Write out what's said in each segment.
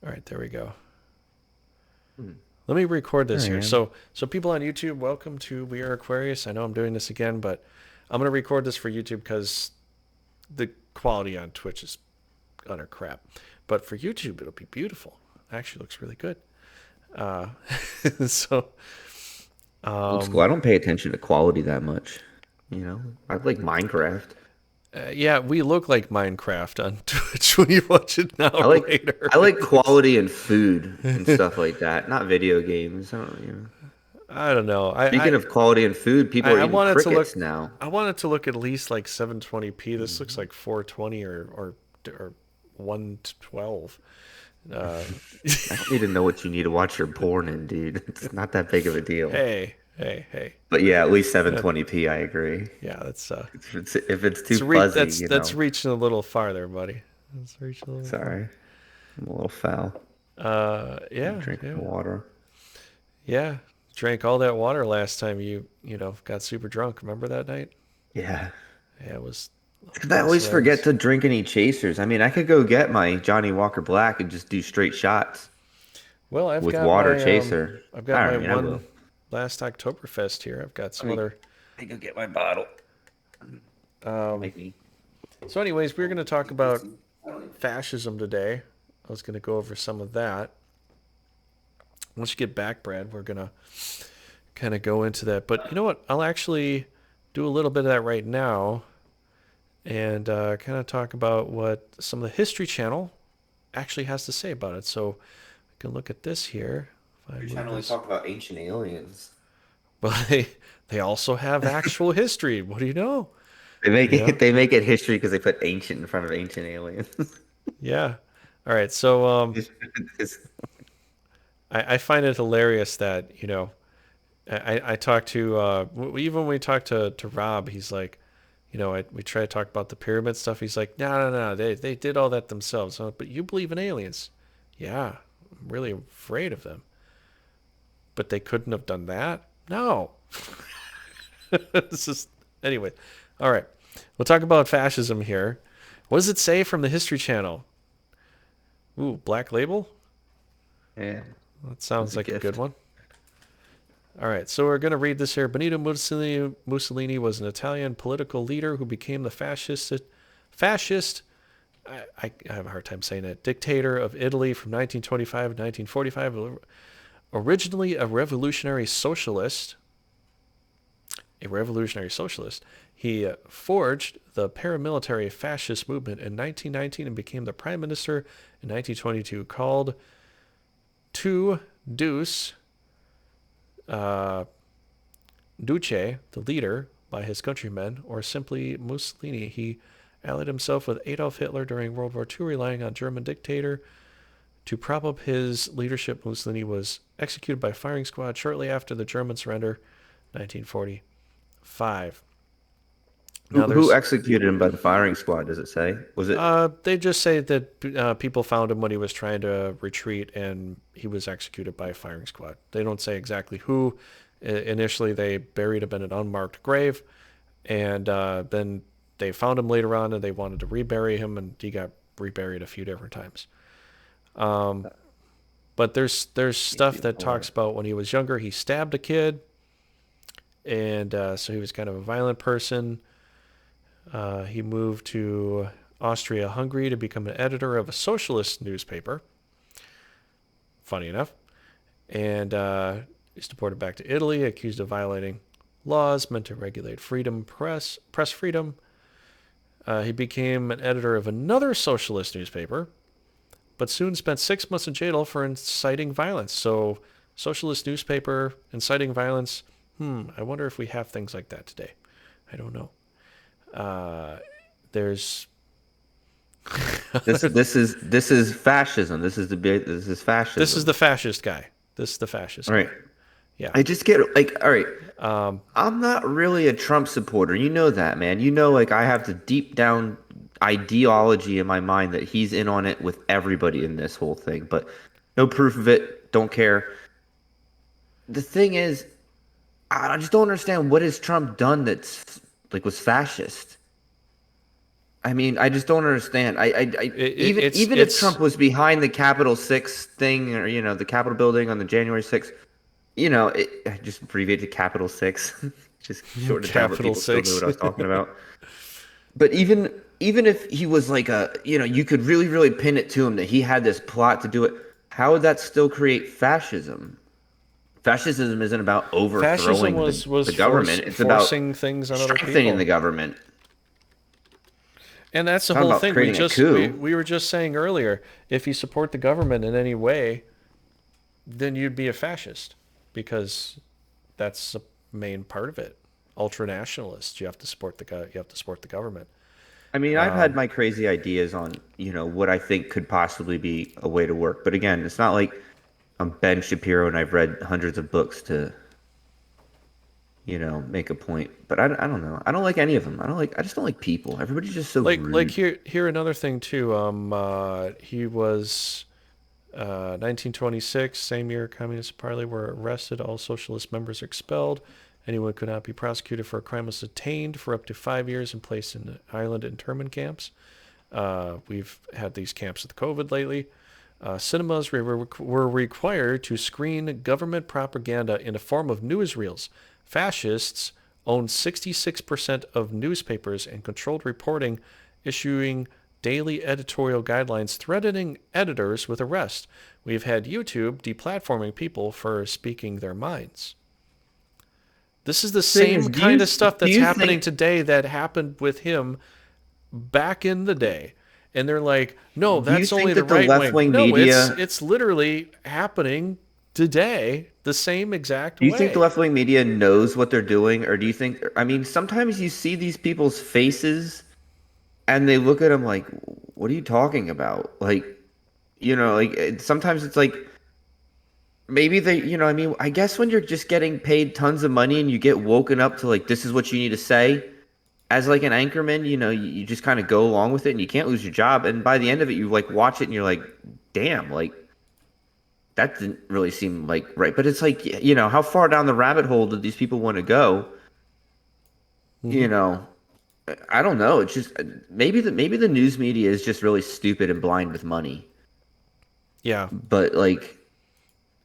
All right, there we go. Hmm. Let me record There this I here. am. So people on YouTube, welcome to We Are Aquarius. I know I'm doing this again, but I'm gonna record this for YouTube because the quality on Twitch is utter crap. But for YouTube, it'll be beautiful. It actually looks really good. Uh, so Old school. um, I don't pay attention to quality that much. I like Minecraft. yeah, we look like Minecraft on Twitch when you watch it now I like later. I like quality and food and stuff like that, not video games. I don't know. Speaking of quality and food, people are I eating want it to crickets look. now. I want it to look at least like 720p. This looks Mhm. like 420 or 112. Uh, I don't need to know what you need to watch your porn in, dude. It's not that big of a deal. hey. But yeah, at least That, 720p, I agree. yeah, that's If it's too fuzzy, that's reaching a little farther, buddy. That's reaching a little far. sorry, I'm a little foul. Yeah, Drink yeah, my water. yeah. Drank all that water last time got super drunk. Remember that night? Yeah. Yeah, it was Because I almost always forget hilarious. to drink any chasers. I mean, I could go get my Johnny Walker Black and just do straight shots Well, with water chaser. I've got I my mean, I will. one last Oktoberfest here. I've got Let some me, other. let me go get my bottle. Um, Make me. so, anyways, we're going to talk about fascism today. I was going to go over some of that. Once you get back, Brad, we're going to kind of go into that. But you know what? I'll actually do a little bit of that right now and kind of talk about what some of the History Channel actually has to say about it. So, we can look at this here. If I You're trying move to only this. talk about ancient aliens. But they also have actual history. What do you know? They make You know? it they make it history because they put ancient in front of ancient aliens. Yeah. All right. So It's- I find it hilarious that I talked to even when we talked to Rob, he's like, we try to talk about the pyramid stuff. He's like, no, they did all that themselves. But you believe in aliens? Yeah, I'm really afraid of them. But they couldn't have done that. No. This is anyway. All right, we'll talk about fascism here. What does it say from the History Channel? Ooh, Black Label. yeah, That that's sounds a like a good gift. one. All right, so we're going to read this here. Benito Mussolini was an Italian political leader who became the fascist. I have a hard time saying that. Dictator of Italy from 1925 to 1945. Originally a revolutionary socialist, he forged the paramilitary fascist movement in 1919 and became the prime minister in 1922. Called to Deuce uh, Duce, the leader, by his countrymen, or simply Mussolini. He allied himself with Adolf Hitler during World War II, relying on German dictator to prop up his leadership. Mussolini was executed by firing squad shortly after the German surrender, 1945. Who Now who there's executed him by the firing squad? Does it say? Was it? they just say that people found him when he was trying to retreat and he was executed by a firing squad. They don't say exactly who. Initially, they buried him in an unmarked grave, and then they found him later on and they wanted to rebury him, and he got reburied a few different times. Um, but there's stuff that talks about when he was younger, he stabbed a kid, and so he was kind of a violent person. He moved to Austria-Hungary to become an editor of a socialist newspaper. Funny enough, and he's deported back to Italy, accused of violating laws meant to regulate press freedom. He became an editor of another socialist newspaper, but soon spent 6 months in jail for inciting violence. So, socialist newspaper inciting violence. I wonder if we have things like that today. I don't know. Uh, there's This is fascism. This is this is the fascism. fascist guy. This is the fascist All guy. right. Yeah. I just get like, all right. Um, I'm not really a Trump supporter. You know that, man. Like I have the deep down ideology in my mind that he's in on it with everybody in this whole thing, but no proof of it. Don't care. The thing is, I just don't understand what has Trump done that's like was fascist. I mean, I just don't understand. It's Even if it's Trump was behind the Capitol 6 thing, or the Capitol building on the January 6th, I just abbreviate to Capital 6, just shorten it down, but capital people still knew six. what I was talking about. But even if he was like you could really, really pin it to him that he had this plot to do it, how would that still create fascism? Fascism isn't about Fascism overthrowing was the government. It's about forcing things on other strengthening the people. government. And that's It's the not whole about thing. creating a coup. We were just saying earlier, if you support the government in any way, then you'd be a fascist because that's a main part of it. Ultra nationalist. You have to support you have to support the government. I mean, I've had my crazy ideas on, what I think could possibly be a way to work. But again, it's not like I'm Ben Shapiro and I've read hundreds of books to, make a point. But I don't know. I don't like any of them. I just don't like people. Everybody's just so Like rude. here another thing too. He was 1926, same year Communist Party were arrested. All socialist members are expelled. Anyone could not be prosecuted for a crime was detained for up to 5 years and placed in island internment camps. We've had these camps with COVID lately. Cinemas were required to screen government propaganda in the form of newsreels. Fascists owned 66% of newspapers and controlled reporting, issuing daily editorial guidelines threatening editors with arrest. We've had YouTube deplatforming people for speaking their minds. This is the Thing is, same kind of stuff do that's you happening think today that happened with him back in the day. And they're like, no, do you that's only think the that the right left wing. wing No, media it's literally happening today the same exact do you think the way. left wing media knows what they're doing, or do you think? I mean, sometimes you see these people's faces and they look at them like, "What are you talking about?" Like, sometimes it's like maybe they, I mean, I guess when you're just getting paid tons of money and you get woken up to like, this is what you need to say as like an anchorman, you just kind of go along with it and you can't lose your job. And by the end of it, you like watch it and you're like, damn, like that didn't really seem like right. But it's like, how far down the rabbit hole did these people want to go? Hmm. You know, I don't know. It's just maybe the news media is just really stupid and blind with money. Yeah, But like,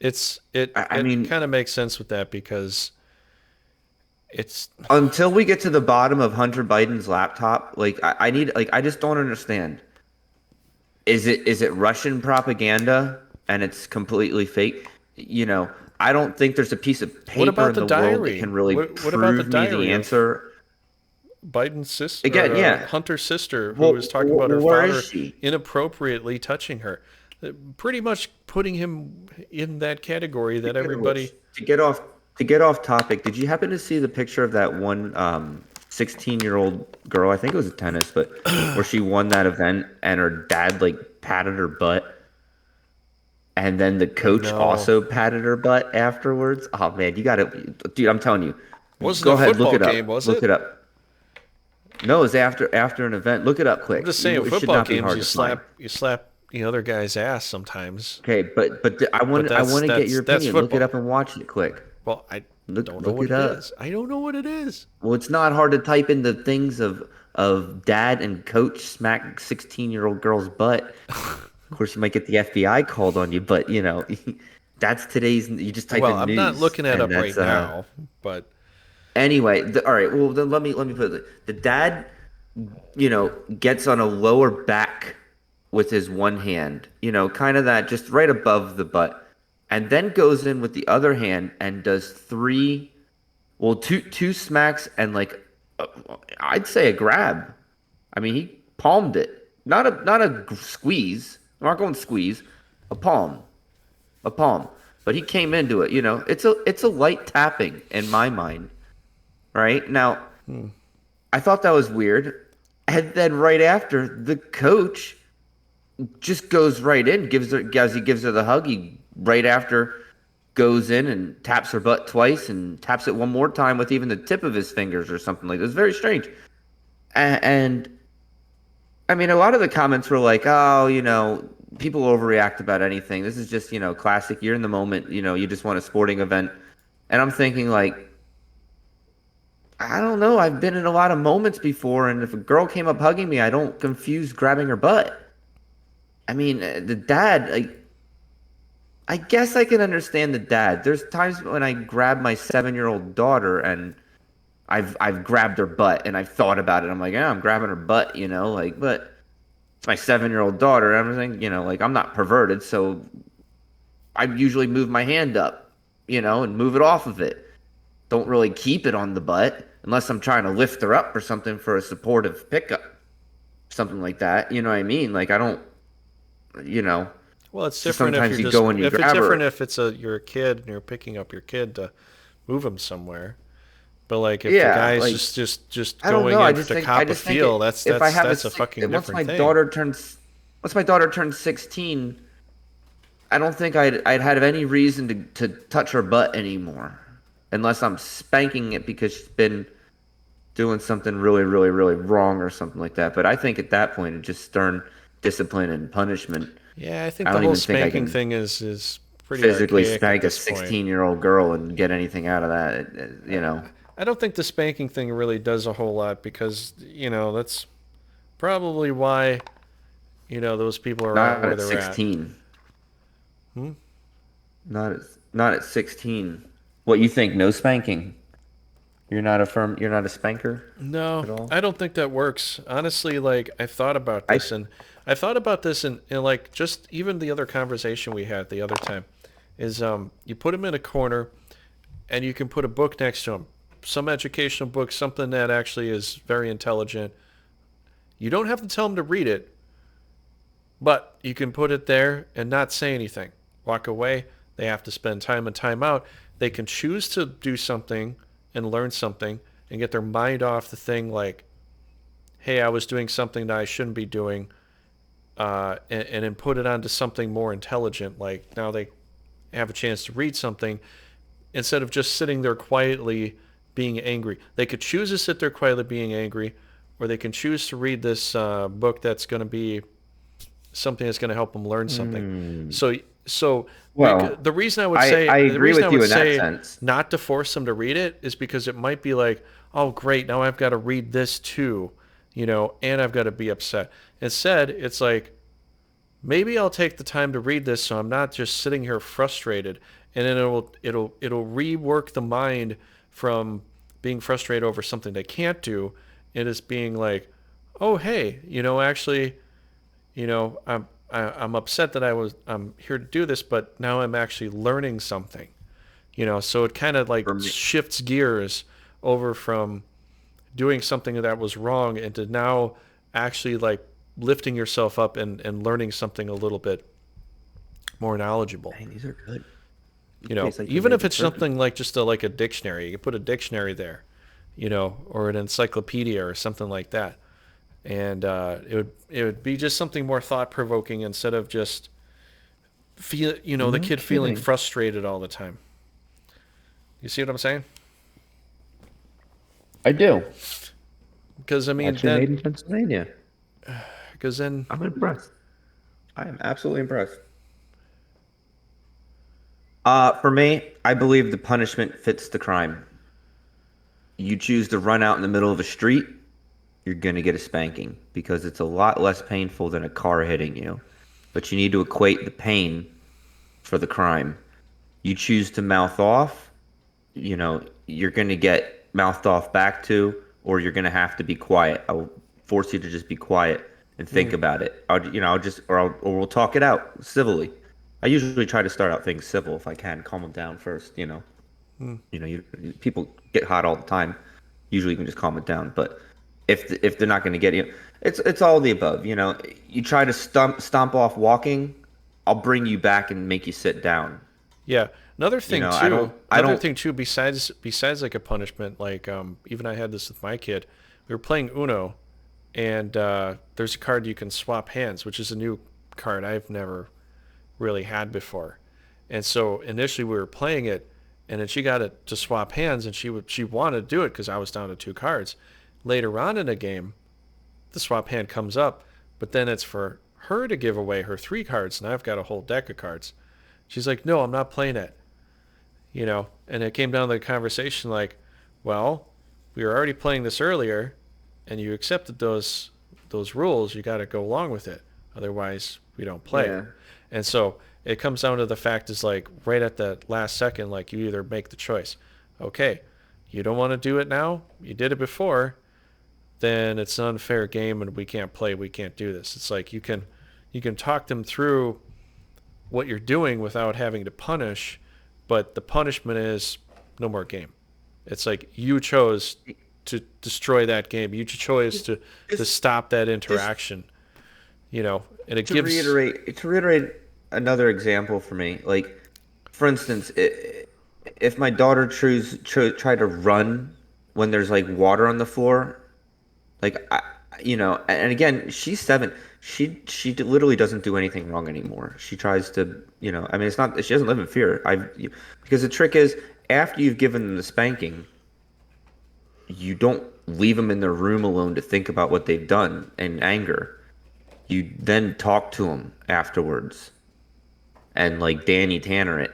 I it mean, kind of makes sense with that because it's until we get to the bottom of Hunter Biden's laptop, like I need like I just don't understand. Is it Russian propaganda and it's completely fake? I don't think there's a piece of what paper about in the the world that diary? can really What about the prove me the diary of answer. Biden's sister Again, or yeah. Hunter's sister who Well, was talking about her where is father she? inappropriately touching her? Pretty much putting him in that category that Speaking of which, everybody. to get off topic, did you happen to see the picture of that one 16-year-old girl? I think it was a tennis, but where she won that event and her dad like patted her butt, and then the coach No, also patted her butt afterwards. Oh man, you got it, dude. I'm telling you, wasn't go a ahead, look football it game, up. was Look it? it up. No, it was after an event. Look it up I'm quick. just saying, It should football not be games hard to find. you slap the other guy's ass sometimes, Okay, but I but want I want to get your that's opinion. Look it up football. and watch it quick. Well, I don't know Look what it it is. up. I don't know what it is. Well, it's not hard to type in the things of dad and coach smack 16-year-old girl's butt. Of course, you might get the FBI called on you, but that's today's. You just type Well, in I'm not news, looking it and up right that's now, but anyway. All right. Well, then let me put it. The dad, gets on a lower back with his one hand, kind of that just right above the butt, and then goes in with the other hand and does three. Well, two smacks and like I'd say a grab. I mean, he palmed it. Not a squeeze. I'm not going squeeze. A palm. A palm. But he came into it, It's a light tapping in my mind, right? Now, I thought that was weird. And then right after, the coach just goes right in, as he gives her the hug, he right after goes in and taps her butt twice and taps it one more time with even the tip of his fingers or something like that. It's very strange. And I mean, a lot of the comments were like, oh, people overreact about anything. This is just, classic. You're in the moment, you just want a sporting event. And I'm thinking, like, I don't know. I've been in a lot of moments before, and if a girl came up hugging me, I don't confuse grabbing her butt. I mean, the dad, like, I guess I can understand the dad. There's times when I grab my 7-year-old daughter and I've grabbed her butt and I've thought about it. I'm like, yeah, I'm grabbing her butt, like, but it's my 7-year-old daughter. I'm saying, like I'm not perverted, so I usually move my hand up, and move it off of it. Don't really keep it on the butt unless I'm trying to lift her up or something for a supportive pickup, something like that. You know what I mean? Like I don't, you know, Well, it's just different if you're sometimes you just go and you if it's grab different her. if it's a you're a kid and you're picking up your kid to move him somewhere. But like if the Yeah, guy's like just I don't going know. in I to just think I cop a just think feel, it that's if I that's have a that's a six fucking once different my thing. daughter turns 16, I don't think I'd have any reason to touch her butt anymore, unless I'm spanking it because she's been doing something really, really, really wrong or something like that. But I think at that point it's just stern discipline and punishment. Yeah, I think I the don't whole even think I spanking can thing is pretty physically archaic at spank a this point. 16-year-old girl and get anything out of that. I don't think the spanking thing really does a whole lot because, that's probably why, those people are at Not where at they're at. 16. Hmm? Not at 16. What you think? No spanking. You're not a spanker No, at all? I don't think that works. Honestly, like I I thought about this and like just even the other conversation we had the other time is you put him in a corner and you can put a book next to him. Some educational book, something that actually is very intelligent. You don't have to tell him to read it, but you can put it there and not say anything. Walk away. They have to spend time and time out. They can choose to do something and learn something and get their mind off the thing like, hey, I was doing something that I shouldn't be doing, and then put it onto something more intelligent. Like now they have a chance to read something instead of just sitting there quietly being angry. They could choose to sit there quietly being angry, or they can choose to read this book that's going to be something that's going to help them learn something. mm, So so well, the reason I would I say agree with you in that sense. not to force them to read it is because it might be like, oh great, now I've got to read this too, and I've got to be upset. Instead, it's like maybe I'll take the time to read this so I'm not just sitting here frustrated, and then it'll rework the mind from being frustrated over something they can't do, and it's being like, oh hey, actually I'm upset that I'm here to do this, but now I'm actually learning something. So it kind of like For me, shifts gears over from doing something that was wrong into now actually like lifting yourself up and learning something a little bit more knowledgeable. dang, these are good. These taste like they're Even made if in it's prison. something like just like a dictionary, you can put a dictionary there, or an encyclopedia or something like that, and it would be just something more thought provoking instead of just the No kid feeling kidding. frustrated all the time. You see what I'm saying? I do. Because I mean Actually then made in Pennsylvania. because then I'm impressed. I am absolutely impressed. For me, I believe the punishment fits the crime. You choose to run out in the middle of a street, you're going to get a spanking because it's a lot less painful than a car hitting you. But you need to equate the pain for the crime. You choose to mouth off, you're going to get mouthed off back to, or you're going to have to be quiet. I'll force you to just be quiet and think mm, about it. I'll just, or we'll talk it out civilly. I usually try to start out things civil if I can, calm them down first. mm, People get hot all the time. Usually you can just calm it down. But if they're not going to get you, it's all the above. You try to stomp off walking, I'll bring you back and make you sit down. yeah. I Another don't. thing too, besides like a punishment, like even I had this with my kid. We were playing Uno, and there's a card you can swap hands, which is a new card I've never really had before. And so initially we were playing it, and then she got it to swap hands, and she wanted to do it because I was down to two cards. Later on in the game, the swap hand comes up, but then it's for her to give away her three cards, and I've got a whole deck of cards. She's like, "No, I'm not playing it." And it came down to the conversation like, well, we were already playing this earlier, and you accepted those rules. You got to go along with it. Otherwise, we don't play. Yeah. And so it comes down to the fact is like right at the last second, like you either make the choice. Okay, you don't want to do it now. You did it before. Then it's an unfair game, and we can't play. We can't do this. It's like you can talk them through what you're doing without having to punish, but the punishment is no more game. It's like you chose to destroy that game. You chose to Just stop that just interaction, and it to gives. reiterate another example for me, like for instance, if my daughter try to run when there's like water on the floor, like and again, she's 7. Literally doesn't do anything wrong anymore. She tries to, I mean, it's not she doesn't live in fear. Because the trick is after you've given them the spanking, you don't leave them in their room alone to think about what they've done in anger. You then talk to them afterwards and like Danny Tanner it,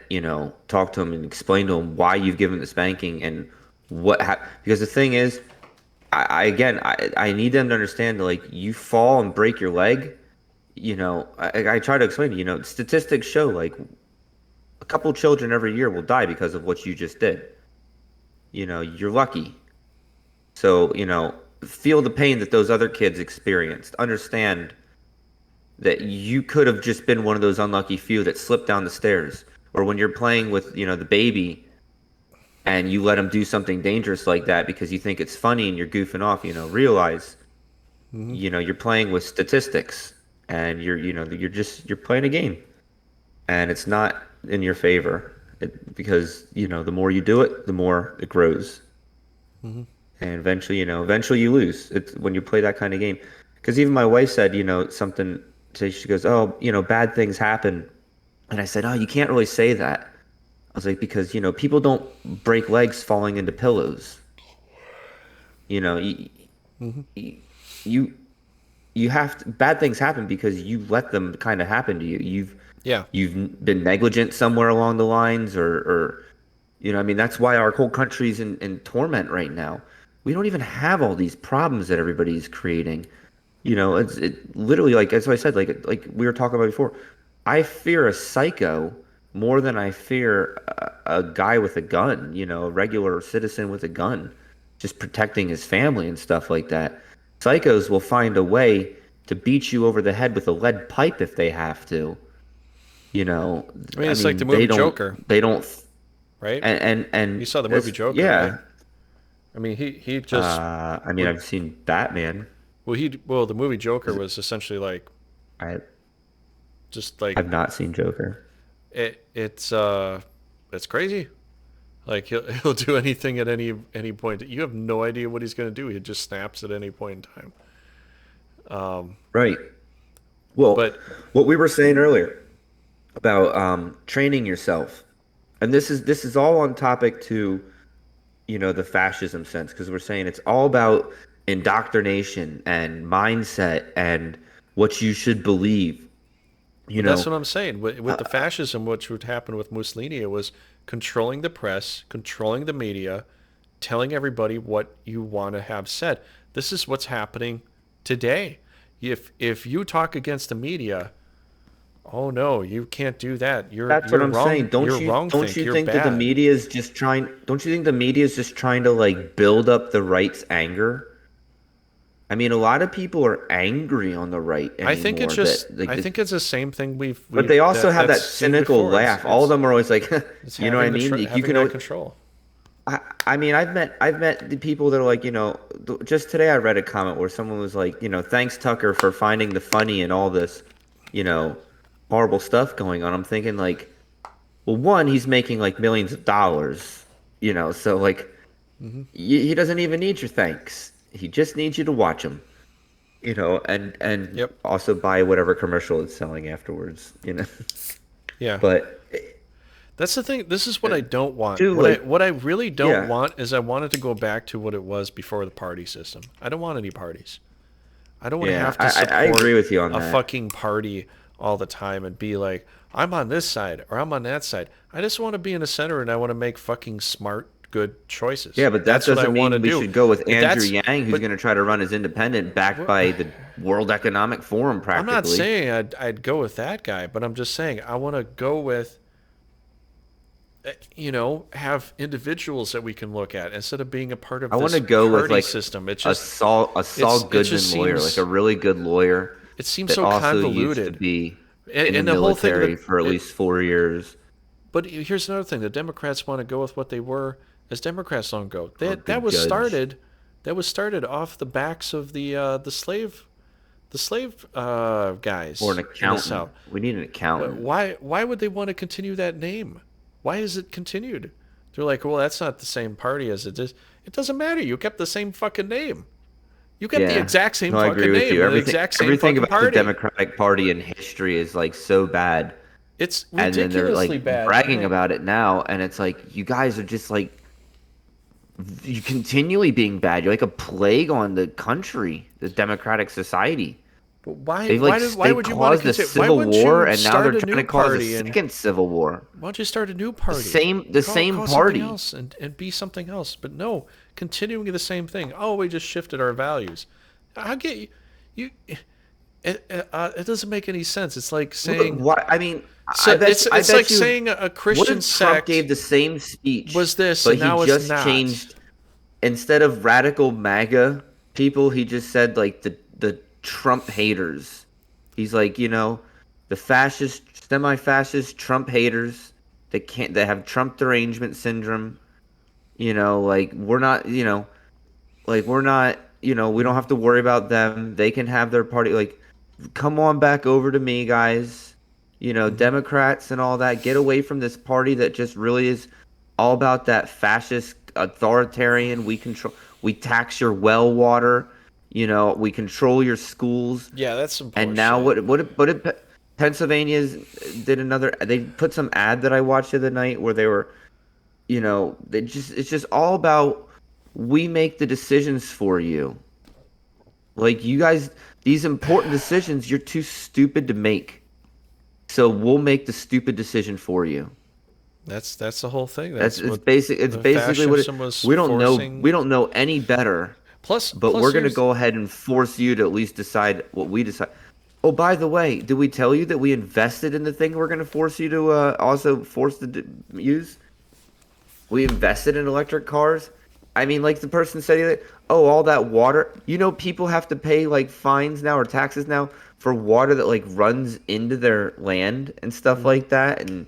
talk to them and explain to them why you've given the spanking and because the thing is, I need them to understand that like you fall and break your leg, I try to explain, statistics show like a couple children every year will die because of what you just did. You're lucky. So, feel the pain that those other kids experienced. Understand that you could have just been one of those unlucky few that slipped down the stairs. Or when you're playing with, the baby and you let them do something dangerous like that because you think it's funny and you're goofing off, realize, Mm-hmm. you're playing with statistics and you're playing a game and it's not in your favor because, the more you do it, the more it grows. Mm-hmm. And eventually you lose. It's when you play that kind of game. Because even my wife said, something. So she goes, "Oh, bad things happen," and I said, "Oh, you can't really say that." I was like, because people don't break legs falling into pillows. You know, you Mm-hmm. you, you have bad things happen because you let them kind of happen to you. Yeah. You've been negligent somewhere along the lines, or I mean, that's why our whole country's in torment right now. We don't even have all these problems that everybody's creating. It literally like as I said, like we were talking about before. I fear a psycho more than I fear a guy with a gun. A regular citizen with a gun, just protecting his family and stuff like that. Psychos will find a way to beat you over the head with a lead pipe if they have to. You know, I mean, I it's like the mean, movie Joker, they don't, right? and You saw the movie that's Joker, right? yeah. I mean, he just I mean, would. I've seen Batman. Well, the movie Joker Is it, was essentially like I just like I've not seen Joker. it's crazy. Like he'll do anything at any point. You have no idea what he's gonna do. He just snaps at any point in time. Right. Well, But what we were saying earlier about training yourself, and this is all on topic to the fascism sense because we're saying it's all about indoctrination and mindset and what you should believe. You But that's know, what I'm saying. With the uh, fascism, which would happen with Mussolini, it was controlling the press, controlling the media, telling everybody what you want to have said. This is what's happening today. If you talk against the media, oh no, you can't do that. You're that's what you're I'm wrong. saying. You're wrong. Don't Think you you're think that the bad. media is just trying? Don't you think the media is just trying to like build up the right's anger? I mean, a lot of people are angry on the right I think it's anymore. just. That like I think it's the same thing But they also have that's that seen cynical before. laugh. All of them are always like, It's you know what I having mean? Like, you having can that always, control. I mean, I've met the people that are like, just today I read a comment where someone was like, thanks Tucker for finding the funny in all this, you know, horrible stuff going on. I'm thinking like, well, one, he's making like millions of dollars, so like, Hmm. he doesn't even need your thanks. He just needs you to watch him, and Yep. also buy whatever commercial it's selling afterwards. Yeah. But That's the thing. This is what I don't want. too, What I really don't yeah, want is I want it to go back to what it was before the party system. I don't want any parties. I don't want to yeah, have to I agree support with you on a that. fucking party all the time and be like, I'm on this side or I'm on that side. I just want to be in the center and I want to make fucking smart good choices. Yeah, but that That's what I doesn't want to mean we do. should go with Andrew That's Yang, who's but going to try to run as independent, backed by the World Economic Forum, I'm not practically. saying I'd go with that guy, but I'm just saying I want to go with have individuals that we can look at instead of being a part of I want this to go with party like system. A Saul It just Goodman lawyer, like a seems really good lawyer it seems that so also used to convoluted. be in the And the whole thing military that for at least 4 years. but here's another thing: the Democrats want to go with what they were as Democrats long ago. That Crooked was judge started off the backs of the slave or an guys in the accountant. South. We need an accountant. Why would they want to continue that name? Why is it continued? They're like, well, that's not the same party as it is. It doesn't matter. You kept the same fucking name. You kept the Yeah. exact same No, I agree fucking with you. name and the exact same Everything fucking about the party. Democratic Party in history is like so bad. It's And then they're ridiculously like bad. bragging about it now, and it's like you guys are just like you continually being bad. You're like a plague on the country, the democratic society. But why They would you want to caused a continue? Why civil wouldn't war, you and now they're start a trying new to cause a party and second civil war. why don't you start a new party? The same Call something party. else and be something else. But no, continuing the same thing. Oh, we just shifted our values. I get you. You it doesn't make any sense. It's like saying Why? I mean, so I it's like bet you. saying a What Christian if Trump sect gave the same speech, was this but and he now it's just not. changed instead of radical MAGA people, he just said like the Trump haters. He's like, the fascist, semi-fascist Trump haters that have Trump derangement syndrome. Like we're not, we don't have to worry about them. They can have their party. Like, come on back over to me, guys. Hmm. Democrats and all that. Get away from this party that just really is all about that fascist, authoritarian. We tax your well water. We control your schools. Yeah, that's some And now bullshit. Pennsylvania's did another. They put some ad that I watched the other night where they were, it's just all about we make the decisions for you. Like you guys, these important decisions you're too stupid to make. So we'll make the stupid decision for you. That's the whole thing. That's That's what it's the basically what fascism was we forcing. don't know any better, but Plus we're going to here's go ahead and force you to at least decide what we decide. Oh, by the way, did we tell you that we invested in the thing we're going to force you to also force to use? We invested in electric cars. I mean, like the person said, oh, all that water. People have to pay like fines now or taxes now for water that like runs into their land and stuff Mhm. like that. And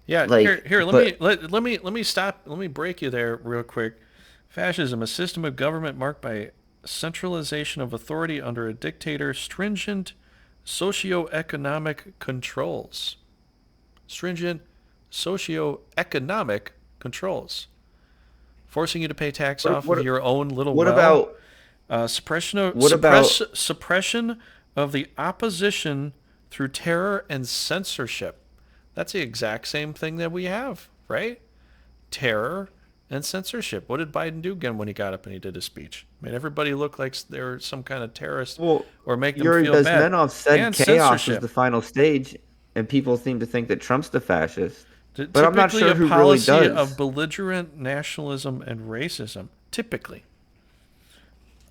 Yeah, like, here but let me stop. Let me break you there real quick. Fascism, a system of government marked by centralization of authority under a dictator, stringent socio-economic controls. Stringent socio-economic controls, forcing you to pay tax what off of what your own little what well. about what Suppression of the opposition through terror and censorship. That's the exact same thing that we have, right? Terror and censorship. What did Biden do again when he got up and he did his speech? Made everybody look like they're some kind of terrorist well, or make them Yuri feel bad. Bezmenov said And chaos was the censorship. final stage, and people seem to think that Trump's the fascist. But I'm not Typically sure a who really policy of does. belligerent nationalism and racism. Typically.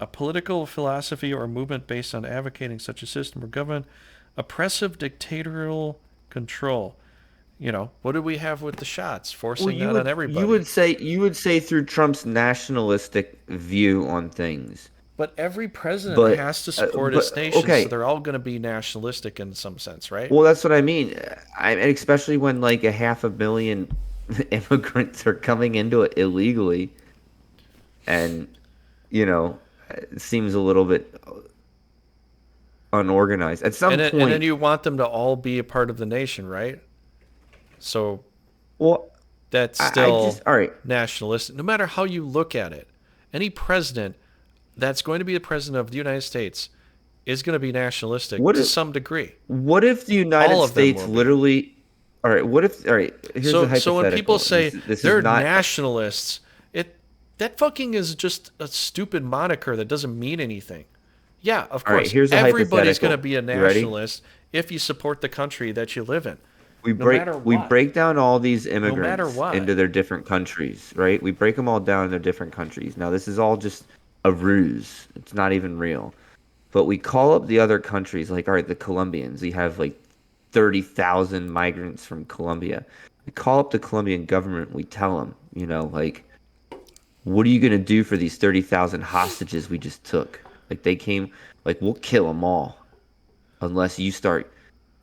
A political philosophy or movement based on advocating such a system or government. Oppressive dictatorial control. What do we have with the shots? Well, Forcing that on everybody. you would say through Trump's nationalistic view on things. But every president But has to support but his nation, so okay. they're all going to be nationalistic in some sense, right? Well, that's what I mean. And especially when like a half a million immigrants are coming into it illegally, and it seems a little bit unorganized. At some And then point, you want them to all be a part of the nation, right? So well, that's I just still all right. nationalistic. No matter how you look at it, any president that's going to be the president of the United States is going to be nationalistic What to if some degree. what if the All United of them States will be. literally? All right. What if? All right. Here's a So when people hypothetical. say This is they're not. nationalists, that fucking is just a stupid moniker that doesn't mean anything. Yeah, of All right. course, Here's a everybody's going to hypothetical. be a You ready? nationalist if you support the country that you live in. no matter we what. break down all these No matter immigrants what. into their different countries, right? We break them all down into different countries. Now this is all just a ruse. It's not even real. But we call up the other countries, like, all right, the Colombians. We have like 30,000 migrants from Colombia. We call up the Colombian government. We tell them, like, what are you going to do for these 30,000 hostages we just took? Like, they came, like, we'll kill them all unless you start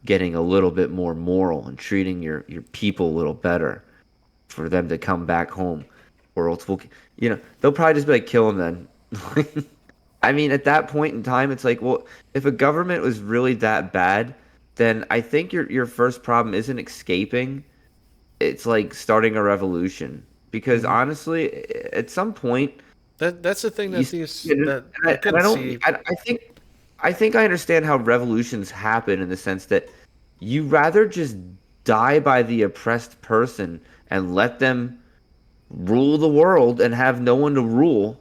getting a little bit more moral and treating your people a little better for them to come back home. Or else they'll probably just be like, kill them then. I mean, at that point in time, it's like, well, if a government was really that bad, then I think your first problem isn't escaping. It's like starting a revolution. Because Hmm. honestly, at some point, That's the thing you that these and that I and can I don't see. I think I understand how revolutions happen in the sense that you rather just die by the oppressed person and let them rule the world and have no one to rule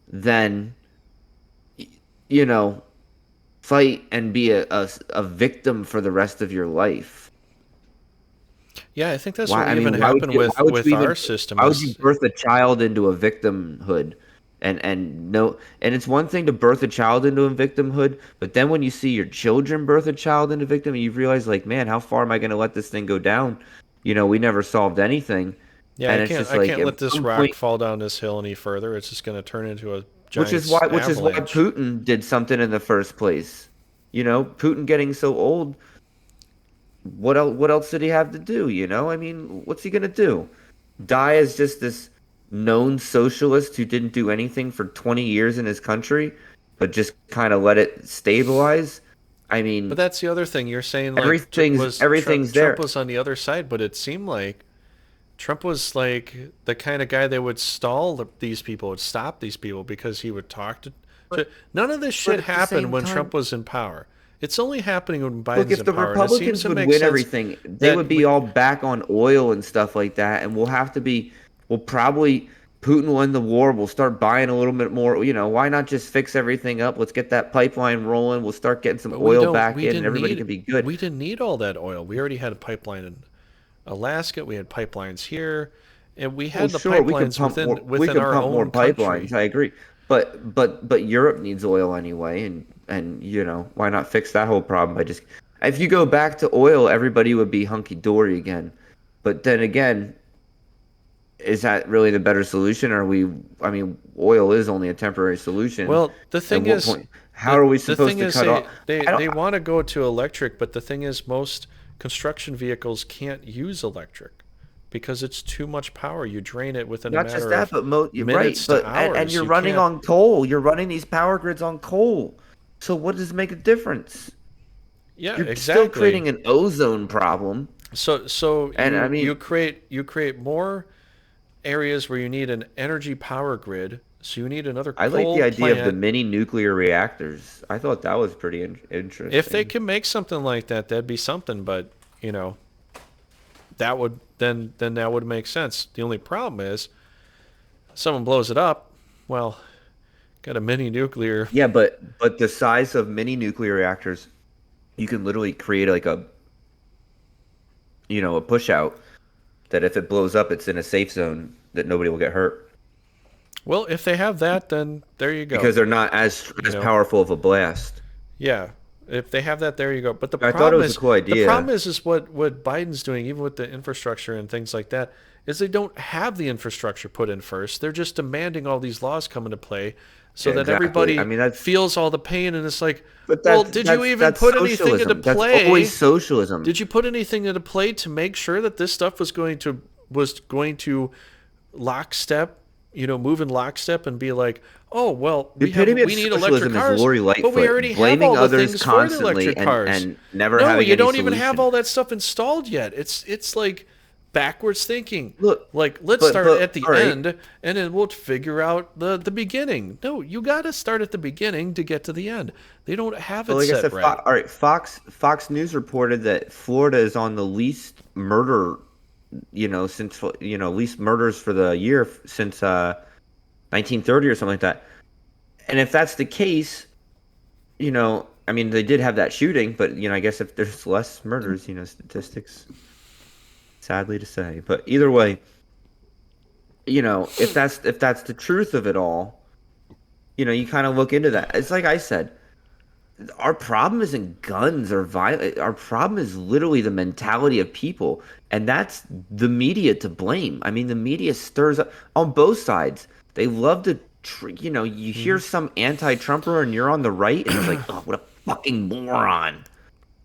than you know fight and be a victim for the rest of your life. Yeah, I think that's Why? what I even mean, why would happened you? Why would with you our even? system Why would you is. birth a child into a victimhood? And no, and it's one thing to birth a child into a victimhood, but then when you see your children birth a child into victim, you realize, like, man, how far am I going to let this thing go down? We never solved anything, Yeah, and it's just I like can't at let this some rock point, fall down this hill any further. It's just going to turn into a which giant is why avalanche. Putin did something in the first place. Putin getting so old, what else did he have to do, I mean, what's he gonna do? Die as just this known socialist who didn't do anything for 20 years in his country, but just kind of let it stabilize? I But mean, that's the other thing. You're saying like everything's Trump there. was on the other side, but it seemed like Trump was like the kind of guy that would these people, would stop these people because he would talk But none of this shit but at the happened same when time, Trump was in power. It's only happening when look, Biden's if in the power, and it seems Republicans to would make win sense everything, they that would be all back on oil and stuff like that, and we'll probably, Putin will end the war, we'll start buying a little bit more, why not just fix everything up? Let's get that pipeline rolling, we'll start getting some but oil back in, and everybody can be good. we didn't need all that oil. We already had a pipeline in Alaska. We had pipelines here, and we Oh, had the sure, pipelines we within could our pump more own pipelines. country. I agree. But Europe needs oil anyway, and why not fix that whole problem by just, if you go back to oil, everybody would be hunky dory again. But then again, is that really the better solution? I mean, oil is only a temporary solution. Well, the At thing what is, point? How are we the supposed thing to is cut off? I don't, they want to go to electric, but the thing is, most construction vehicles can't use electric because it's too much power. You drain it within a not just matter that, of but you're right. minutes to And hours. you're You running can't. on coal. You're running these power grids on coal. So what does it make a difference? Yeah, You're still exactly. creating an ozone problem. So And I you mean, create more areas where you need an energy power grid. So you need another I like the coal idea of the plant. mini nuclear reactors. I thought that was pretty If they interesting. can make something like that, that'd be something. But you know, that would then that would make sense. The only problem is someone blows it up. Well, got a mini nuclear. Yeah, but the size of mini nuclear reactors, you can literally create like a push out that if it blows up, it's in a safe zone that nobody will get hurt Well, if they have that, then there you go. because they're not as You know, powerful of a blast. yeah. If they have that, there you go. But I thought it was a cool the problem idea. is what Biden's doing, even with the infrastructure and things like that, is they don't have the infrastructure put in first. They're just demanding all these laws come into play, so Yeah, that exactly. I everybody mean, that's feels all the pain. And it's like, but well, that's did you that's even that's put anything into socialism. That's always play? socialism. Did you put anything into play to make sure that this stuff was going to lockstep, move in lockstep and be like, oh well, The epitome of we need electric socialism is cars, Lori but we Lightfoot already have blaming all the others things for the constantly electric cars. and never No, having you any don't even have solution. all that stuff installed yet. It's like backwards thinking. Look, Like, let's but start at the all right, end and then we'll figure out the beginning. No, you got to start at the beginning to get to the end. They don't have but it like I set said, right. All right, Fox News reported that Florida is on the least murder, since least murders for the year since 1930 or something like that. And if that's the case, you know. I mean, they did have that shooting, but I guess if there's less murders, statistics, sadly to say. But either way, if that's the truth of it all, you kind of look into that. It's like I said, our problem isn't guns or violence. Our problem is literally the mentality of people, and that's the media to blame. I mean, the media stirs up on both sides. They love to, you hear Mhm. some anti-Trumper and you're on the right, and it's like, oh, what a fucking moron.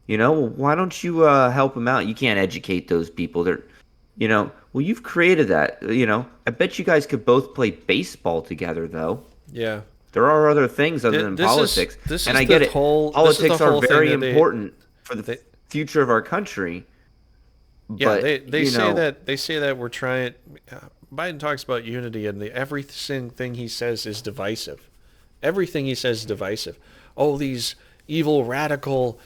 Well, why don't you help them out? You can't educate those people. Well, you've created that. I bet you guys could both play baseball together, though. Yeah. There are other things other than This is politics, this and is I the get it. whole this is the Politics are whole thing very that important for the they future of our country, yeah, but they say that we're trying. Biden talks about unity, and everything thing he says is divisive. Everything he says is divisive. Oh, these evil radical,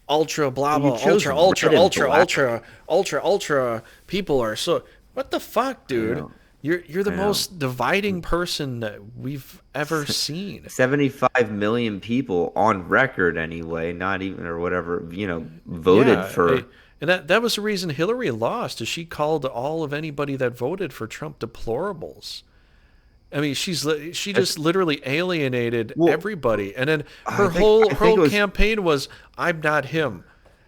ultra blah you blah, chose ultra red ultra and ultra black. ultra ultra ultra people are so. What the fuck, I dude? know, You're the I know. most dividing person that we've ever seen. 75 million people on record anyway, not even or whatever, voted Yeah, for. and that was the reason Hillary lost, is she called all of anybody that voted for Trump deplorables. I mean, she I just literally alienated Well, everybody, and then I her think whole I her think whole it was campaign was "I'm not him."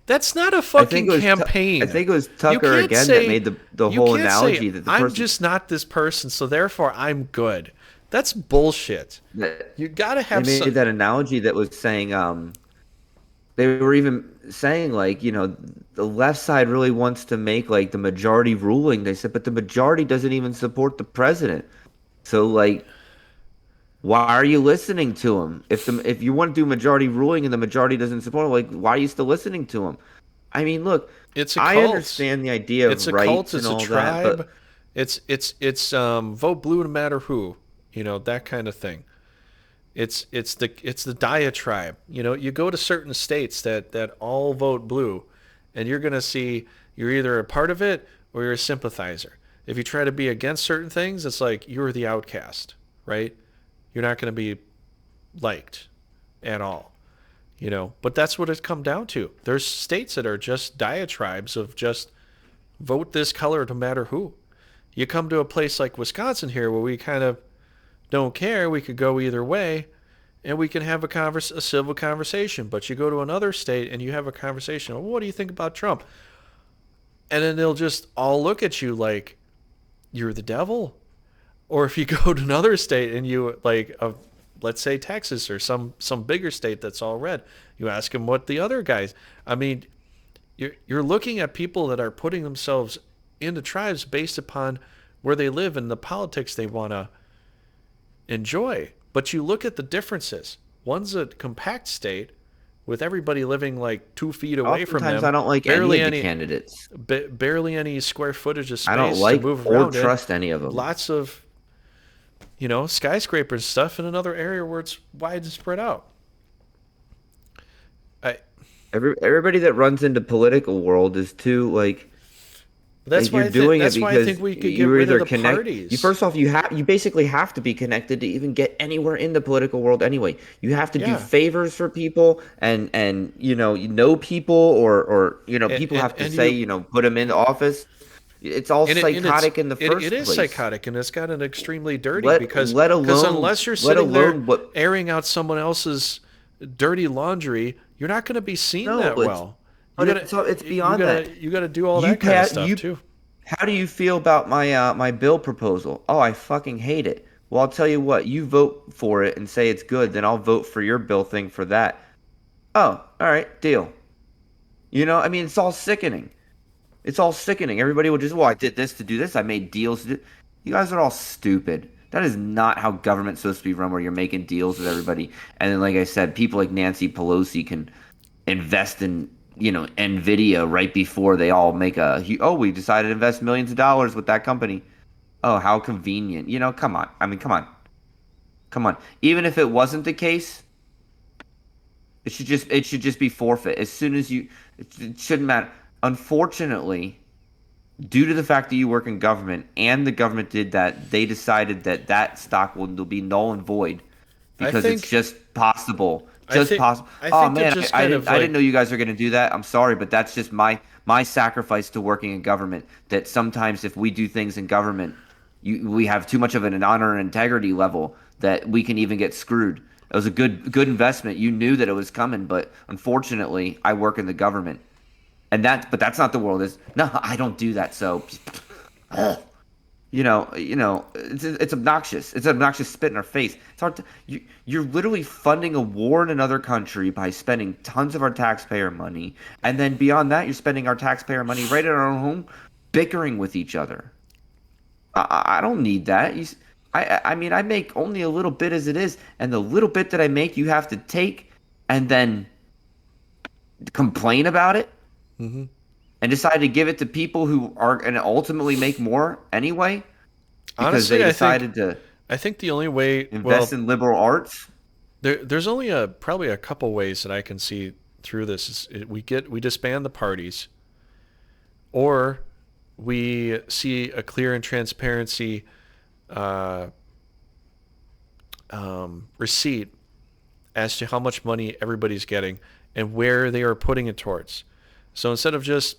That's not a I think fucking it was I campaign. think it was You Tucker can't again that say made the you whole can't say analogy that the I'm person just not this person, so therefore I'm good. That's bullshit. that You gotta they have made some. that analogy that was saying they were even saying like, the left side really wants to make like the majority ruling. They said, but the majority doesn't even support the president. So like, why are you listening to him? If you want to do majority ruling and the majority doesn't support him, like, why are you still listening to him? I mean, look, It's a I cult. understand the idea It's of a cult. rights and It's a all that, tribe. but It's vote blue no matter who. That kind of thing. It's the diatribe. You go to certain states that all vote blue, and you're gonna see you're either a part of it or you're a sympathizer. If you try to be against certain things, it's like you're the outcast, right? You're not gonna be liked at all. But that's what it's come down to. There's states that are just diatribes of just vote this color no matter who. You come to a place like Wisconsin here where we kind of don't care. We could go either way, and we can have a civil conversation. But you go to another state and you have a conversation. Well, what do you think about Trump? And then they'll just all look at you like you're the devil. Or if you go to another state and you like, let's say Texas or some bigger state that's all red, you ask them what the other guys. I mean, you're looking at people that are putting themselves into tribes based upon where they live and the politics they want to enjoy. But you look at the differences. One's a compact state with everybody living like 2 feet away from oftentimes I them, don't like any barely of the any, candidates. barely any square footage of I don't space to like move or around in. trust any of them. Lots of skyscrapers stuff in another area where it's wide and spread out. I, Everybody that runs into political world is too like you're doing it that's why I think because we could get you're rid of either the you parties. first off you basically have to be connected to even get anywhere in the political world anyway. You have to do Yeah, favors for people and you know people or and people have to and say, you put them in office. It's all and psychotic in the it first is place. psychotic, and it's gotten extremely dirty Let because let alone unless you're let sitting there alone what airing out someone else's dirty laundry, you're not going to be seen no, that well. You but gotta it's beyond that. you gotta do all You that kind of pass stuff you too. How do you feel about my bill proposal? Oh, I fucking hate it. Well, I'll tell you what, you vote for it and say it's good, then I'll vote for your bill thing for that. Oh, all right, deal. I mean, it's all sickening. It's all sickening. Everybody will just, well, I did this to do this. I made deals to do. You guys are all stupid. That is not how government's supposed to be run, where you're making deals with everybody. And then, like I said, people like Nancy Pelosi can invest in Nvidia right before they all make we decided to invest millions of dollars with that company. Oh, how convenient. Come on. I mean, come on. Even if it wasn't the case, it should just be forfeit as soon as it shouldn't matter. Unfortunately, due to the fact that you work in government and the government did that, they decided that stock will be null and void I because it's think just possible I just think possible. I Oh think they're man, just kind of I didn't like know you guys are gonna do that. I'm sorry, but that's just my sacrifice to working in government. That sometimes if we do things in government, we have too much of an honor and integrity level that we can even get screwed. It was a good investment. You knew that it was coming, but unfortunately, I work in the government, and but that's not the world. Is no, I don't do that. So, it's obnoxious. It's obnoxious spit in our face. It's hard to you're literally funding a war in another country by spending tons of our taxpayer money, and then beyond that, you're spending our taxpayer money right in our own home, bickering with each other. I don't need that. I mean, I make only a little bit as it is, and the little bit that I make, you have to take and then complain about it hmm and decide to give it to people who are going to ultimately make more anyway because they honestly, decided to I think the only way, invest well, in liberal arts. there's only probably a couple ways that I can see through this. We disband the parties, or we see a clear and transparency uh, receipt as to how much money everybody's getting and where they are putting it towards. So instead of just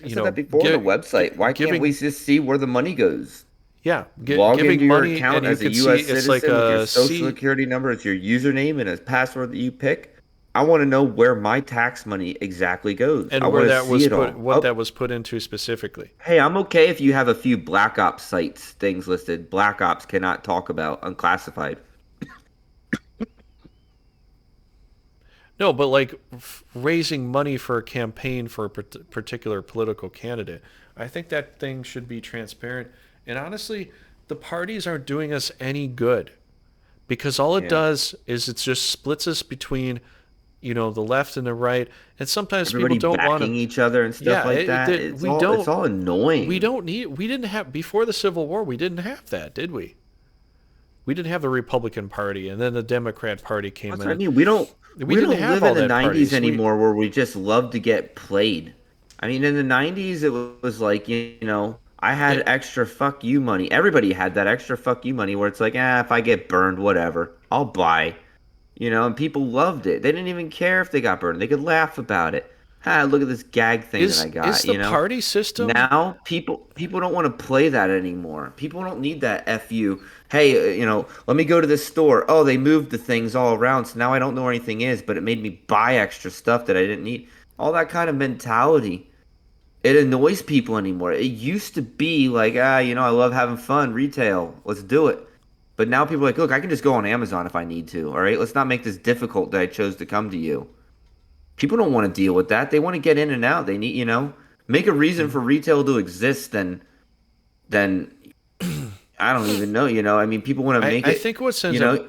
I said that before on the website. Why can't we giving, just see where the money goes? yeah, Log into giving your money, account and you as a can see U.S. it's like citizen with your a social C, security number as your username and a password that you pick. I want to know where my tax money exactly goes. I and where want to that see was it put, all. what Oh, that was put into specifically. hey, I'm okay if you have a few Black Ops sites things listed. Black Ops cannot talk about unclassified. No, but like raising money for a campaign for a particular political candidate, I think that thing should be transparent. And honestly, the parties aren't doing us any good because all it Yeah. does is it just splits us between, the left and the right. And sometimes people Everybody don't want to. backing each other and stuff Yeah, like that. It's all we annoying. don't need. We didn't have before the Civil War. We didn't have that, did we? We didn't have the Republican Party, and then the Democrat Party came That's in, what I and mean. we We didn't don't have live all in the that 90s parties. We anymore where we just love to get played. I mean, in the 90s it was like, I had it extra fuck you money. Everybody had that extra fuck you money where it's like, if I get burned, whatever. I'll buy. And people loved it. They didn't even care if they got burned. They could laugh about it. Look at this gag thing that I is got, the party system. Now people don't want to play that anymore. People don't need that fu. Hey, let me go to this store. Oh, they moved the things all around, so now I don't know where anything is, but it made me buy extra stuff that I didn't need. All that kind of mentality. It annoys people anymore. It used to be like, I love having fun, retail. Let's do it. But now people are like, look, I can just go on Amazon if I need to. All right, let's not make this difficult that I chose to come to you. People don't want to deal with that. They want to get in and out. They need, make a reason for retail to exist. Then I don't even know. I mean, people want to make I it. think what's ends You up. know,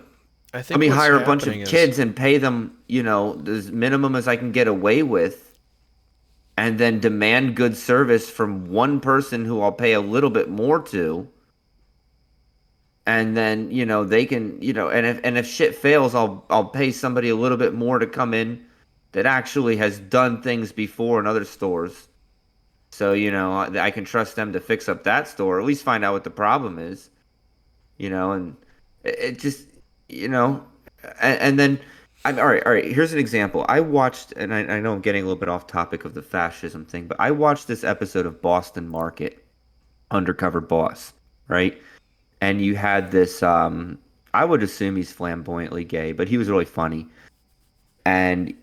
I let think me what's hire a bunch happening of is kids and pay them, as minimum as I can get away with, and then demand good service from one person who I'll pay a little bit more to. And then, they can, and if shit fails, I'll pay somebody a little bit more to come in that actually has done things before in other stores. So, I can trust them to fix up that store, or at least find out what the problem is, and it just, you know, and then I'm all right. Here's an example. I watched, and I know I'm getting a little bit off topic of the fascism thing, but I watched this episode of Boston Market, Undercover Boss, right? And you had this, I would assume he's flamboyantly gay, but he was really funny. And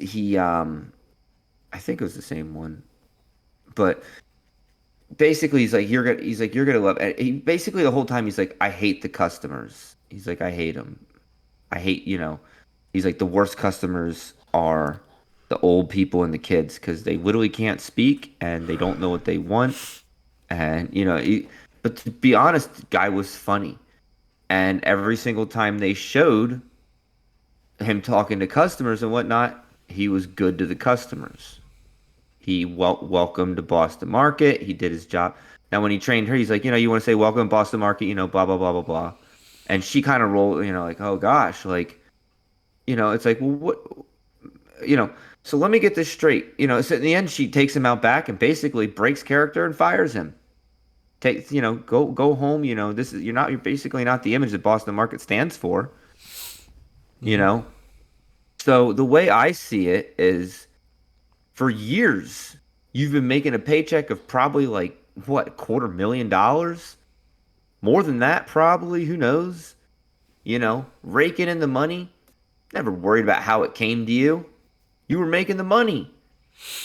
I think it was the same one, but basically he's like you're gonna love it. He basically the whole time he's like I hate the customers. He's like I hate them. I hate he's like the worst customers are the old people and the kids because they literally can't speak and they don't know what they want. And but to be honest, the guy was funny. And every single time they showed him talking to customers and whatnot, he was good to the customers. He welcomed to Boston Market. He did his job. Now, when he trained her, he's like, you want to say welcome to Boston Market, blah, blah, blah, blah, blah. And she kind of rolled, like, oh gosh, like, it's like, well, what, you know, so let me get this straight. So in the end, she takes him out back and basically breaks character and fires him. Take, go home. You're basically not the image that Boston Market stands for. you Hmm. know? So the way I see it is for years, you've been making a paycheck of probably like what, $250,000? More than that, probably, who knows? Raking in the money, never worried about how it came to you. You were making the money.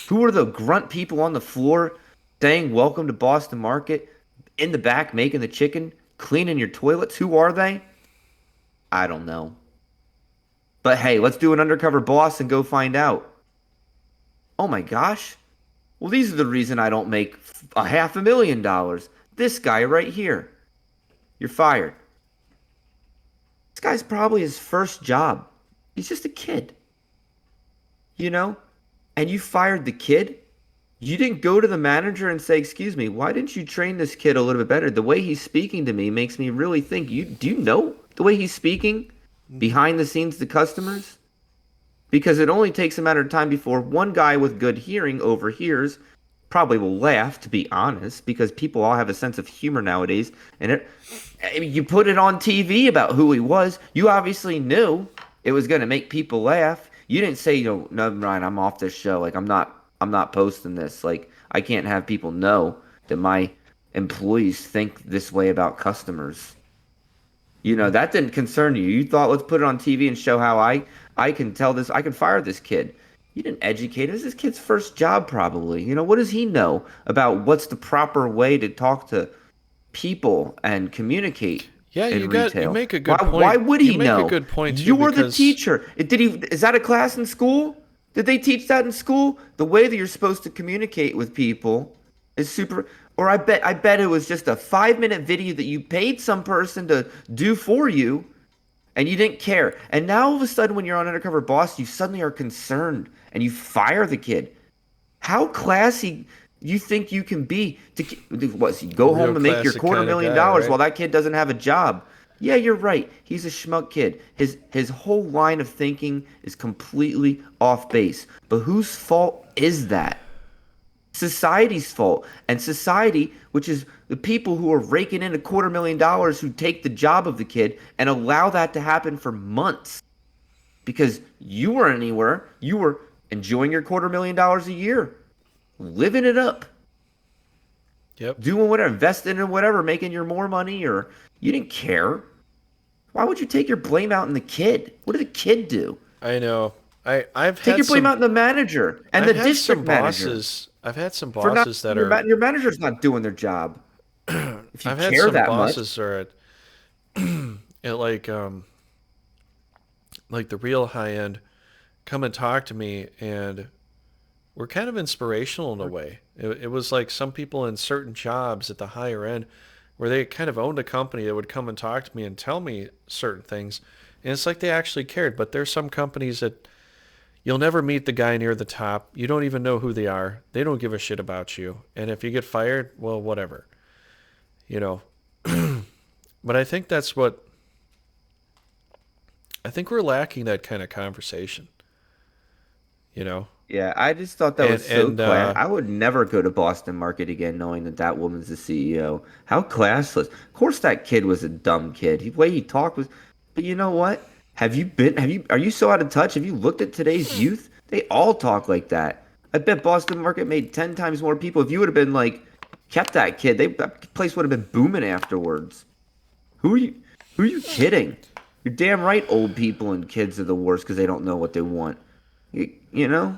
Who are the grunt people on the floor saying, "Welcome to Boston Market," in the back making the chicken, cleaning your toilets? Who are they? I don't know. But hey, let's do an undercover boss and go find out. Oh my gosh. Well, these are the reason I don't make a $500,000. This guy right here. You're fired. This guy's probably his first job. He's just a kid, you know? And you fired the kid? You didn't go to the manager and say, "Excuse me, why didn't you train this kid a little bit better? The way he's speaking to me makes me really think do you know the way he's speaking behind the scenes to customers?" Because it only takes a matter of time before one guy with good hearing overhears, probably will laugh, to be honest, because people all have a sense of humor nowadays. And I mean, you put it on TV about who he was. You obviously knew it was going to make people laugh. You didn't say, "No, Ryan, I'm off this show. Like, I'm not posting this. Like, I can't have people know that my employees think this way about customers." That didn't concern you. You thought, "Let's put it on TV and show how I can tell this, I can fire this kid." You didn't educate him. This is his kid's first job, probably. What does he know about what's the proper way to talk to people and communicate Yeah, in you retail? make a Why good why point. would You he make a know? good point too You're the because teacher. Is that a class in school? Did they teach that in school? The way that you're supposed to communicate with people is super. Or I bet it was just a 5-minute video that you paid some person to do for you and you didn't care. And now all of a sudden, when you're on Undercover Boss, you suddenly are concerned and you fire the kid. How classy you think you can be to what? You a go real home and make your classic quarter kind of million guy, dollars right? while that kid doesn't have a job. Yeah, you're right. He's a schmuck kid. His whole line of thinking is completely off base. But whose fault is that? Society's fault. And society, which is the people who are raking in $250,000 who take the job of the kid and allow that to happen for months because you weren't anywhere. You were enjoying your $250,000 a year, living it up, Yep. doing whatever, investing in whatever, making your more money, or you didn't care. Why would you take your blame out on the kid? What did the kid do? I know. I've Take had your blame some out on the manager and I've the had some district manager bosses. I've had some for not bosses that are your manager's not doing their job. If you I've had care some that much, bosses that are at like the real high end come and talk to me and were kind of inspirational in a way. It was like some people in certain jobs at the higher end where they kind of owned a company that would come and talk to me and tell me certain things. And it's like they actually cared. But there's some companies that you'll never meet the guy near the top. You don't even know who they are. They don't give a shit about you. And if you get fired, well, whatever. You know. But I think we're lacking that kind of conversation, you know. yeah, I just thought that And was so and class. I would never go to Boston Market again, knowing that that woman's the CEO. How classless! Of course, that kid was a dumb kid. The way he talked was, but you know what? Are you so out of touch? Have you looked at today's youth? They all talk like that. I bet Boston Market made 10 times more people. If you would have been like, kept that kid, that place would have been booming afterwards. Who are you? Who are you kidding? You're damn right. Old people and kids are the worst because they don't know what they want. You know?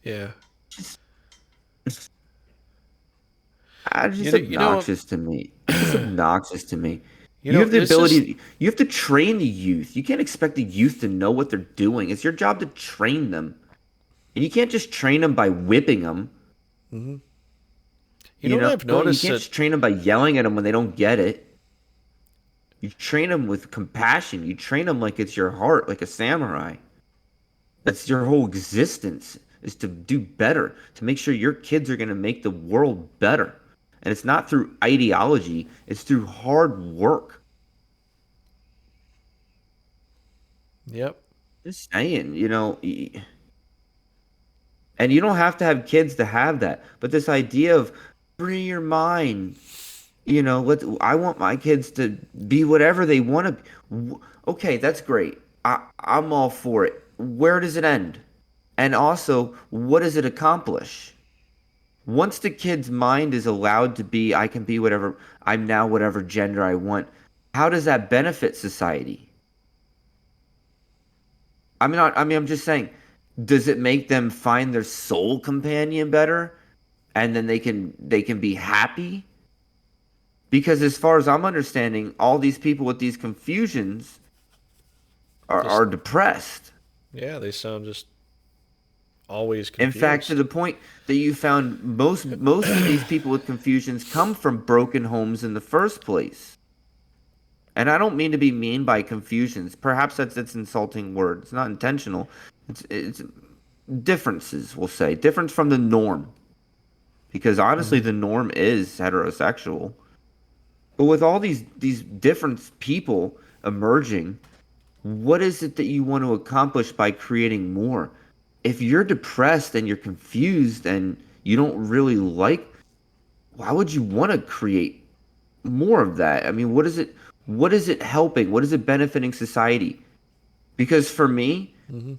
yeah. Just, it's You just know, you know, obnoxious to me. It's just obnoxious to me. you You know, have the it's just ability, you have to train the youth. You can't expect the youth to know what they're doing. It's your job to train them. And you can't just train them by whipping them. mhm. You know You what know, I've you noticed can't that just train them by yelling at them when they don't get it. You train them with compassion. You train them like it's your heart, like a samurai. That's your whole existence is to do better, to make sure your kids are going to make the world better. And it's not through ideology, it's through hard work. yep. Just saying, and you don't have to have kids to have that. But this idea of free your mind, I want my kids to be whatever they want to be. Okay, that's great. I'm all for it. Where does it end? And also, what does it accomplish? Once the kid's mind is allowed to be, I can be whatever, I'm now whatever gender I want, how does that benefit society? I'm just saying, does it make them find their soul companion better and then they can be happy? Because as far as I'm understanding, all these people with these confusions Just are depressed. yeah, they sound just always In fact, to confused. the point that you found most of these people with confusions come from broken homes in the first place. And I don't mean to be mean by confusions. Perhaps that's insulting word. It's not intentional. It's differences, we'll say. Difference from the norm. Because honestly, Hmm. the norm is heterosexual. But with all these different people emerging, what is it that you want to accomplish by creating more? If you're depressed and you're confused and you don't really like, why would you want to create more of that? I mean, what is it helping? What is it benefiting society? Because for me, Hmm.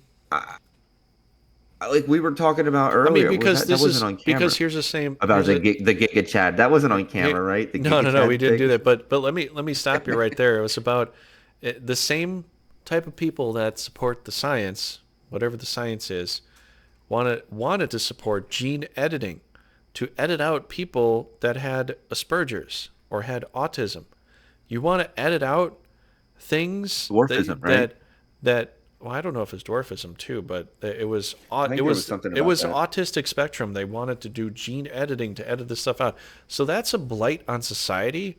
like we were talking about I mean, earlier, was because that this wasn't is on because camera here's the same. about Here's a the Giga Chad. That wasn't on here. camera, right? The No, Giga no, no. We Chad didn't do thing. that. But let me stop you right there. It was about the same type of people that support the science, whatever the science is, wanted to support gene editing to edit out people that had Asperger's or had autism. You want to edit out things Dwarfism, that right? well, I don't know if it's dwarfism too, but I think there was something it about was that. autistic spectrum. They wanted to do gene editing to edit this stuff out. So that's a blight on society.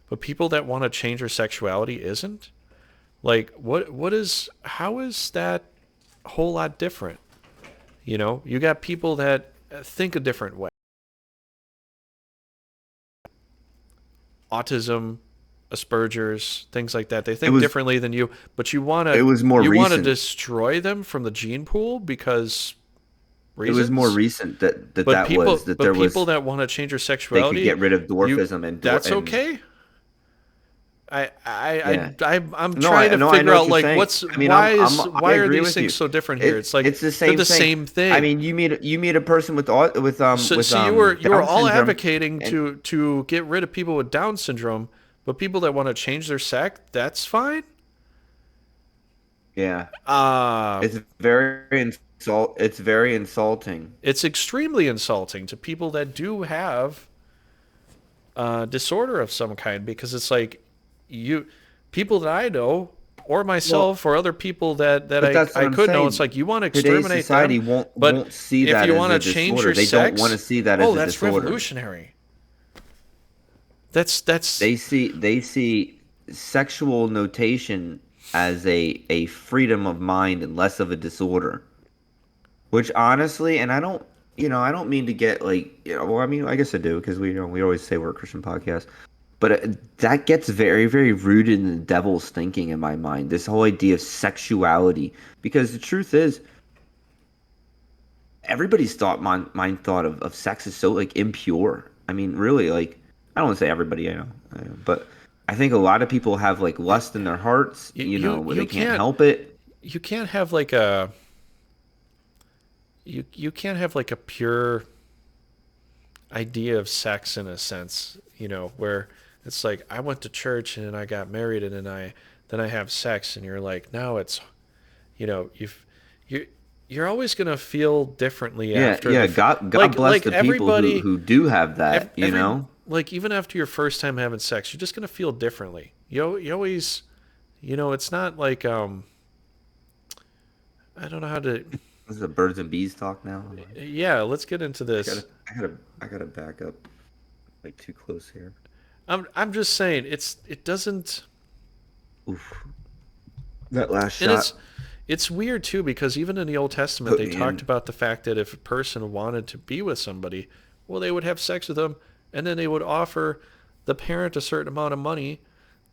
But people that want to change their sexuality isn't. Like what is how is that a whole lot different? You know, you got people that think a different way. Autism, Asperger's, things like that. They It think was differently than you, but it was more you want to recent. destroy them from the gene pool because It was more reasons. recent that was that But there people was that want to change their they could sexuality, get rid of you dwarfism that's and okay. yeah. I'm No, trying I to no, I figure know what out you're like saying. what's I mean, I why are agree these with things you. so different here? It's like It's the they're same the thing. same I thing. mean, you meet a person with So you were Down all syndrome, advocating and to get rid of people with Down syndrome, but people that want to change their sex, that's fine. yeah, Uh it's very insulting. it's extremely insulting to people that do have disorder of some kind because it's like you people that I know or Well, myself or other people that but that's what I I'm could know, it's saying. like you want to Today's exterminate them, society won't but won't see if that you as want a to change disorder. your They don't want to sex, see that oh, as a that's disorder. revolutionary. That's They see sexual notation as a freedom of mind and less of a disorder. Which honestly, and I don't mean to get like, well, I mean, I guess I do because we always say we're a Christian podcast, but that gets very, very rooted in the devil's thinking in my mind. This whole idea of sexuality, because the truth is, everybody's mind thought of sex is so like impure. I mean, really, like, I don't want to say everybody, I know, but I think a lot of people have like lust in their hearts, where you they can't help it. you can't have like you can't have like a pure idea of sex in a sense, you know, where it's like I went to church and then I got married and then I have sex and you're like now it's you know you you're always gonna feel differently Yeah, after yeah. God bless like the people who everybody who do have that, you every know? like even after your first time having sex you're just gonna feel differently. You always you know it's not like I don't know how to This is a birds and bees talk now. yeah let's get into I this. gotta, I gotta, I gotta back up like too close here. I'm just saying it doesn't Oof. That last and shot it's weird too because even in the Old Testament put they me talked in. about the fact that if a person wanted to be with somebody, well they would have sex with them and then they would offer the parent a certain amount of money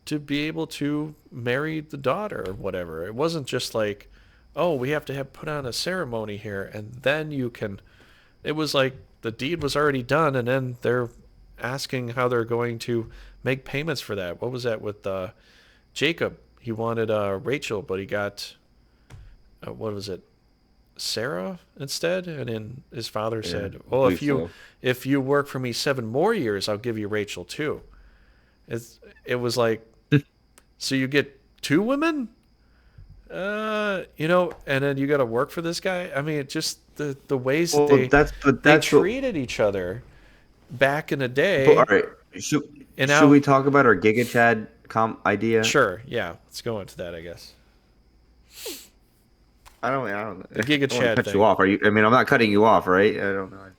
to be able to marry the daughter or whatever. It wasn't just like, oh, we have to have put on a ceremony here and then you can. It was like the deed was already done and then they're asking how they're going to make payments for that. What was that with Jacob? he wanted Rachel, but he got what was it, Sarah instead. And then his father Yeah, said, I "Oh, believe so. if you work for me 7 more years, I'll give you Rachel too." It was like, so you get two women, and then you got to work for this guy. I mean, it just the ways that Well, they that's what. treated each other back in the But all day, right, should and should now, we talk about our Giga Chad idea? sure, yeah, let's go into that, I guess. I The Giga don't want to Chad cut you thing. off. Are you? I mean, I'm not cutting you off, right? I don't know.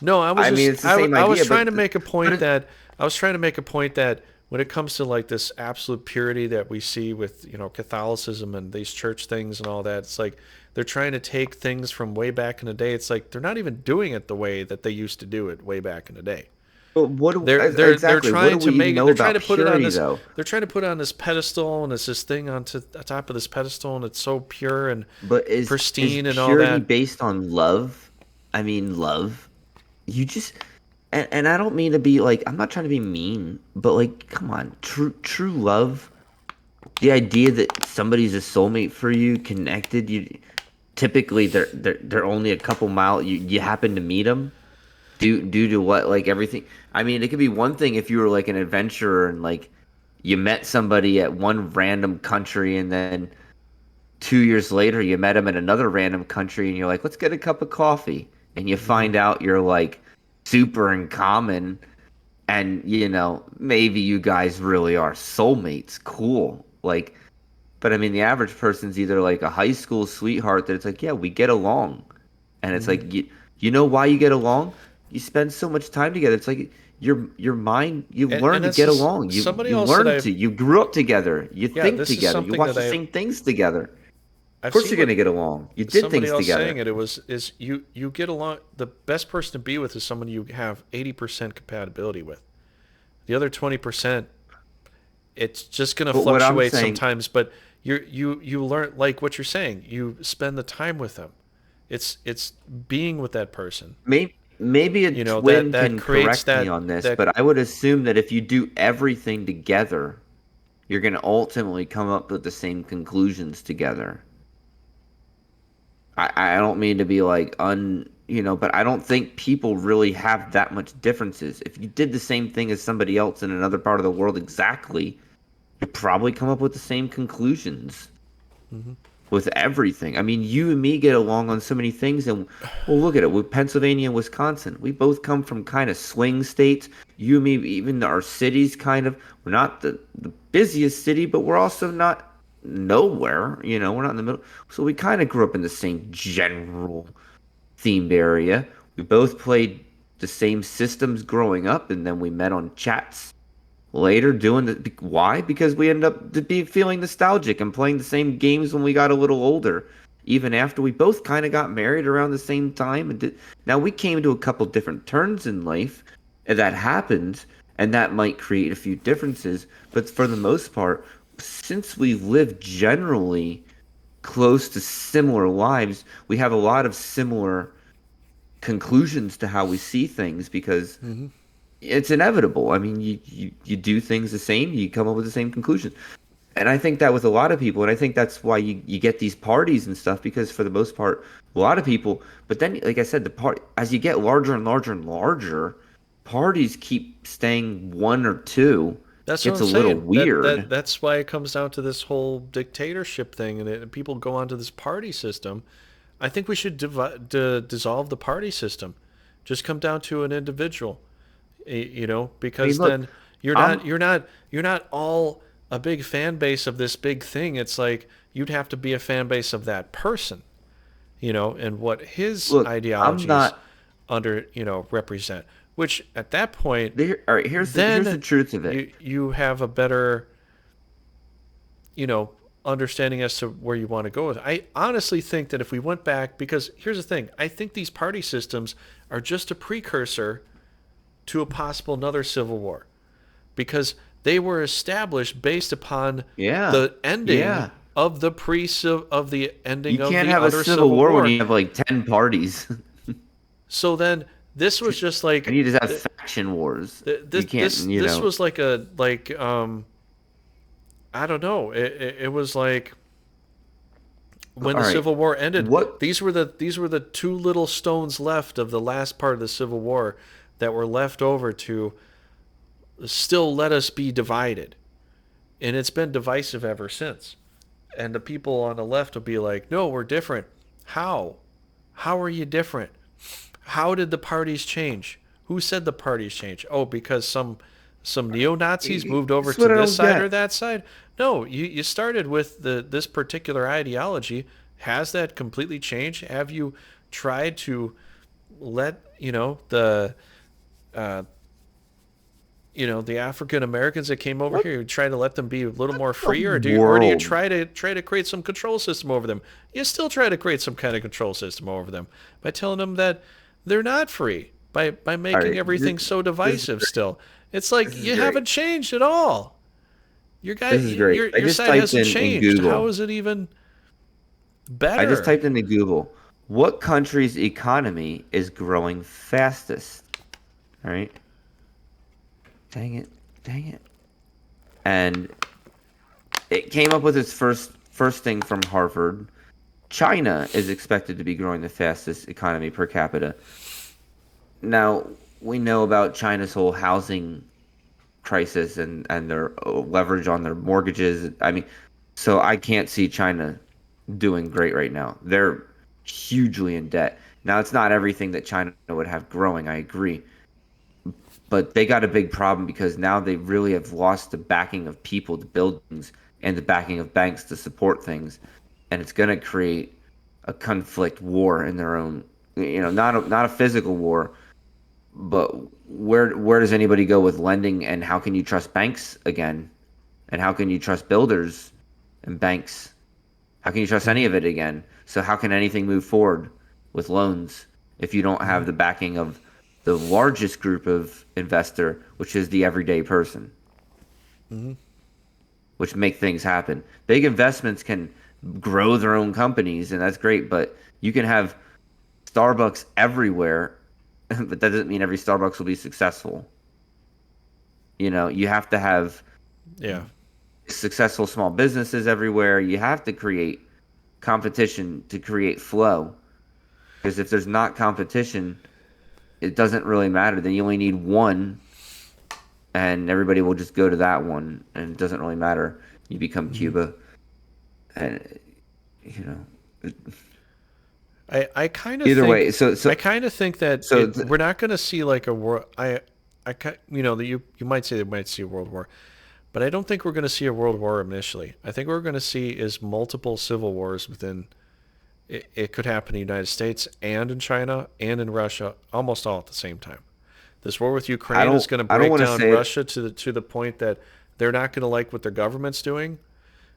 No, I mean, it's the same I was idea, trying to but make a but point it, that I was trying to make a point that when it comes to like this absolute purity that we see with Catholicism and these church things and all that, it's like they're trying to take things from way back in the day. It's like they're not even doing it the way that they used to do it way back in the day. but They're exactly? What do trying to we even make know they're trying about to put it on purity, this though? they're trying to put it on this pedestal, and it's this thing onto the top of this pedestal, and it's so pure and But is pristine and all purity that. based on love? I mean, love. You just and I don't mean to be like I'm not trying to be mean, but like, come on, true love. The idea that somebody's a soulmate for you, connected. You typically they're only a couple mile. You happen to meet them due to what, like, everything. I mean, it could be one thing if you were like an adventurer and like you met somebody at one random country and then 2 years later you met him in another random country and you're like, let's get a cup of coffee, and you Hmm. find out you're like super in common, and maybe you guys really are soulmates. Cool. Like, but I mean, the average person's either like a high school sweetheart that it's like, yeah, we get along. And it's Hmm. like, you know why you get along? You spend so much time together. It's like your mind, you And learn to this get is along. You somebody you else that learn to, you grew up together. You yeah, think this is together. You something watch that the same things together. Of I've course seen you're what gonna get along. You did somebody things else saying together. it. It was is you get along. The best person to be with is someone you have 80% compatibility with. The other 20%, it's just gonna But what I'm fluctuate saying, sometimes. But you learn, like what you're saying. You spend the time with them. It's being with that person. maybe a That twin that can creates correct me on this, that. but I would assume that if you do everything together, you're gonna ultimately come up with the same conclusions together. I don't mean to be like but I don't think people really have that much differences. If you did the same thing as somebody else in another part of the world exactly, you'd probably come up with the same conclusions Mm-hmm. with everything. I mean, you and me get along on so many things, and well, look at it with Pennsylvania and Wisconsin. We both come from kind of swing states. You and me, even our cities, kind of. We're not the busiest city, but we're also not nowhere. We're not in the middle. So we kind of grew up in the same general themed area. We both played the same systems growing up, and then we met on chats later doing the why? Because we ended up to be feeling nostalgic and playing the same games when we got a little older. Even after we both kind of got married around the same time, now we came to a couple different turns in life, and that happened, and that might create a few differences. But for the most part, since we live generally close to similar lives, we have a lot of similar conclusions to how we see things because Mm-hmm. it's inevitable. I mean, you do things the same, you come up with the same conclusion. And I think that with a lot of people, and I think that's why you get these parties and stuff, because for the most part, a lot of people, but then, like I said, the part as you get larger and larger and larger, parties keep staying one or two. That's what Gets I'm a little saying. weird. That's why it comes down to this whole dictatorship thing, and people go onto this party system. I think we should dissolve the party system. Just come down to an individual, I mean, because look, then I'm you're not all a big fan base of this big thing. It's like you'd have to be a fan base of that person, and what his look, I'm ideologies not represent. Which at that point, there. All right, here's the then truth of it. you have a better you know understanding as to where you want to go with it. I honestly think that if we went back, because here's the thing, I think these party systems are just a precursor to a possible another civil war, because they were established based upon Yeah, the ending yeah. of the ending You of can't the have a other civil civil war when war. you have like 10 parties. So then this was just And like you just have faction wars. You this can't. was like a like I don't know. It was like when All the right. Civil War ended, What these were the two little stones left of the last part of the Civil War that were left over to still let us be divided. And it's been divisive ever since. And the people on the left will be like, "No, we're different." How? How are you different? How did the parties change? Who said the parties changed? Oh, because some neo Nazis moved over That's to what I this don't side or get. that side? No, you started with this particular ideology. Has that completely changed? Have you tried to let uh, the African Americans that came over What here, you try to let them be a little more the free, or do you world? try to create some control system over them? You still try to create some kind of control system over them by telling them that they're not free, by All making right. everything so This is divisive. great. Still, it's like This is you great. haven't changed at all. Your guy, This is great. your I your just side typed hasn't in changed. How Google. is it even I just better? typed into Google, what country's economy is growing fastest? All right. Dang it. Dang it. And it came up with its first thing from Harvard. China is expected to be growing the fastest economy per capita. Now, we know about China's whole housing crisis and their leverage on their mortgages. I mean, so I can't see China doing great right now. They're hugely in debt. Now, it's not everything that China would have growing, I agree, but they got a big problem because now they really have lost the backing of people to build things and the backing of banks to support things, and it's going to create a conflict war in their own, not a physical war, but where does anybody go with lending, and how can you trust banks again? And how can you trust builders and banks? How can you trust any Hmm. of it again? So how can anything move forward with loans if you don't Hmm. have the backing of the largest group of investor, which is the everyday person, Hmm. which make things happen. Big investments can grow their own companies, and that's great, but you can have Starbucks everywhere, but that doesn't mean every Starbucks will be successful. You have to have Yeah. successful small businesses everywhere. You have to create competition to create flow. Because if there's not competition, it doesn't really matter. Then you only need one, and everybody will just go to that one, and it doesn't really matter. You become Hmm. Cuba, and you know. I kind of Either think way, so I so kind of think that so we're not going to see like a war. That you might say they might see a world war, but I don't think we're going to see a world war initially. I think what we're going to see is multiple civil wars within. It could happen in the United States and in China and in Russia, almost all at the same time. This war with I Ukraine is don't going to I don't break want to down say it. Russia to the point that they're not going to like what their government's doing.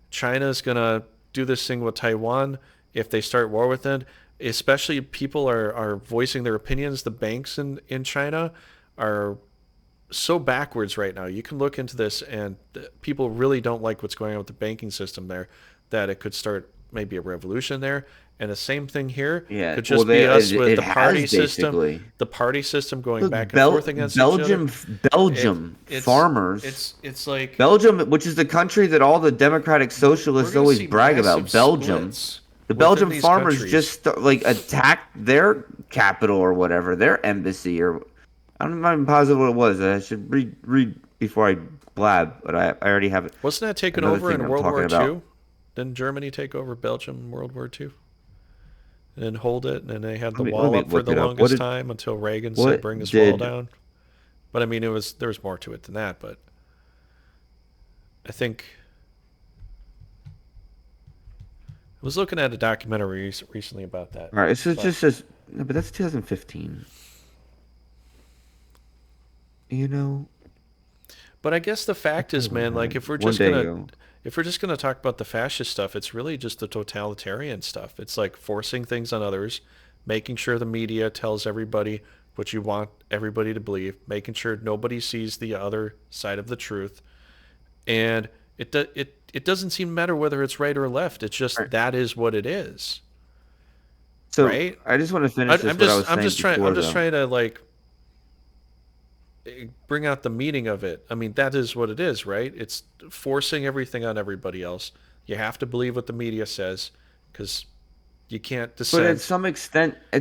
China's going to do this thing with Taiwan if they start war with it. Especially people are voicing their opinions. The banks in China are so backwards right now. You can look into this, and people really don't like what's going on with the banking system there. That it could start maybe a revolution there. And the same thing here Yeah, could well, just be us with it has basically. the party system going Look, back and forth against each other. It Belgium it's farmers. it's like Belgium, which is the country that all the democratic we're socialists going to always see brag massive about, Belgium. splits The within Belgian these farmers countries. just like attacked their capital or whatever, their embassy, or I'm not even positive what it was. I should read before I blab, but I already have Wasn't that taken another over thing in I'm World talking War about. II? Didn't Germany take over Belgium in World War II and hold it? And they had the Let wall me up for look the it up. What longest did time until Reagan said, what "Bring this wall did down." But I mean, there was more to it than that. But I think I was looking at a documentary recently about that. All right, so it But just says no, but that's 2015. You know, I guess the fact is, October, man, all like right, one day ago. if we're just gonna talk about the fascist stuff, it's really just the totalitarian stuff. It's like forcing things on others, making sure the media tells everybody what you want everybody to believe, making sure nobody sees the other side of the truth, and it doesn't seem to matter whether it's right or left. It's All just right. that is what it is, So right? I just want to finish this what I was I'm saying just trying I'm before just though. trying to like bring out the meaning of it. I mean, that is what it is, right? It's forcing everything on everybody else. You have to believe what the media says because you can't But dissent. at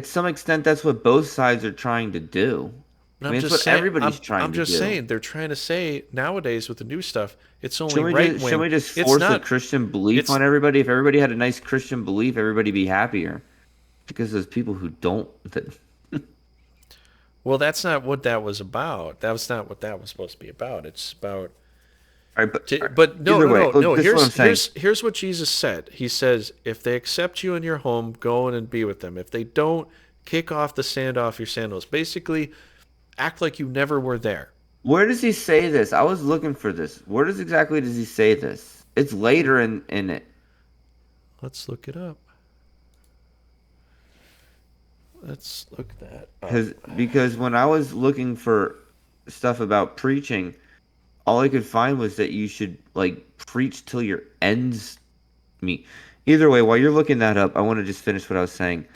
some extent, that's what both sides are trying to do. But I I'm mean, it's just what saying, everybody's I'm trying to just do. saying, they're trying to say nowadays with the new stuff, it's only right Shouldn't wing. we just It's force a not. Christian belief It's on everybody? If everybody had a nice Christian belief, everybody'd be happier. Because there's people who don't. That, well, that's not what that was about. That was not what that was supposed to be about. It's about all right, but But no, either no, way, no, look, no. this is what I'm saying. Here's what Jesus said. He says, if they accept you in your home, go in and be with them. If they don't, kick off the sand off your sandals. Basically, act like you never were there. Where does he say this? I was looking for this. Where does exactly does he say this? It's later in it. Let's look it up. Let's look that up. Because when I was looking for stuff about preaching, all I could find was that you should like preach till your ends meet. Either way, while you're looking that up, I want to just finish what I was saying.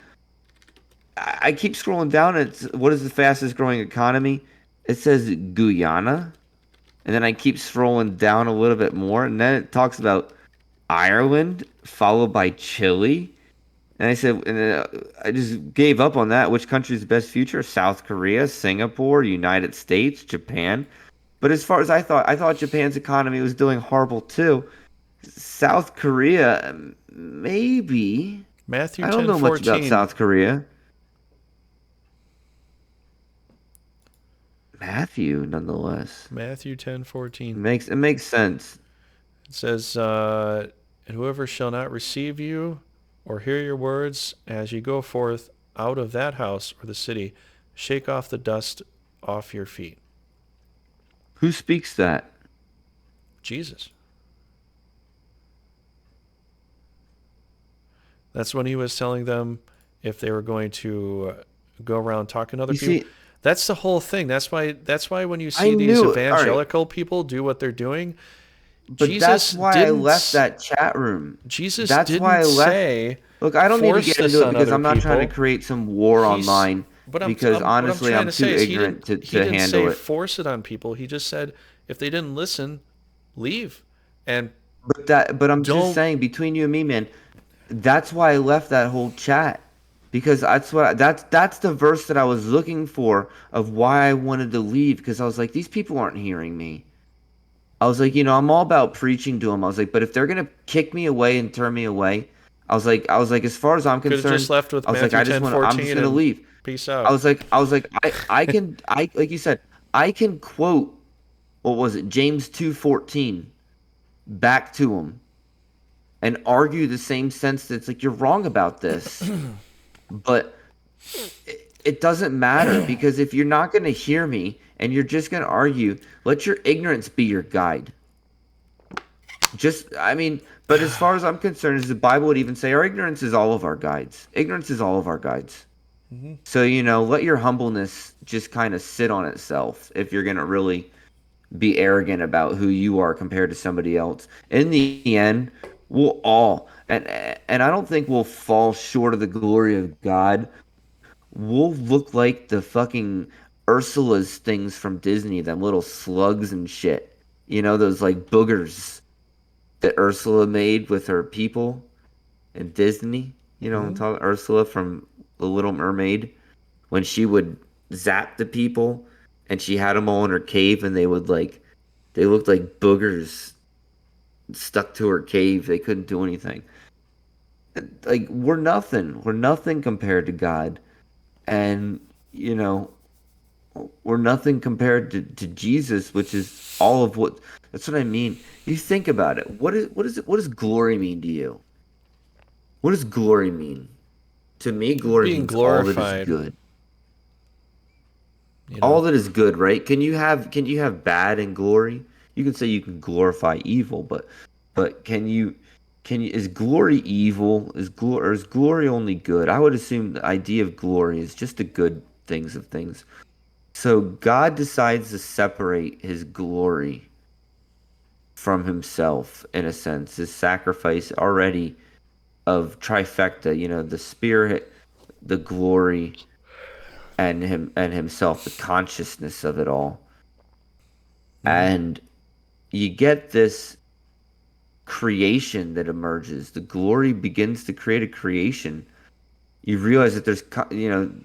I keep scrolling down. It's what is the fastest growing economy? It says Guyana, and then I keep scrolling down a little bit more, and then it talks about Ireland, followed by Chile. And I said, and then I just gave up on that. Which country's the best future? South Korea, Singapore, United States, Japan. But as far as I thought Japan's economy was doing horrible too. South Korea, maybe. Matthew I don't ten know much about fourteen. South Korea. Matthew, nonetheless. Matthew 10:14. It makes sense. It says, "And whoever shall not receive you or hear your words as you go forth out of that house or the city, shake off the dust off your feet." Who speaks that? Jesus. That's when he was telling them if they were going to go around talking to other You people. see, That's the whole thing. That's why when you I see these knew, all right, evangelical people do what they're doing, but that's Jesus why I left didn't that chat room. Jesus That's why didn't I left. say Look, I don't need to force get into this it on because other I'm not trying to people. create some war He's online but because what I'm honestly, trying I'm to too say is ignorant he to didn't say handle it. force it on people. He just said if they didn't listen, leave and But I'm just don't saying between you and me, man, that's why I left that whole chat because that's the verse that I was looking for of why I wanted to leave because I was like these people aren't hearing me. I was like, I'm all about preaching to them. I was like, but if they're gonna kick me away and turn me away, I was like, as far as I'm could have just concerned, left with I was like, Matthew ten I'm just fourteen gonna and leave. peace out. Like you said, I can quote what was it, James 2:14 back to him and argue the same sense that it's like you're wrong about this, but it doesn't matter because if you're not gonna hear me and you're just gonna argue, let your ignorance be your guide. I mean, but as far as I'm concerned, as the Bible would even say, our ignorance is all of our guides. Ignorance is all of our guides. Mm-hmm. So, let your humbleness just kind of sit on itself if you're going to really be arrogant about who you are compared to somebody else. In the end, we'll all, and I don't think we'll fall short of the glory of God. We'll look like the fucking Ursula's things from Disney, them little slugs and shit. Those like boogers that Ursula made with her people in Disney. I'm Mm-hmm. talking Ursula from The Little Mermaid when she would zap the people and she had them all in her cave and they looked like boogers stuck to her cave. They couldn't do anything. Like we're nothing. We're nothing compared to God. And you know, we're nothing compared to Jesus, which is all of what that's what I mean. You think about it. What does glory mean to you? What does glory mean? To me, glory Being means all that is glorified, good. you All know. that is good, right? Can you have bad and glory? You can say you can glorify evil, but can you is glory evil? Is glory only good? I would assume the idea of glory is just the good things of things. So God decides to separate his glory from himself in a sense. His sacrifice already of trifecta, the spirit, the glory, and himself, the consciousness of it all. Mm-hmm. And you get this creation that emerges. The glory begins to create a creation. You realize that there's,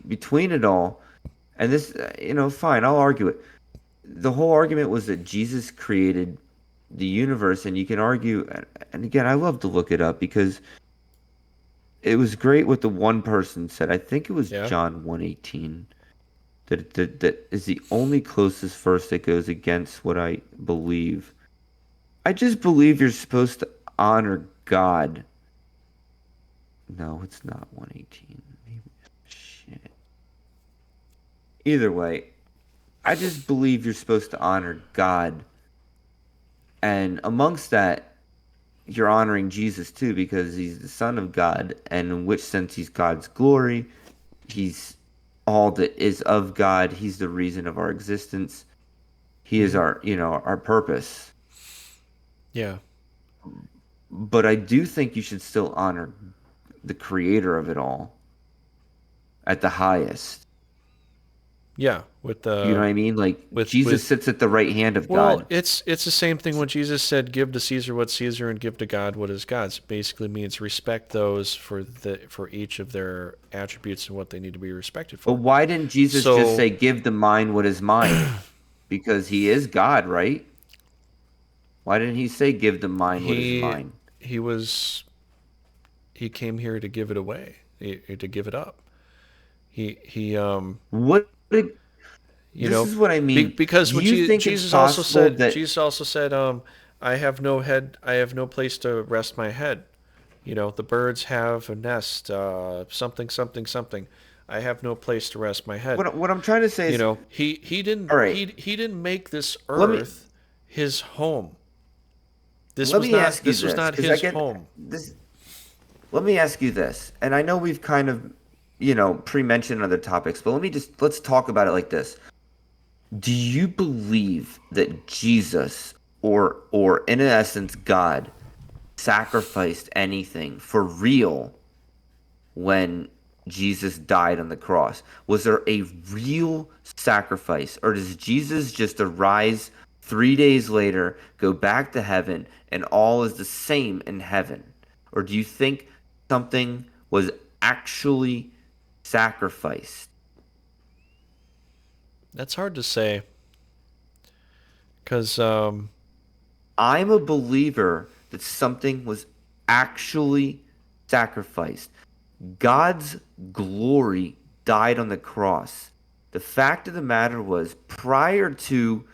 between it all, and this, fine, I'll argue it. The whole argument was that Jesus created the universe, and you can argue, and again, I love to look it up because it was great what the one person said. I think it was Yeah. John 1:18 that is the only closest verse that goes against what I believe. I just believe you're supposed to honor God. No, it's not 1:18. Shit. Either way, I just believe you're supposed to honor God. And amongst that, you're honoring Jesus too because he's the Son of God. And in which sense he's God's glory. He's all that is of God. He's the reason of our existence. He is Mm-hmm. our purpose. Yeah. But I do think you should still honor the creator of it all at the highest. Yeah. With You know the what I mean? Like Jesus with sits at the right hand of well, God. it's the same thing when Jesus said, "Give to Caesar what's Caesar, and give to God what is God's." It basically means respect those for each of their attributes and what they need to be respected But for. why didn't Jesus just So say, "Give to mine what is mine"? Because he is God, right? Why didn't he say, "Give to mine what is he mine"? he was he came here to give it away, to give it up. He What? you This know is what I mean. because Do what you think it's possible that Jesus also said I have no head, I have no place to rest my head. The birds have a nest, something something something. I have no place to rest my head. what I'm trying to say is, He didn't all right, he didn't make this let me earth his home. let me ask you This was this not because I his get home. this. Let me ask you this, and I know we've kind of, pre-mentioned other topics, but let's talk about it like this. Do you believe that Jesus or in essence God sacrificed anything for real when Jesus died on the cross? Was there a real sacrifice, or does Jesus just arise 3 days later, go back to heaven, and all is the same in heaven? Or do you think something was actually sacrificed? That's hard to say because I'm a believer that something was actually sacrificed. God's glory died on the cross. The fact of the matter was, prior to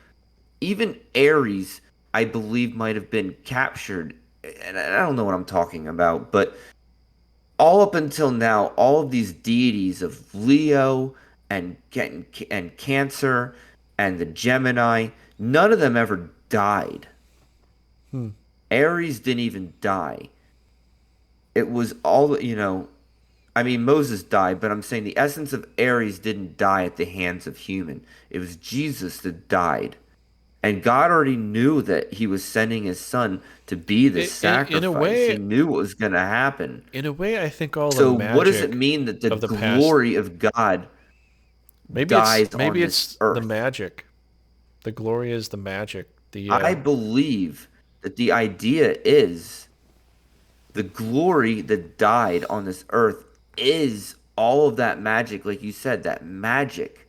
even Ares, I believe might have been captured. And I don't know what I'm talking about, but all up until now, all of these deities of Leo and Cancer and the Gemini, none of them ever died. hmm, Ares didn't even die. It was all, I mean, Moses died, but I'm saying the essence of Ares didn't die at the hands of human. It was Jesus that died. And God already knew that he was sending his son to be this in a sacrifice. He way, knew what was going to happen. I think all the So what does it magic mean that the of the past, glory of God dies on maybe this it's the earth? magic. The glory is the magic. The I believe that the idea is the glory that died on this earth is all of that magic, like you said, that magic.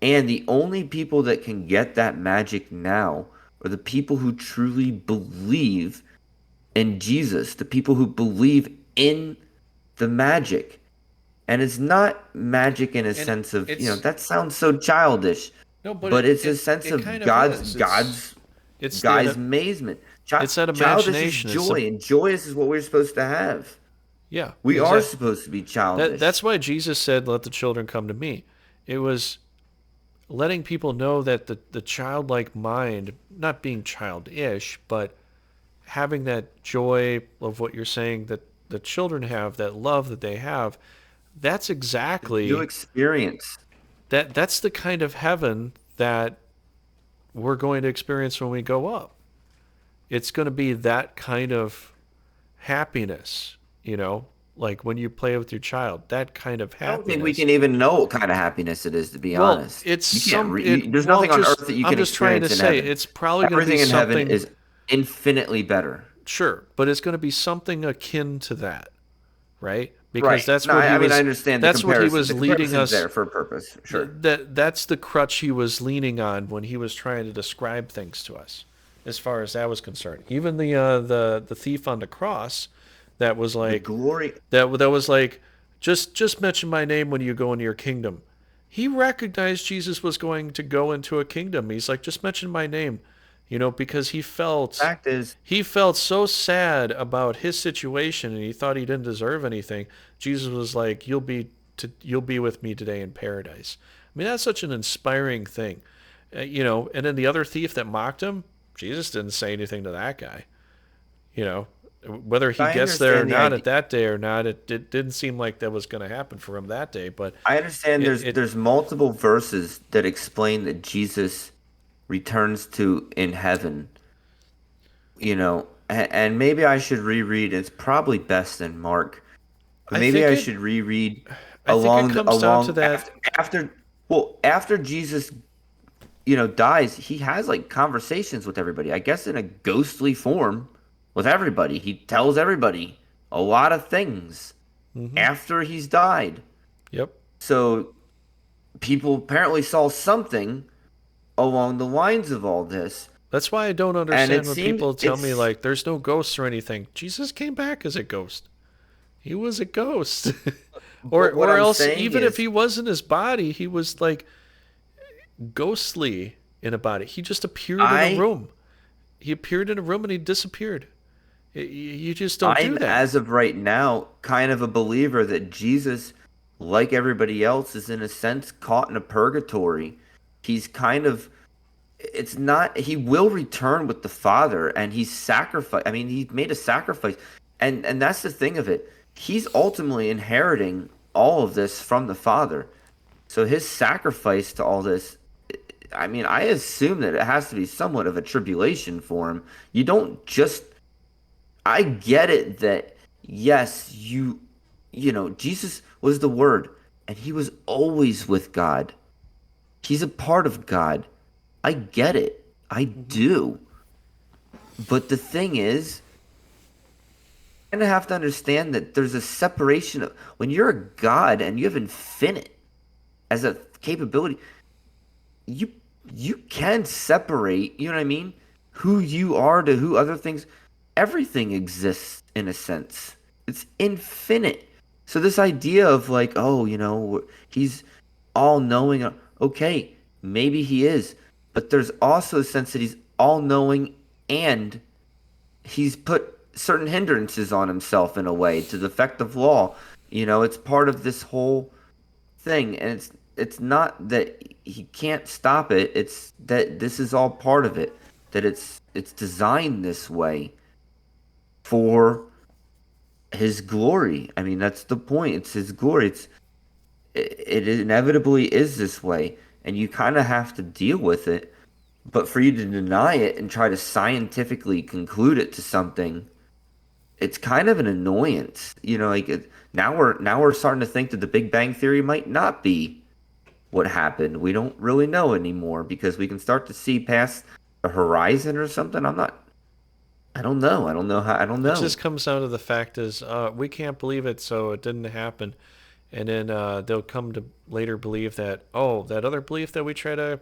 And the only people that can get that magic now are the people who truly believe in Jesus, the people who believe in the magic. And it's not magic in a and sense of, it's that sounds so childish, no, but but it's a sense it of kind of is. It's God's the amazement. it's that Childish is imagination. It's a joy, and joyous is what we're supposed to have. Yeah, We are exactly. supposed to be That's childish. why Jesus said, "Let the children come to me." It was letting people know that the childlike mind, not being childish, but having that joy of what you're saying that the children have, that love that they have, that's New exactly experience. that's the kind of heaven that we're going to experience when we go up. It's going to be that kind of happiness, you know, like when you play with your child, that kind of I don't think we happiness. can even know what kind of happiness it is, to be Well, honest. it's You can't some it there's well nothing on earth just that you I'm can just trying to experience in say heaven. it's probably going to be Everything in heaven something. is infinitely better. Sure, but it's going to be something akin to that, right? Because Right. that's No, what he I mean, I was understand the that's what he comparison. was The leading comparison's us there for a purpose. Sure. that's the crutch he was leaning on when he was trying to describe things to us as far as that was concerned. Even the thief on the cross that was The like glory. that was like just mention my name when you go into your kingdom. He recognized Jesus was going to go into a kingdom. He's like, just mention my name, because Fact is, he felt so sad about his situation and he thought he didn't deserve anything. Jesus was like, you'll be with me today in paradise. I mean, that's such an inspiring thing. And then the other thief that mocked him, Jesus didn't say anything to that guy. You know, whether he I gets there or understand the not idea. at that day or not, it didn't seem like that was going to happen for him that day. But I understand it, there's it there's multiple verses that explain that Jesus returns to in heaven, and maybe I should reread. It's probably best in Mark, but I maybe think I it should reread I think it comes down to along that. after Jesus, dies. He has like conversations with everybody. I guess in a ghostly form with everybody. He tells everybody a lot of things Hmm. after he's died. Yep. So people apparently saw something along the lines of all this. That's why I don't And it understand when seemed people tell me it's like there's no ghosts or anything. Jesus came back as a ghost. He was a ghost. or But what or I'm else saying even if is he was in his body, he was like ghostly in a body. He just appeared in a I room. He appeared in a room and he disappeared. You just don't do I'm that. as of right now kind of a believer that Jesus, like everybody else, is in a sense caught in a purgatory. He's kind of it's not he will return with the Father and he's sacrificed. I mean, he made a sacrifice. And that's the thing of it. He's ultimately inheriting all of this from the Father. So his sacrifice to all this, I mean, I assume that it has to be somewhat of a tribulation for him. You don't just I get it that yes, Jesus was the Word and he was always with God. He's a part of God. I get it. I Hmm. do. But the thing is, you kind of have to understand that there's a separation of when you're a God and you have infinite as a capability, you you can separate, you know what I mean? Who you are to who other things. Everything exists in a sense. It's infinite. So this idea of like, oh, he's all knowing, okay, maybe he is, but there's also a sense that he's all knowing and he's put certain hindrances on himself in a way to the effective law. It's part of this whole thing, and it's not that he can't stop it. It's that this is all part of it. That it's designed this way for his glory. I mean, that's the point. It's his glory. It inevitably is this way, and you kind of have to deal with it. But for you to deny it and try to scientifically conclude it to something, it's kind of an annoyance. Now we're starting to think that the Big Bang Theory might not be what happened. We don't really know anymore because we can start to see past the horizon or something. I don't know. I don't know how. I don't It know. just comes down to the fact is we can't believe it, so it didn't happen. And then they'll come to later believe that, oh, that other belief that we try to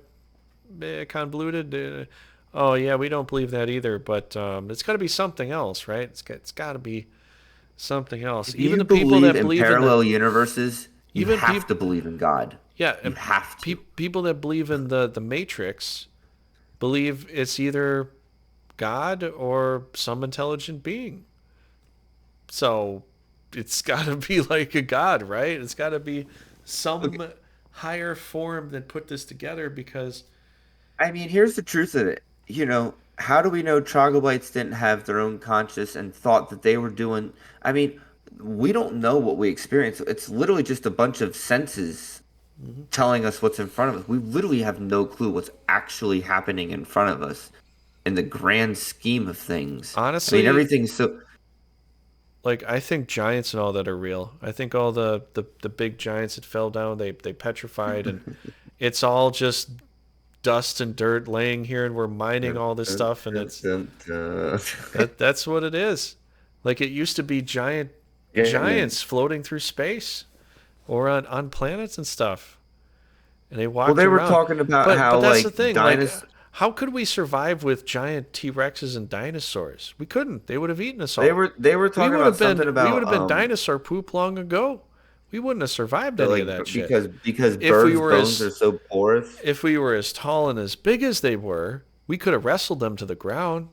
convoluted. Oh yeah, we don't believe that either. But it's got to be something else, right? It's got to be something else. If Even you the people believe that in believe in the parallel universes, you even have people to believe in God. yeah You have to. people that believe in the Matrix believe it's either God or some intelligent being. So it's got to be like a God, right? It's got to be Okay. some higher form that put this together because I mean, here's the truth of it. How do we know troglodytes didn't have their own conscious and thought that they were doing? I mean, we don't know what we experience. It's literally just a bunch of senses mhm. telling us what's in front of us. We literally have no clue what's actually happening in front of us in the grand scheme of things. I mean, Honestly, everything's so. like I think giants and all that are real. I think all the big giants that fell down, they petrified, and it's all just dust and dirt laying here, and we're mining Dun, all this dun, stuff, and dun, it's dun, dun. that's what it is. Like it used to be Yeah, man. giants floating through space or on planets and stuff, and they Well, walked they were around. talking about But how that's the like thing. Like, dinosaurs. how could we survive with giant T Rexes and dinosaurs? We couldn't. They would have eaten us They all. were they were talking about something We about would have been dinosaur poop long ago. We wouldn't have survived the any of like that shit. because If we birds' were bones are as so porous. if we were as tall and as big as they were, we could have wrestled them to the ground.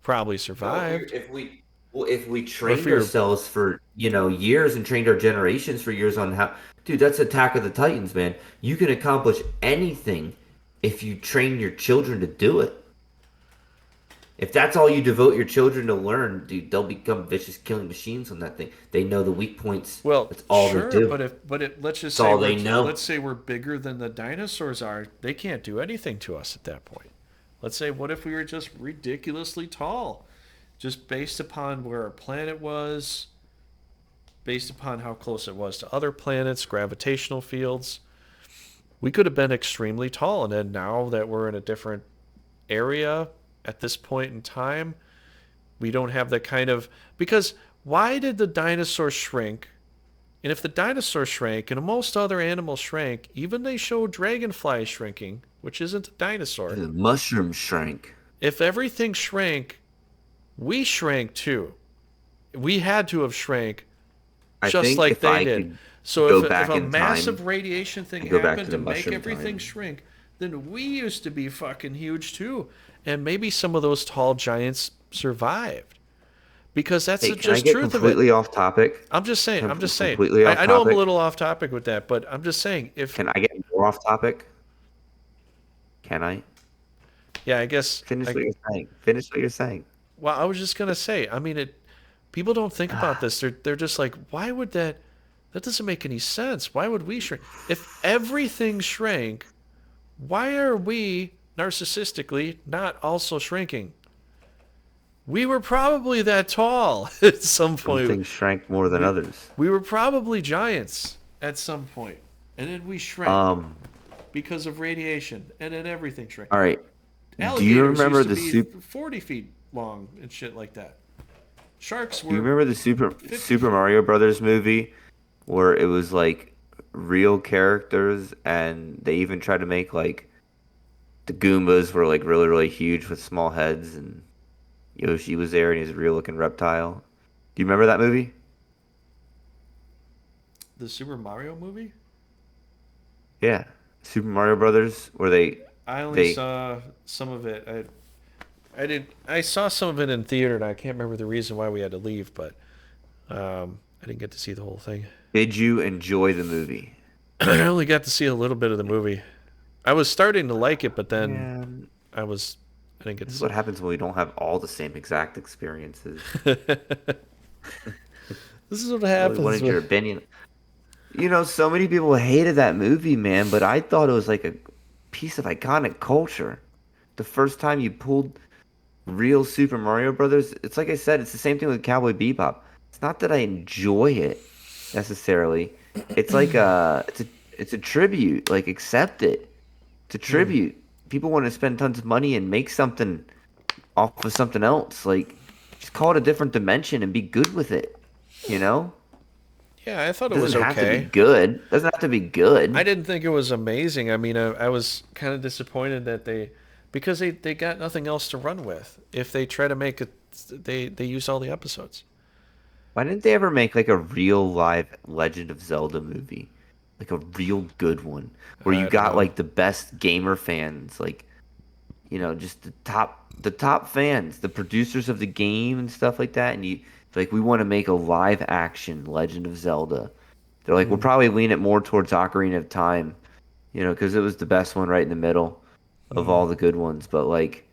Probably No, survived. if we Or if trained we were ourselves for, years and trained our generations for years on how, dude, that's Attack of the Titans, man. You can accomplish anything if you train your children to do it. If that's all you devote your children to learn, dude, they'll become vicious killing machines on that thing. They know the weak points. well, That's all they sure, do. but let's just That's say all they know. we're bigger than the dinosaurs are. They can't do anything to us at that point. Let's say what if we were just ridiculously tall, just based upon where our planet was, based upon how close it was to other planets, gravitational fields. We could have been extremely tall, and then now that we're in a different area at this point in time, we don't have that kind of because why did the dinosaur shrink? And if the dinosaur shrank and most other animals shrank, even they show dragonflies shrinking, which isn't a dinosaur. The mushroom shrank. If everything shrank, we shrank too. We had to have shrank I just think like if they I did. could So go if back a in time massive radiation thing and go back happened to to the make mushroom everything time. shrink, then we used to be fucking huge too. And maybe some of those tall giants survived because that's Hey, the can I just get truth of it. completely off topic? I'm just saying. I'm just saying. Completely off I know I'm a topic? little off topic with that, but I'm just saying. If Can I get more off topic? Can I? yeah, I guess Finish I. what you're saying. Finish what you're saying. Well, I was just gonna say. I mean, it. People don't think about this. They're just like, why would that? That doesn't make any sense. Why would we shrink? If everything shrank, why are we narcissistically not also shrinking? We were probably that tall at some Some point. things shrank more than We others. we were probably giants at some point, and then we shrank Um, because of radiation, and then everything shrank. all right. Do you Alligators used remember to the be super 40 feet long and shit like that. Sharks do you were remember the50 Super feet. Mario Brothers movie where it was like real characters and they even tried to make like the Goombas were like really, really huge with small heads and Yoshi was there and he's a real looking reptile. Do you remember that movie? The Super Mario movie? Yeah. Super Mario Brothers where I only they saw some of it. I did. I saw some of it in theater, and I can't remember the reason why we had to leave, but I didn't get to see the whole thing. did you enjoy the movie? I only got to see a little bit of the movie. I was starting to like it, but then Man, I didn't get this to is see what happens when we don't have all the same exact experiences. it. This is what Really happens. wanted your opinion. So many people hated that movie, man, but I thought it was like a piece of iconic culture. The first time you pulled real Super Mario Brothers, it's like I said, it's the same thing with Cowboy Bebop. It's not that I enjoy it necessarily. It's like it's a tribute. Like accept it. It's a Hmm. tribute. People want to spend tons of money and make something off of something else. Like just call it a different dimension and be good with it. You know? Yeah, I thought It it was doesn't have to be okay. good. It doesn't have to be I good. didn't think it was amazing. I mean, I was kind of disappointed that because they got nothing else to run with. If they try to make it, they use all the episodes. Why didn't they ever make like a real live Legend of Zelda movie? Like a real good one where you I don't got know. like the best gamer fans, like, just the top fans, the producers of the game and stuff like that, and you like we want to make a live action Legend of Zelda. They're like, we'll Hmm. probably lean it more towards Ocarina of Time, because it was the best one right in the middle of Hmm. all the good ones. But like,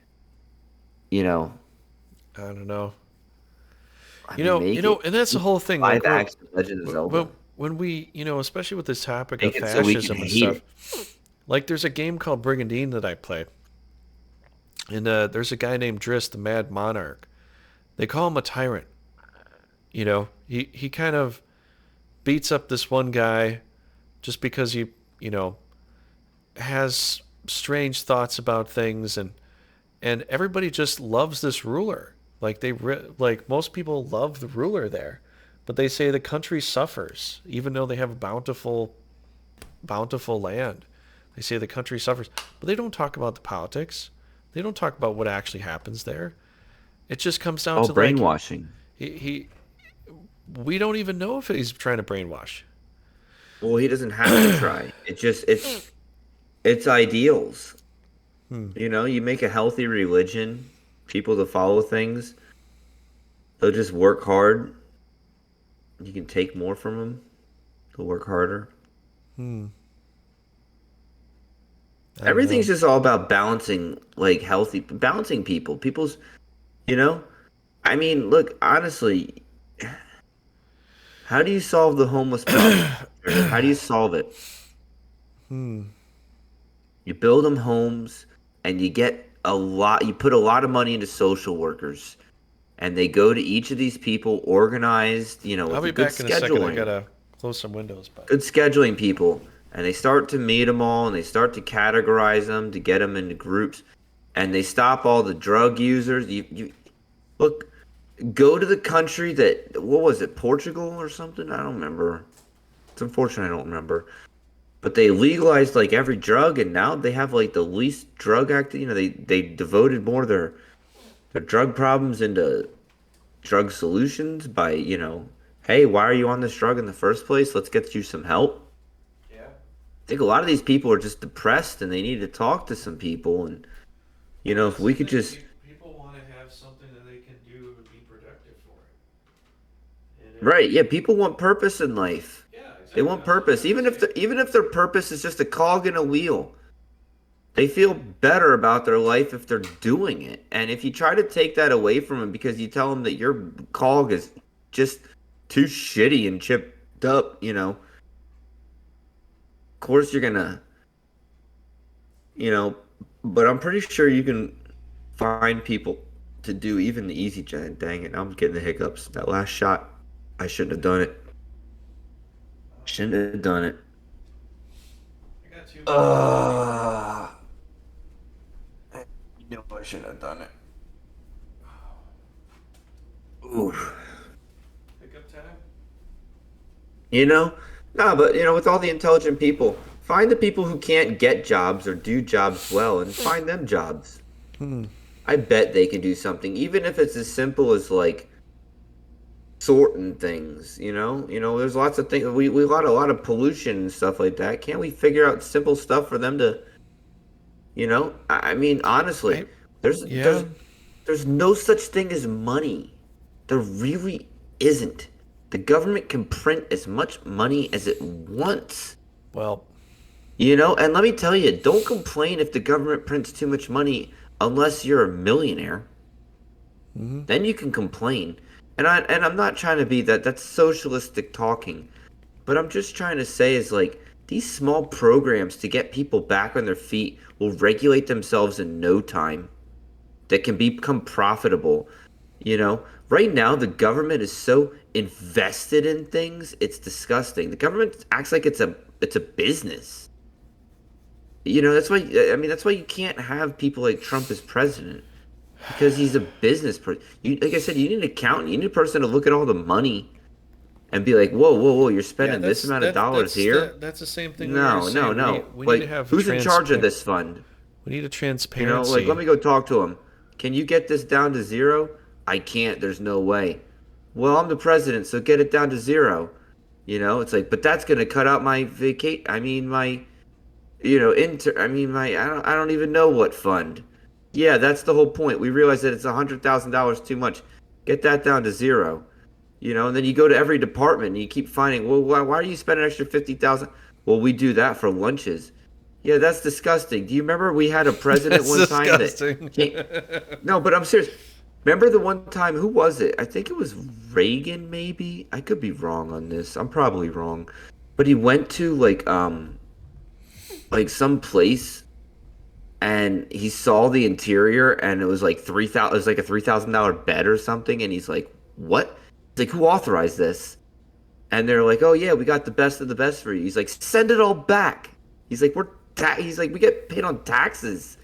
you know, I don't know. I mean, make it And that's the whole thing. live Like action Legend of Zelda. when we, especially with this topic of Make it so we can fascism and hate stuff. it. Like there's a game called Brigandine that I play, and there's a guy named Driss, the Mad Monarch. They call him a tyrant, He kind of beats up this one guy just because he, you know, has strange thoughts about things, and everybody just loves this ruler. Like most people love the ruler there, but they say the country suffers even though they have a bountiful land. They say the country suffers, but they don't talk about the politics. They don't talk about what actually happens there. It just comes down All to like brainwashing. he we don't even know if he's trying to brainwash. Well, he doesn't have to try. It's ideals. Hmm. You know, you make a healthy religion, people to follow things. They'll just work hard. You can take more from them. They'll work harder. Hmm. I don't Everything's know. just all about balancing, like healthy, balancing people. You know, I mean, look, honestly, how do you solve the homeless problem? Trevor? How do you solve it? Hmm. You build them homes and you put a lot of money into social workers and they go to each of these people organized, I'll with a be back in a second. I gotta close some windows, but good scheduling people. And they start to meet them all and they start to categorize them to get them into groups and they stop all the drug users. You look, go to the country what was it, Portugal or something? I don't remember. It's unfortunate I don't remember. But they legalized like every drug, and now they have like the least drug act. They devoted more of their drug problems into drug solutions by hey, why are you on this drug in the first place? Let's get you some help. yeah, I think a lot of these people are just depressed and they need to talk to some people. And well, if that's the we could thing. just People want to have something that they can do and be productive for it. And right, yeah, people want purpose in life. yeah, They exactly. want That's what I'm purpose, trying to say. even if their purpose is just a cog in a wheel. They feel better about their life if they're doing it. And if you try to take that away from them because you tell them that your cog is just too shitty and chipped up, of course you're gonna, you know, but I'm pretty sure you can find people to do even the easy gen. Dang it, now I'm getting the hiccups. That last shot, I shouldn't have done it. Shouldn't have done it. I got two minutes left anyway. Uh, you know I shouldn't have done it. Oof. Pickup time. You know? No, but with all the intelligent people, find the people who can't get jobs or do jobs well and find them jobs. Hmm. I bet they can do something, even if it's as simple as like sorting things, there's lots of things we got a lot of pollution and stuff like that. Can't we figure out simple stuff for them to, I mean, honestly, I there's yeah. there's there's no such thing as money. There really isn't. The government can print as much money as it wants. Well, And let me tell you, don't complain if the government prints too much money unless you're a millionaire. hmm Then you can complain. And I'm not trying to be that's socialistic talking, but I'm just trying to say is like these small programs to get people back on their feet will regulate themselves in no time that can become profitable. Right now the government is so invested in things, it's disgusting. The government acts like it's a business. That's why I mean that's why you can't have people like Trump as president because he's a business person. Like I said, you need an accountant, you need a person to look at all the money and be like, whoa, whoa, whoa, you're yeah. spending this amount of dollars here? That's the same thing we were No, no, saying. no. We need to Like, have who's in charge of this fund? we need a Like, let transparency. me go talk to him. Can you get this down to zero? I can't. There's no way. Well, I'm the president, so get it down to zero. It's like, but that's gonna cut out my vacate. I mean, my, I mean, I don't even know what fund. Yeah, that's the whole point. We realize that it's $100,000 too much. Get that down to zero. And then you go to every department and you keep finding, well, why are you spending an extra 50,000? Well, we do that for lunches. Yeah, that's disgusting. Do you remember we had a president That's one time that disgusting. came, no, but I'm serious. Remember the one time, who was it? I think it was Reagan, maybe. I could be wrong on this. I'm probably wrong. But he went to like some place and he saw the interior and it was like 3,000, it was like a $3,000 bed or something and he's like, "What?" He's like, who authorized this? And they're like, oh yeah, we got the best of the best for you. He's like, send it all back. He's like, he's like, we get paid on taxes.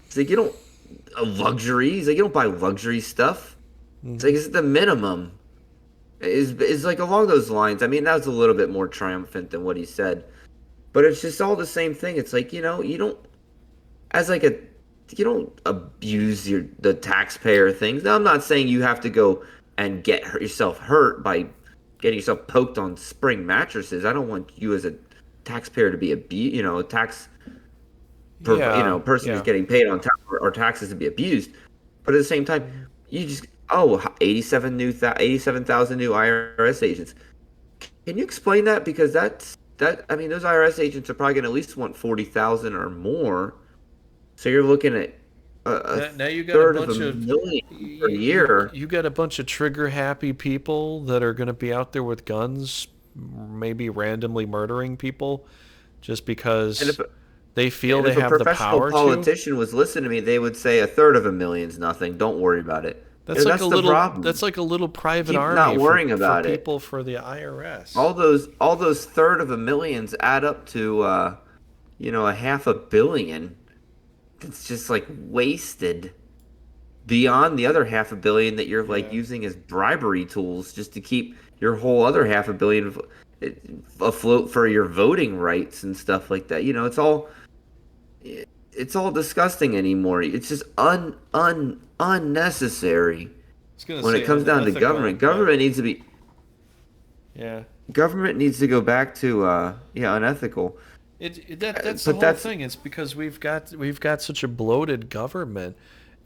He's like, you don't a luxury. He's like, you don't buy luxury stuff. It's like, Hmm. it's the minimum. Is like along those lines. I mean, that was a little bit more triumphant than what he said, but it's just all the same thing. It's like, you don't as like a you don't abuse the taxpayer things. Now, I'm not saying you have to go and get yourself hurt by getting yourself poked on spring mattresses. I don't want you as a taxpayer to be a Yeah, person who's yeah. getting paid on or taxes to be abused. But at the same time, Mhm. you just 87,000 new IRS agents. Can you explain that? Because that I mean, those IRS agents are probably going to at least want 40,000 or more. So you're looking at a Now you got a third of a bunch of million per you year. you got a bunch of trigger happy people that are going to be out there with guns, maybe randomly murdering people just And because if they feel and they if a have the professional power to. politician was listening to me, they would say a third of a million's nothing. Don't worry about it. That's like a That's the little problem. that's like a little private Keep army not for worrying for about it. people for the IRS. All those third of a millions add up to a half a billion. It's just like wasted beyond the other half a billion that you're like Yeah. using as bribery tools just to keep your whole other half a billion afloat for your voting rights and stuff like that. It's all disgusting anymore. It's just unnecessary I was gonna when it say comes down to unethical, government. but yeah, Government needs to go back to unethical. that's the But whole that's thing. It's because we've got such a bloated government,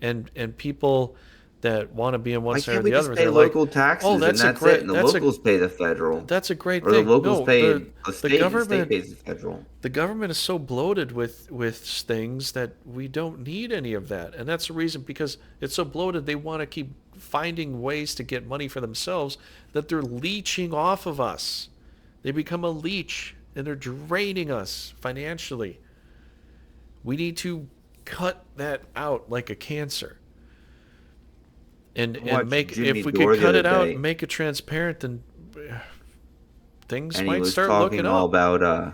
and people that want to be on one why side or can't we the other, just pay they're like, local oh, taxes and that's it, and the locals pay the federal, that's a great or the thing. locals No, pay the the state, and the state government pays the federal. the government is so bloated with things that we don't need any of that, and that's the reason, because it's so bloated. They want to keep finding ways to get money for themselves, that they're leeching off of us. They become a leech and they're draining us financially. We need to cut that out like a cancer. and I and watched make, Jimmy if we could Dore the cut other it out and day, make it transparent, then things and might start looking up.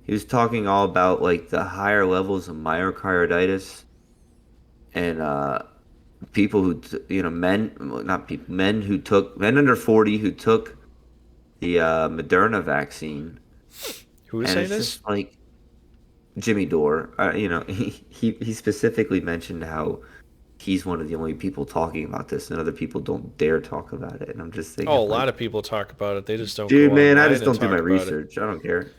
he was talking all about like the higher levels of myocarditis and people men, well, not people, men under 40 who took the Moderna vaccine, Who is and saying it's this? just like Jimmy Dore. He specifically mentioned how he's one of the only people talking about this, and other people don't dare talk about it. And I'm just Oh, thinking, a lot like, of people talk about it. They just don't dude, go man, I online just and don't do my talk about it. research. I don't care.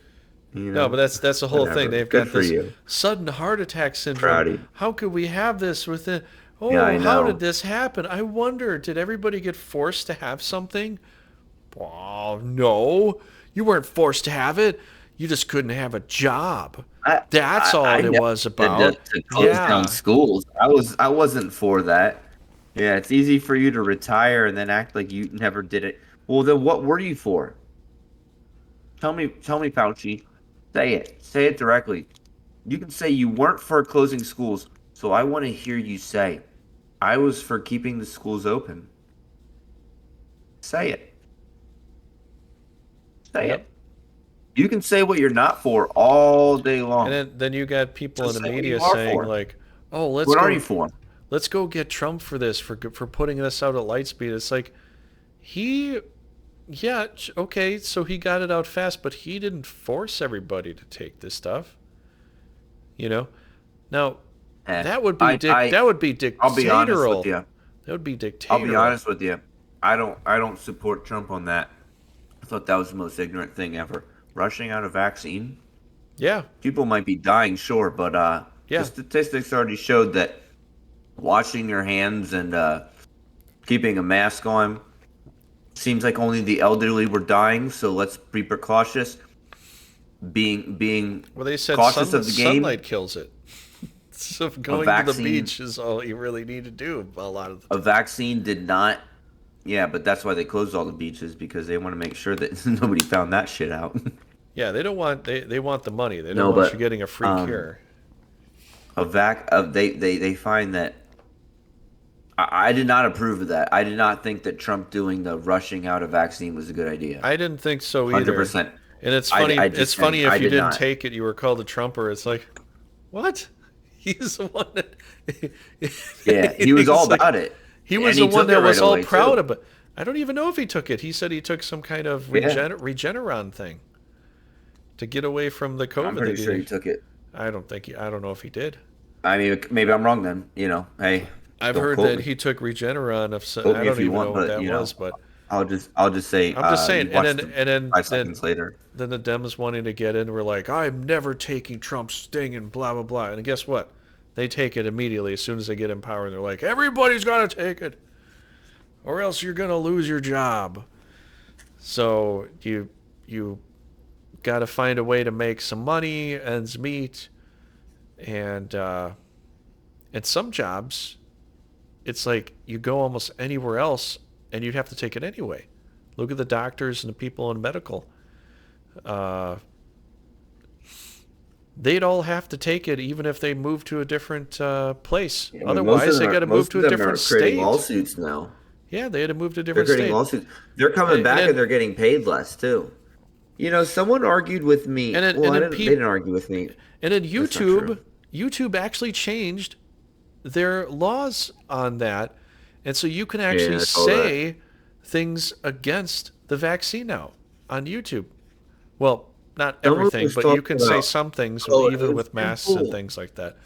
No, but that's the whole thing. Whatever. They've Good got for this you. sudden heart attack syndrome. Proud of you. How could we have this within? Yeah, Oh, I how did know. this happen? I wonder, did everybody get forced to have something? Oh, no. You weren't forced to have it. You just couldn't have a job. I That's I all it never was said about. to close down Yeah. schools. I wasn't for that. Yeah, it's easy for you to retire and then act like you never did it. Well, then what were you for? Tell me, Fauci. Say it. Say it directly. You can say you weren't for closing schools, so I want to hear you say, I was for keeping the schools open. Say it. Say Yep. it. You can say what you're not for all day And long. then you got people in Just the say what media you are saying for. like, "Oh, What are you for? let's go get Trump for this, for putting this out at Lightspeed." It's like, he, yeah, okay, so he got it out fast, but he didn't force everybody to take this stuff, you know? Now, Eh. that would be I'll be honest with dictatorial. you. That would be I'll be dictatorial. honest with you. I don't support Trump on that. I thought that was the most ignorant thing ever. Rushing out a vaccine. Yeah. People might be dying, sure, but the Yeah. statistics already showed that washing your hands and keeping a mask on seems like only the elderly were dying. So let's be precautious. Being Well, they said cautious of the game. sunlight kills it. So A going to the vaccine, beach is all you really need to do a lot of the a time. vaccine did not. Yeah, but that's why they closed all the beaches because they want to make sure that nobody found that shit out. Yeah, they want the money. They don't No, want you but getting a free cure. they find that I did not approve of that. I did not think that Trump doing the rushing out of vaccine was a good idea. I didn't think so either. 100%. And it's I, funny. I It's just think funny I if you did didn't not. take it, you were called a Trumper. It's like, what? He's the one that Yeah, he was all he's like about it. he was And the he one took it that right was all away proud too. of it. I don't even know if he took it. He said he took some kind of Yeah, Regeneron thing to get away from the I'm COVID pretty that sure he. he took it. I don't know if he did. I mean, maybe I'm wrong then. Hey, I've don't heard quote that me. he took Regeneron Quote I me if don't you even want, know what but that was, but I'll just say I'm just saying. you And watched then the and then 5 seconds later. then the Dems wanting to get in were like, I'm never taking Trump's thing and blah blah blah. And guess what? They take it immediately as soon as they get in power, and they're like, everybody's got to take it, or else you're gonna lose your job. So you got to find a way to make some money, ends meet, and some jobs, it's like you go almost anywhere else, and you'd have to take it anyway. Look at the doctors and the people in medical. Uh, they'd all have to take it even if they move to a different place. Yeah, but Otherwise, they got to move most to of a them different are creating state. lawsuits now. Yeah, they had to move to a They're different creating state. lawsuits. They're coming And back and then they're getting paid less too. Someone argued with me. Well, and I then didn't. They didn't argue with me. That's not true. YouTube actually changed their laws on that, and so you can actually Yeah, I saw that. say things against the vaccine now on YouTube. Well, not Someone everything, was but you talking can say about, some things oh, even it's with masks and simple. things like that.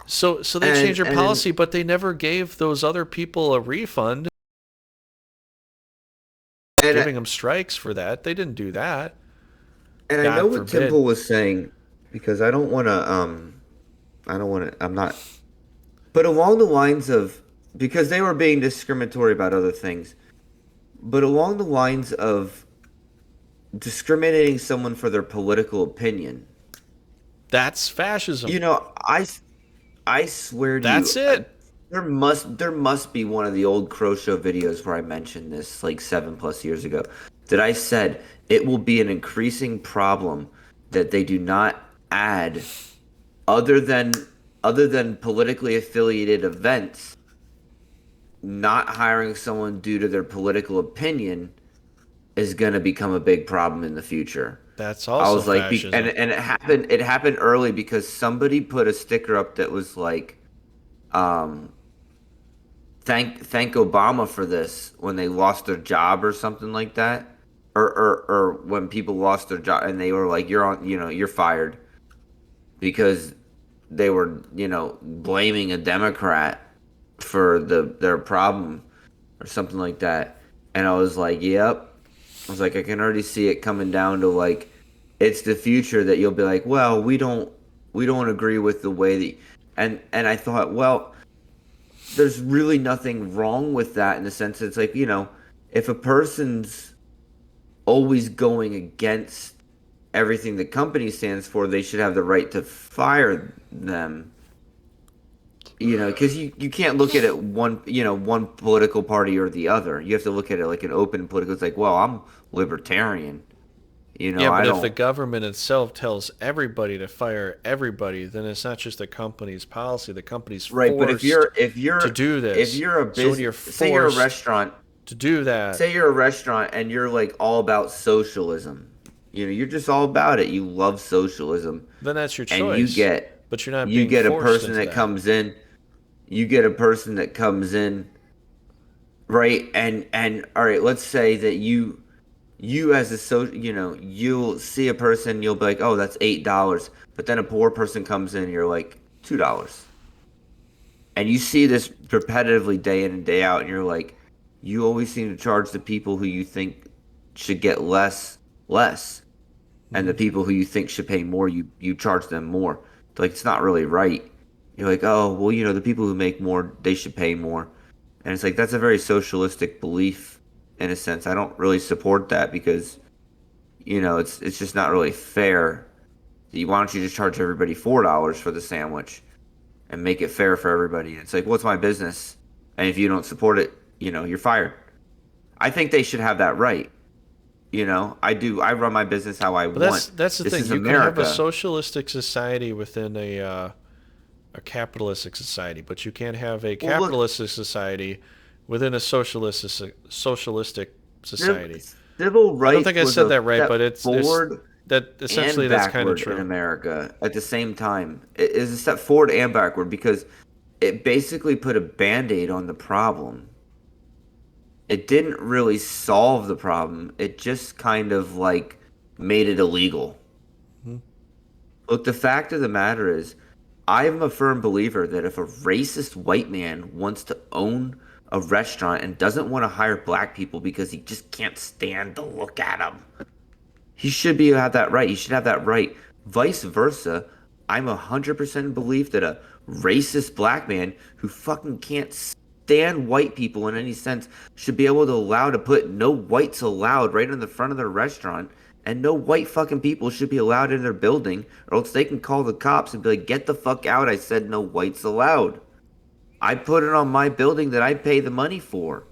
So they changed their And policy, but they never gave those other people a refund, and giving them strikes for that. They didn't do that. and I know God what forbid. Temple was saying because I don't want to I'm not but along the lines of because they were being discriminatory about other things, but along the lines of discriminating someone for their political opinion. That's fascism. You know, I swear to That's you, it. there must be one of the old Crow Show videos where I mentioned this like 7+ years ago that I said it will be an increasing problem that they do not add other than politically affiliated events, not hiring someone due to their political opinion is going to become a big problem in the future. That's I also was like, fascism. and it happened early because somebody put a sticker up that was like, um, thank Obama for this when they lost their job or something like that, or when people lost their job and they were like, you're fired because they were blaming a Democrat for their problem or something like that, and I was like, yep. I was like, I can already see it coming down to like, it's the future that you'll be like, well, we don't agree with the way that, and I thought, well, there's really nothing wrong with that in the sense that it's like, if a person's always going against everything the company stands for, they should have the right to fire them. Because you can't look at it one political party or the other. You have to look at it like an open political. It's like, well, I'm libertarian. Yeah, I but if the don't. government itself tells everybody to fire everybody, then it's not just the company's policy. The company's Right, but if forced you're if to you're do if this. you're a So when you're business, say you're a forced restaurant, to do that, say you're a restaurant and you're like all about socialism. You're just all about it. You love socialism, then that's your and you choice. get But you're not you being get a forced person into that that. comes in, you get a person that comes in, right? And all right, let's say that you as a you'll see a person, you'll be like, oh, that's $8, but then a poor person comes in, you're like $2. And you see this repetitively day in and day out, and you're like, you always seem to charge the people who you think should get less, and the Mhm. people who you think should pay more, you charge them more. Like it's not really right. You're like, oh, well, the people who make more, they should pay more. And it's like that's a very socialistic belief in a sense. I don't really support that because it's just not really fair. Why don't you just charge everybody $4 for the sandwich? And make it fair for everybody. It's like, what's my business? And if you don't support it, you're fired. I think they should have that right. I do. I run my business how I But want. that's the This thing. is You can have a America. socialistic society within a a capitalistic society, but you can't have a Well, look, capitalistic society within a socialistic society. civil I don't think rights I was said a that right, but step it's forward that essentially and that's kind of backward in true. America at the same time. It is a step forward and backward because it basically put a band-aid on the problem. It didn't really solve the problem. It just kind of like made it illegal. Hmm. Look, the fact of the matter is, I am a firm believer that if a racist white man wants to own a restaurant and doesn't want to hire black people because he just can't stand to look at them, he should be have that right. He should have that right. Vice versa, I'm 100% in belief that a racist black man who fucking can't stand white people in any sense should be able to allow to put no whites allowed right in the front of their restaurant, and no white fucking people should be allowed in their building, or else they can call the cops and be like, "Get the fuck out! I said no whites allowed. I put it on my building that I pay the money for.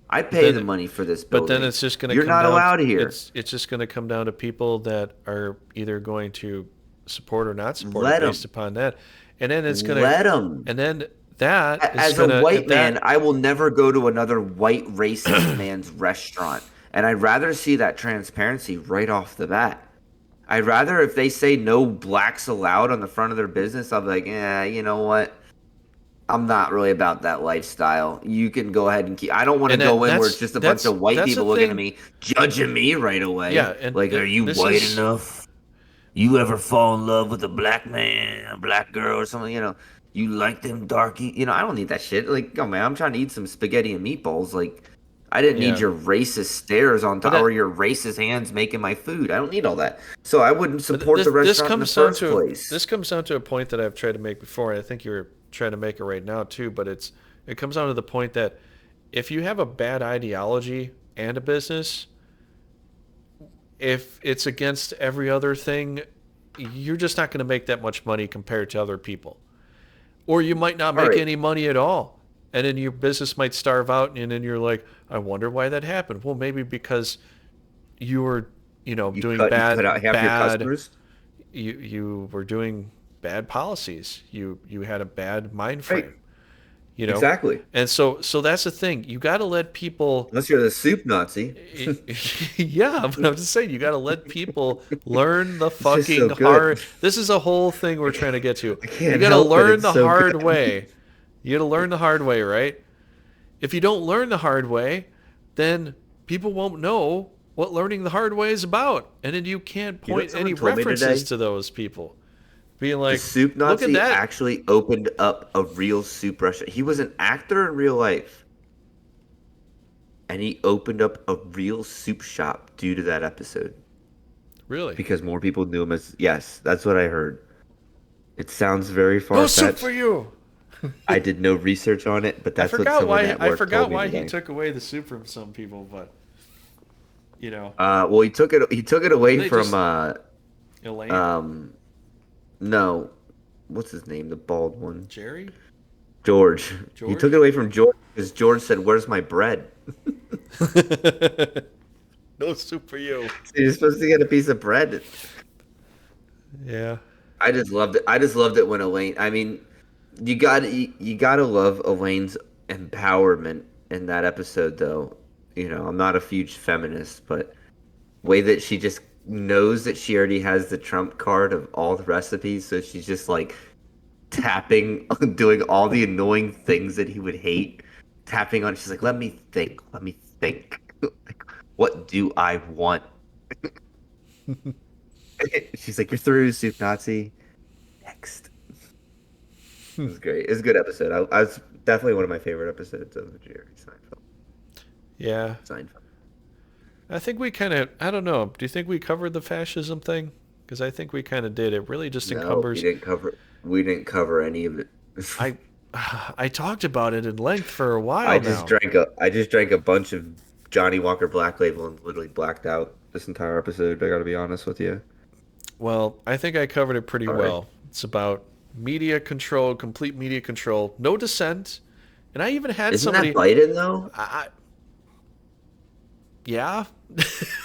I But pay the then money for this but then building. it's just going to You're come not down to, allowed here. it's just going to come down to people that are either going to support or not support it Let based them. upon that. And then it's going to Let them." and then that is As a going to white man, that I will never go to another white racist man's restaurant. And I'd rather see that transparency right off the bat. I'd rather if they say no blacks allowed on the front of their business, I'll be like, you know what? I'm not really about that lifestyle. You can go ahead and keep. I don't want to and go that in where it's just a bunch of white that's a people looking at thing. me, judging me right Yeah, away. and Like, are you this white is enough? You ever fall in love with a black man, a black girl, or something? You like them darky? I don't need that shit. Like, oh man, I'm trying to eat some spaghetti and meatballs. Like, I didn't need yeah. your racist stares on But top or that your racist hands making my food. I don't need all that. So I wouldn't but support the this restaurant in the comes down first to place. a point that I've tried to make before, and I think you're trying to make it right now too, but it comes down to the point that if you have a bad ideology and a business, if it's against every other thing, you're just not going to make that much money compared to other people. Or you might not All make right, any money at all. And then your business might starve out, and then you're like, I wonder why that happened. Well, maybe because you were, doing you cut out half your customers. you were doing bad policies. You had a bad mind Right, frame, you know. exactly. And so that's the thing. You got to let people Unless you're the soup Nazi. yeah, but I'm just saying you got to let people learn the It's just fucking so good. hard. This is a whole thing we're trying to get to. I You can't got to help it. learn It's the so hard good. way. You got to learn the hard way, right? If you don't learn the hard way, then people won't know what learning the hard way is about. And then you can't You know what point any someone told me references today? to those people. Being The like, soup look at Nazi that. actually opened up a real soup restaurant. He was an actor in real life, and he opened up a real soup shop due to that episode Really? because more people knew him as. Yes, that's what I heard. It sounds very No soup for far-fetched. you. I did no research on it, but that's what someone at I work told forgot me why he today. took away the soup from some people, but you know, Well, he took it away they from just Elaine, um no, what's his name? The bald one. Jerry, George. He took it George. away from George because George said, "Where's my bread?" No soup for you. So you're supposed to get a piece of bread. Yeah. I just loved it. I just loved it when Elaine. I mean, you gotta love Elaine's empowerment in that episode, though. I'm not a huge feminist, but way that she just knows that she already has the trump card of all the recipes, so she's just like tapping, doing all the annoying things that he would hate, tapping on. She's like, "Let me think. Let me think. Like, what do I want?" She's like, "You're through, soup Nazi. Next." It was great. It was a good episode. I was definitely one of my favorite episodes of Jerry Seinfeld. Yeah. Seinfeld. I think we kind of, I don't know. Do you think we covered the fascism thing? Because I think we kind of did. It really just No, we encumbers. didn't cover. We didn't cover any of it. I, I talked about it in length for a I while just now. drank a. I just drank a bunch of Johnny Walker Black Label and literally blacked out this entire episode. I got to be honest with you. Well, I think I covered it pretty Sorry. well. It's about media control, complete media control, no dissent. And I even had Isn't that somebody, Biden though? I, yeah,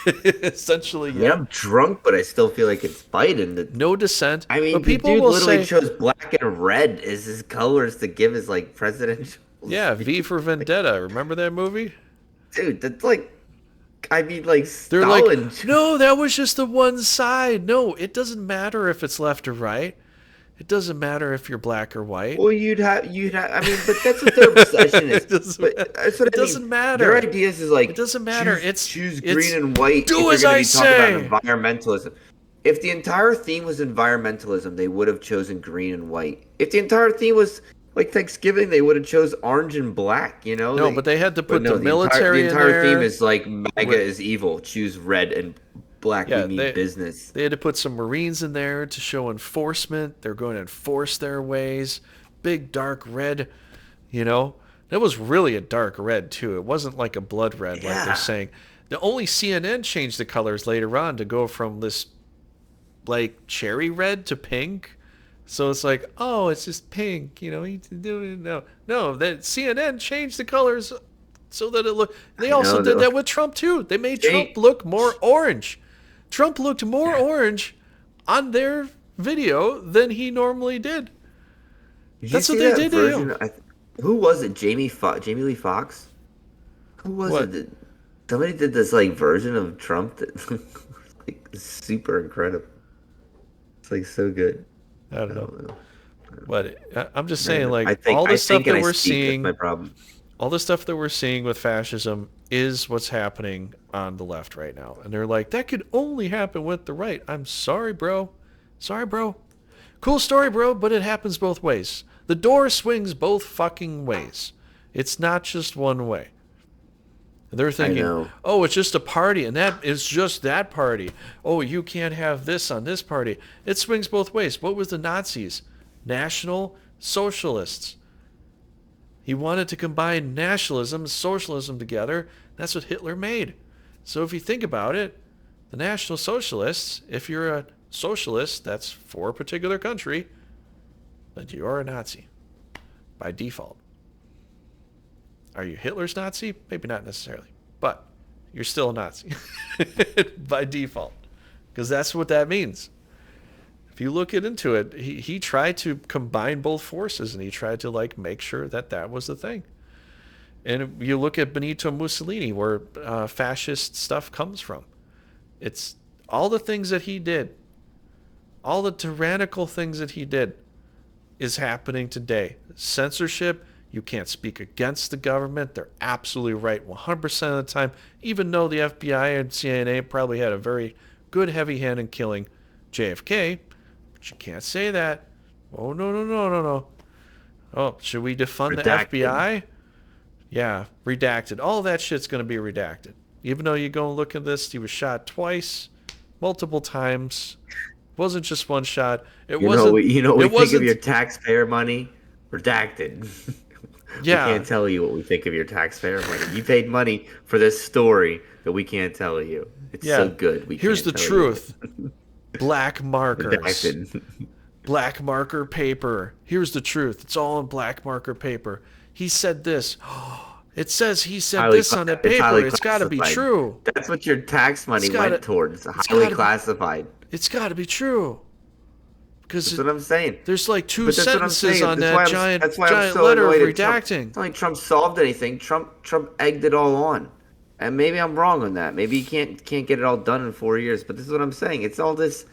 Essentially, I mean, yeah. I'm drunk, but I still feel like it's Biden. No dissent, I but mean, the people dude will literally say, chose black and red as his colors to give his like presidential yeah, V speech. for Like, Vendetta. Remember that movie? dude, that's like, I mean, like They're like, Stalin. no, that was just the one side. No, it doesn't matter if it's left or right. It doesn't matter if you're black or white. Well, I mean, but that's what their obsession is. it doesn't. But that's what It I mean. doesn't Their matter. ideas is It like doesn't matter. choose green It's and white if do you're as going to I be talking about say. environmentalism. If the entire theme was environmentalism, they would have chosen green and white. If the entire theme was like Thanksgiving, they would have chose orange and black. You know, No, but they had to but put the no, the military in entire theme there. is like MAGA With is evil. Choose red and black. We yeah, mean business. they had to put some Marines in there to show enforcement. They're going to enforce their ways. Big dark red, you know. It was really a dark red too. It wasn't like a blood red like they're Yeah, saying. The only CNN changed the colors later on to go from this like cherry red to pink. So it's like, oh, it's just pink, you know. No. That CNN changed the colors so that it looked. They I also know did though. that with Trump too. They made Trump Jay, look more orange. Trump looked more orange on their video than he normally did. did you That's what see they that did to him. version? Who was it? Jamie Lee Fox? Who was it? What? Somebody did this like version of Trump that was like super incredible. It's like so good. I don't I know. don't know. But I'm just saying, Man, like all the I stuff think and that I we're speak. That's my seeing, problem. all the stuff that we're seeing with fascism is what's happening on the left right now. And they're like, that could only happen with the right. I'm sorry, bro. Sorry, bro. Cool story, bro, but it happens both ways. The door swings both fucking ways. It's not just one way. They're I thinking, know. oh, it's just a party, and that is just that party. Oh, you can't have this on this party. It swings both ways. What was the Nazis? National Socialists. He wanted to combine nationalism and socialism together. That's what Hitler made. So if you think about it, the National Socialists, if you're a socialist that's for a particular country, then you are a Nazi by default. Are you Hitler's Nazi? Maybe not necessarily, but you're still a Nazi by default because that's what that means. If you look into it, he tried to combine both forces and he tried to like make sure that that was the thing. And you look at Benito Mussolini, where fascist stuff comes from. It's all the things that he did, all the tyrannical things that he did, is happening today. Censorship. You can't speak against the government. They're absolutely right 100% of the time, even though the FBI and CIA probably had a very good heavy hand in killing JFK. But you can't say that. Oh, no, no, no, no, no. Oh, should we defund the Redacted. FBI? Yeah, redacted. All that shit's going to be redacted. Even though you go and look at this, he was shot twice, multiple times. It wasn't just one shot. It wasn't. You know what we It think of wasn't. your taxpayer money? Redacted. We Yeah, can't tell you what we think of your taxpayer money. You paid money for this story that we can't tell you. It's so yeah. good we Here's can't the tell you. truth. Black markers. Redacted. Black marker paper. Here's the truth. It's all in black marker paper. He said this. It says he said this on that It's paper. highly It's got to be classified. true. That's what your tax It's money got went to. towards. It's Highly got to be. classified. It's got to be true. Because That's what I'm saying. there's like two But that's what I'm sentences saying. on that That's giant why I'm giant so letter of annoyed at Trump. redacting. It's not like Trump solved anything. Trump egged it all on. And maybe I'm wrong on that. Maybe he can't get it all done in 4 years. But this is what I'm saying. It's all this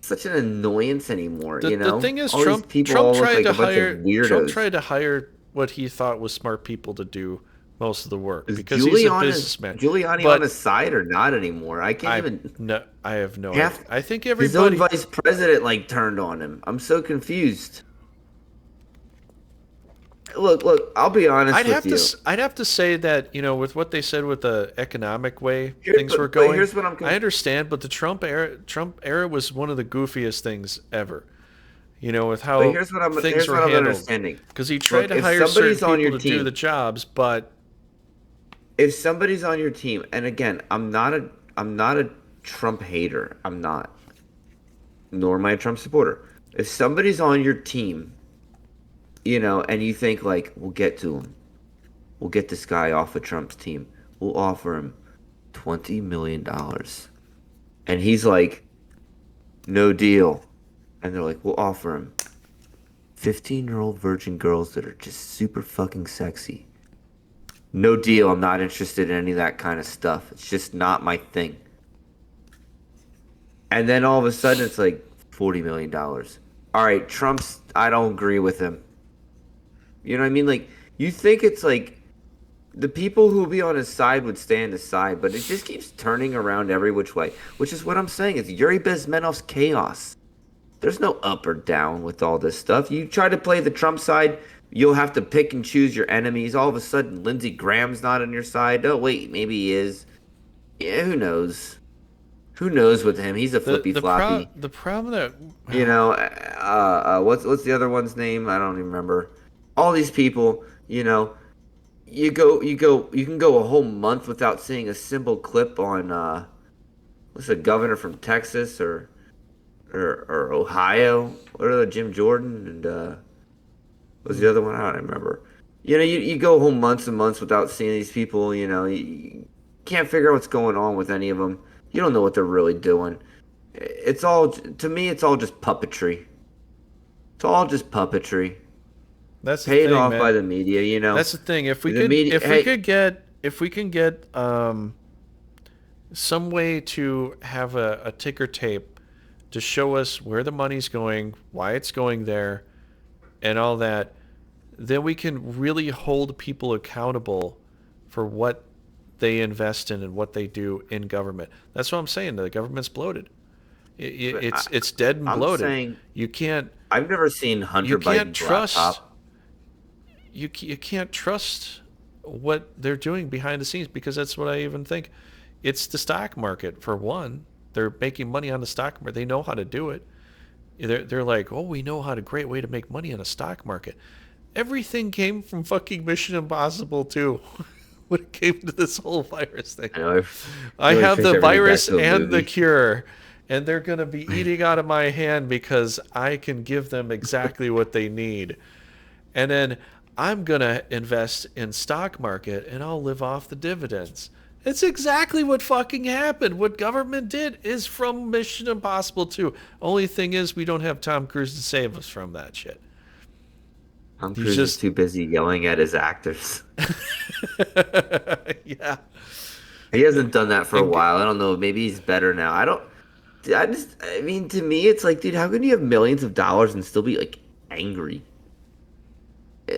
such an annoyance anymore, The you the know? thing is, All these Trump people Trump all look tried like to a bunch of hire Trump weirdos. tried to hire what he thought was smart people to do most of the work Is because he's a businessman. Giuliani on his But side or not anymore? I can't I even no, I have no half idea. I think his own everybody. vice president like turned on him. I'm so confused. Look, I'll be honest with you. I'd have to say that with what they said with the economic way Here, things were but going. here's what I understand, but the Trump era was one of the goofiest things ever. With but how things here's were what I'm handled. understanding. Because he tried Look, to if hire certain somebody's on people your to do the team, jobs, but if somebody's on your team, and again, I'm not a Trump hater. I'm not, nor am I a Trump supporter. If somebody's on your team, and you think like, we'll get to him, we'll get this guy off of Trump's team, we'll offer him $20 million. And he's like, no deal. And they're like, we'll offer him 15-year-old virgin girls that are just super fucking sexy. No deal. I'm not interested in any of that kind of stuff. It's just not my thing. And then all of a sudden it's like $40 million. All right, I don't agree with him. You know what I mean? Like, you think it's like the people who will be on his side would stay on his side, but it just keeps turning around every which way, which is what I'm saying. It's Yuri Bezmenov's chaos. There's no up or down with all this stuff. You try to play the Trump side, you'll have to pick and choose your enemies. All of a sudden, Lindsey Graham's not on your side. Oh, wait, maybe he is. Yeah, who knows? Who knows with him? He's a flippy floppy. The problem that You know, what's the other one's name? I don't even remember. All these people, you can go a whole month without seeing a simple clip on what's the governor from Texas or Ohio? What are the Jim Jordan and what's the other one? I don't remember. You go whole months and months without seeing these people. You can't figure out what's going on with any of them. You don't know what they're really doing. It's all to me. It's all just puppetry. It's all just puppetry, that's the paid thing, off man. by the media. That's the thing. The media. Hey, If we can get some way to have a ticker tape to show us where the money's going, why it's going there, and all that, then we can really hold people accountable for what they invest in and what they do in government. That's what I'm saying. The government's bloated. but It's dead and I'm bloated. saying You can't I've never seen you Hunter can't Biden's trust laptop. you can't trust what they're doing behind the scenes, because that's what I even think. It's the stock market for one. They're making money on the stock market. They know how to do it. They're like, oh, we know how to great way to make money on a stock market. Everything came from fucking Mission Impossible too. When it came to this whole virus thing, I know. I I really have trace the everything back virus to a and the movie. cure, and they're gonna be eating out of my hand because I can give them exactly what they need. And then I'm gonna invest in stock market and I'll live off the dividends. It's exactly what fucking happened. What government did is from Mission Impossible 2. Only thing is we don't have Tom Cruise to save us from that shit. Tom He's Cruise is just too busy yelling at his actors. yeah. He hasn't done that for a And while. I don't know. Maybe he's better now. I don't. I mean, to me, it's like, dude, how can you have millions of dollars and still be like angry?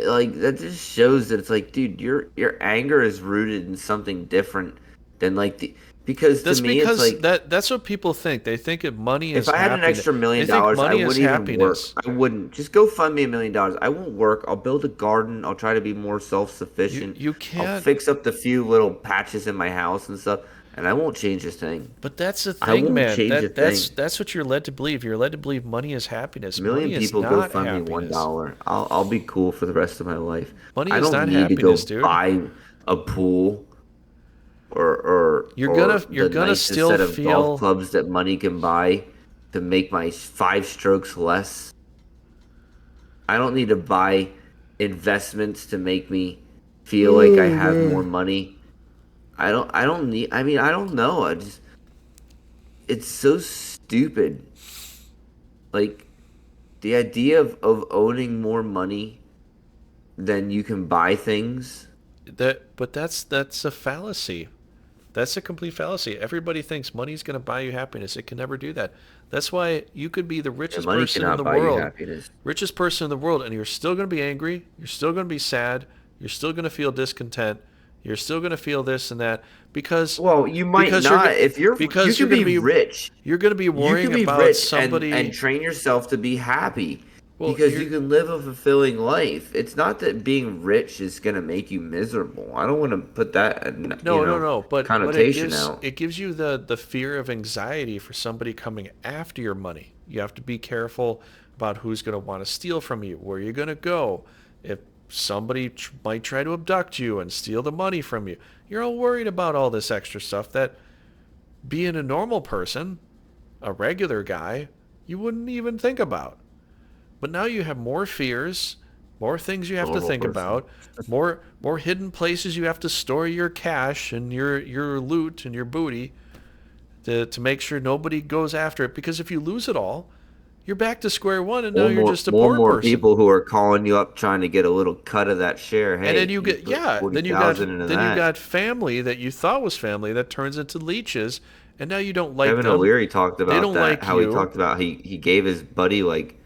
Like that just shows that it's like, dude, your anger is rooted in something different than like the because to that's me, it's because like that's what people think. They think that money if is I had an happiness. extra They million think dollars, I money is wouldn't even work. happiness. I wouldn't just go fund me $1 million. I won't work. I'll build a garden. I'll try to be more You self-sufficient. you I'll can't. fix up the few little patches in my house and stuff, and I won't change a thing. But that's the I thing, won't man. change a That's thing. that's what you're led to believe. You're led to believe money is A happiness. million Money is people go not fund me one happiness. dollar. I'll be cool for the rest of my life. Money I is don't not need to happiness, go dude. buy a pool or You're the gonna nicest still set of golf feel. clubs that money can buy to make my 5 strokes less. I don't need to buy investments to make me feel like I Oh have more man. money. I don't need I mean, I don't know. I just it's so stupid. Like the idea of owning more money than you can buy things. But that's a fallacy. That's a complete fallacy. Everybody thinks money's going to buy you happiness. It can never do that. That's why you could be the And richest money person in cannot the buy you world, happiness. and you're still going to be angry. You're still going to be sad. You're still going to feel discontent. You're still going to feel this and that because Well, you might because you're not if you because can be rich. you're going to be You worrying can be about rich and somebody. train yourself to be happy Well, because you're you can live a fulfilling life. It's not that being rich is going to make you miserable. I don't want to put that, no. But connotation out. it gives you the fear of anxiety for somebody coming after your money. You have to be careful about who's going to want to steal from you, where you're going to go, if somebody might try to abduct you and steal the money from you. You're all worried about all this extra stuff that being a normal person, a regular guy, you wouldn't even think about. But now you have more fears more things you have to Normal think person. about, more hidden places you have to store your cash and your loot and your booty to make sure nobody goes after it. Because if you lose it all, you're back to square one, and now you're just a More poor and more person. people who are calling you up trying to get a little cut of that share. And then Hey, you you get, put yeah, 40,000 into then you that. got family that you thought was family that turns into leeches, and now you don't like Kevin them. O'Leary talked They about don't that, like how he you. talked about he gave his buddy like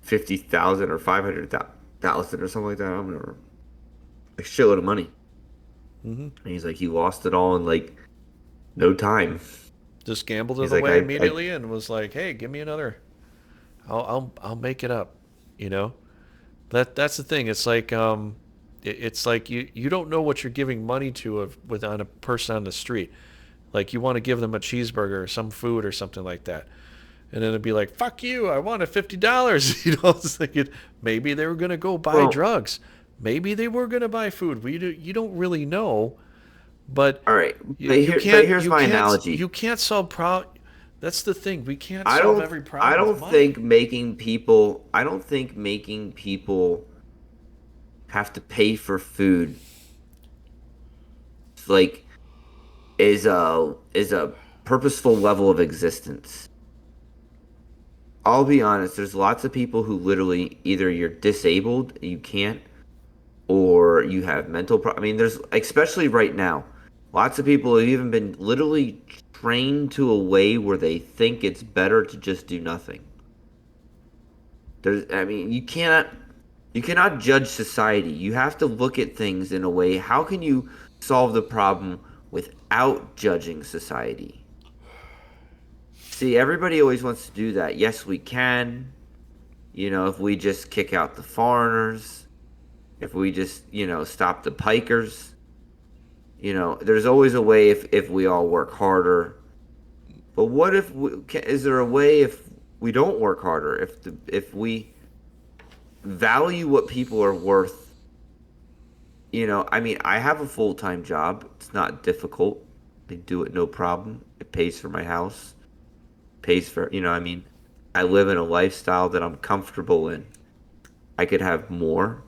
50,000 or 500,000 or something like that. I don't remember. A shitload of money. Hmm. And he's like, he lost it all in like no time. Just gambled it He's like, away I immediately and was like, "Hey, give me another. I'll make it up." You know, that's the thing. It's like it's like you don't know what you're giving money to with on a person on the street. Like you want to give them a cheeseburger or some food or something like that, and then it'd be like, "Fuck you! I wanted $50." You know, it's like maybe they were gonna go buy well, drugs, maybe they were gonna buy food. You don't really know, but all right, you, you but can't here's you my can't analogy. you can't solve That's the thing. We can't solve every I problem with don't money. think making people I don't think making people have to pay for food like is a purposeful level of existence. I'll be honest, there's lots of people who literally either you're disabled, you can't, or you have I mean, there's especially right now, lots of people have even been literally trained to a way where they think it's better to just do nothing. I mean, you cannot judge society. You have to look at things in a way. How can you solve the problem without judging society? See, everybody always wants to do that. Yes, we can. You know, if we just kick out the foreigners, if we just, stop the pikers, there's always a way if we all work harder. But what if is there a way if we don't work harder? If we value what people are worth, I mean, I have a full-time job. It's not difficult. I do it no problem. It pays for my house, pays for, I mean, I live in a lifestyle that I'm comfortable in. I could have more,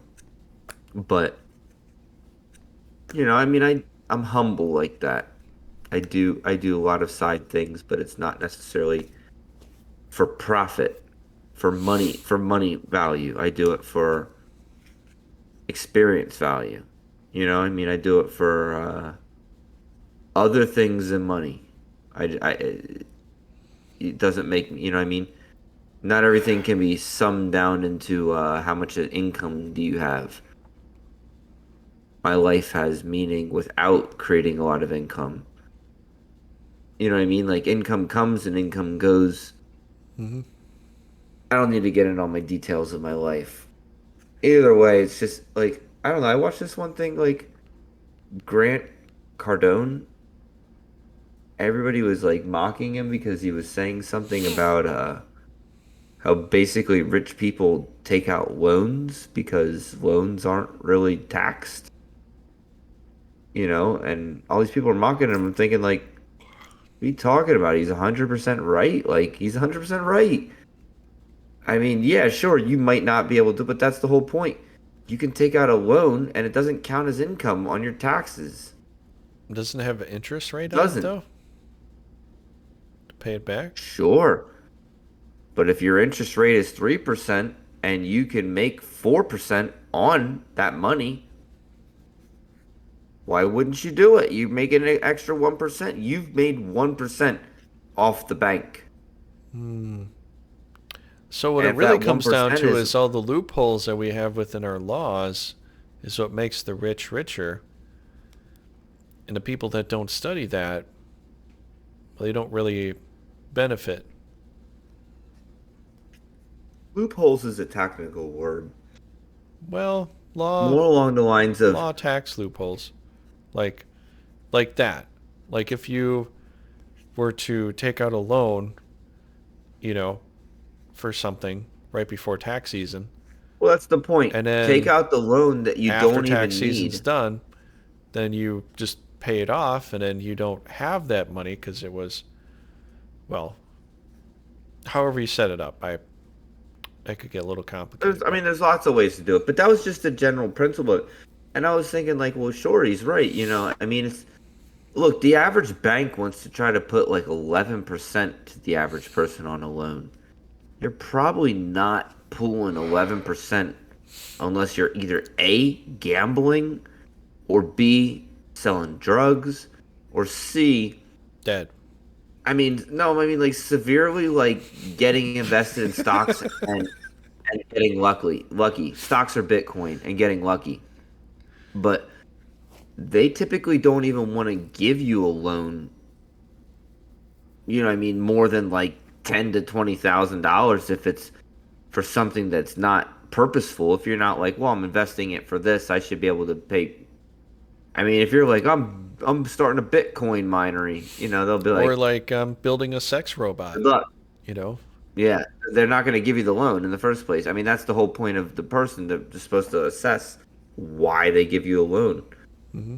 but I mean, I'm humble like that. I do a lot of side things, but it's not necessarily for profit, for money value. I do it for experience value. I mean, I do it for other things than money. It doesn't make me, I mean, not everything can be summed down into how much income do you have. My life has meaning without creating a lot of income. You know what I mean? Like income comes and income goes. Hmm. I don't need to get into all my details of my life. Either way, it's just like I don't know. I watched this one thing like Grant Cardone. Everybody was like mocking him because he was saying something about how basically rich people take out loans because loans aren't really taxed, and all these people are mocking him. I'm thinking like, what are you talking about? He's 100% right. Like he's 100% right. I mean, yeah, sure, you might not be able to, but that's the whole point. You can take out a loan and it doesn't count as income on your taxes. Doesn't it have an interest rate It on it doesn't. though to pay it back? Sure. But if your interest rate is 3% and you can make 4% on that money, why wouldn't you do it? You make an extra 1%. You've made 1% off the bank. Hmm. So what And it if really that comes down 1% to is, is all the loopholes that we have within our laws is what makes the rich richer, and the people that don't study that, well, they don't really benefit. loopholes is a technical word. Well, More along the lines of, law tax loopholes, like like that. Like if you were to take out a loan, you know, for something right before tax season, well, that's the point. and Take then out the loan that you after don't tax even season's need. done, then you just pay it off, and then you don't have that money because it was, well, however you set it up. that could get a little There's, complicated. I But mean, there's lots of ways to do it, but that was just the general principle. And I was thinking, like, well, sure, he's right. I mean, look, the average bank wants to try to put like 11% to the average person on a loan. You're probably not pulling 11% unless you're either A, gambling, or B, selling drugs, or C, dead. I mean, no, I mean like severely like getting invested in stocks and getting lucky. Stocks are Bitcoin and getting lucky. But they typically don't even want to give you a loan, you know what I mean, more than like ten to $20,000 if it's for something that's not purposeful. If you're not like, well, I'm investing it for this, I should be able to pay. I mean, if you're like, I'm starting a Bitcoin minery, they'll be Or like, like building a sex robot. good luck. You know. Yeah, they're not going to give you the loan in the first place. I mean, that's the whole point of the person. They're supposed to assess why they give you a loan. Hmm.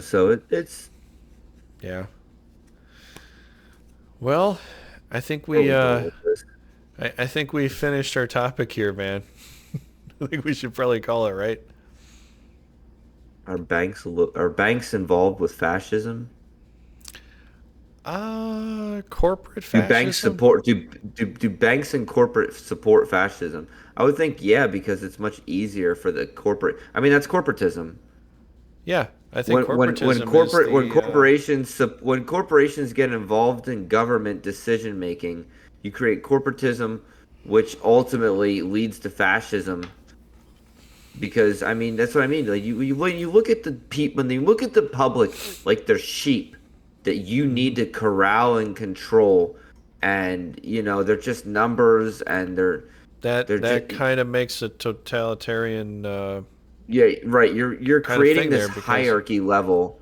So it's Yeah. Well, I think where we we going with this. I think we finished our topic here, man. I think we should probably call it right. Are banks involved with fascism? Corporate Do banks fascism? support do banks and corporate support fascism? I would think yeah, because it's much easier for the corporate. I mean, that's corporatism. Yeah, I think When corporatism is the when corporations get involved in government decision making, you create corporatism, which ultimately leads to fascism. Because I mean, that's what I mean. Like when you look at the people, when you look at the public, like they're sheep that you need mhm. to corral and control, and they're just numbers, and that they're just that kind of makes a totalitarian yeah, right. You're kind of creating thing this there because hierarchy level,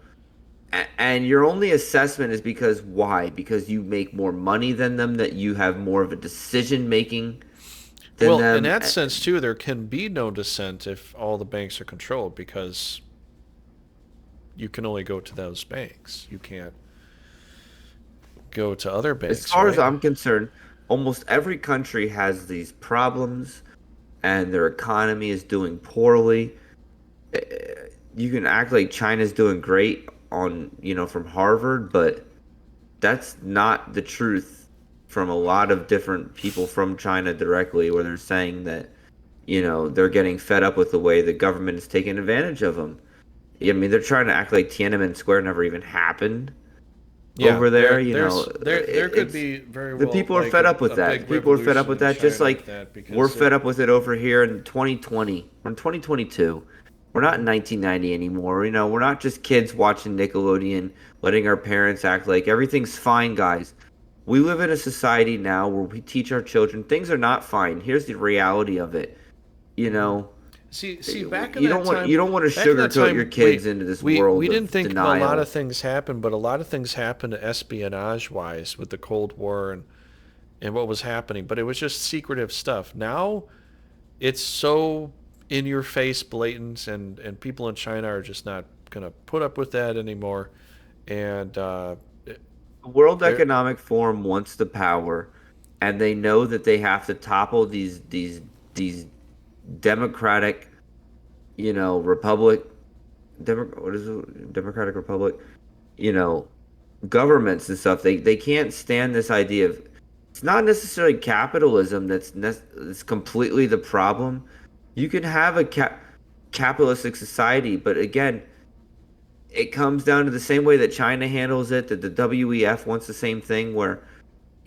and your only assessment is because why? Because you make more money than them, that you have more of a decision making than well, in them. that sense too, there can be no dissent if all the banks are controlled because you can only go to those banks. You can't go to other As banks, far as right? I'm concerned, almost every country has these problems, and their economy is doing poorly. Eh, You can act like China's doing great from Harvard, but that's not the truth from a lot of different people from China directly, where they're saying that, they're getting fed up with the way the government is taking advantage of them. I mean, they're trying to act like Tiananmen Square never even happened Yeah, over there. there could It's be very the well people are like fed up with a that. big People are fed up revolution with in that, just China with like that we're because fed up with it over here in 2020. We're in 2022. We're not in 1990 anymore. We're not just kids watching Nickelodeon, letting our parents act like everything's fine, guys. We live in a society now where we teach our children things are not fine. Here's the reality of it. You know, see back in you that don't want time, you don't want to back in that sugarcoat your time, kids into this we world didn't of think a lot of denial. things happened, but a lot of things happened espionage wise with the Cold War and what was happening, but it was just secretive stuff. Now it's so in your face blatant and people in China are just not gonna put up with that anymore and The World they're Economic Forum wants the power, and they know that they have to topple these democratic, republic, what is it? Democratic Republic, you know, governments and stuff. They can't stand this idea of it's not necessarily capitalism that's completely the problem. You can have a capitalistic society, but again, it comes down to the same way that China handles it, that the WEF wants the same thing, where,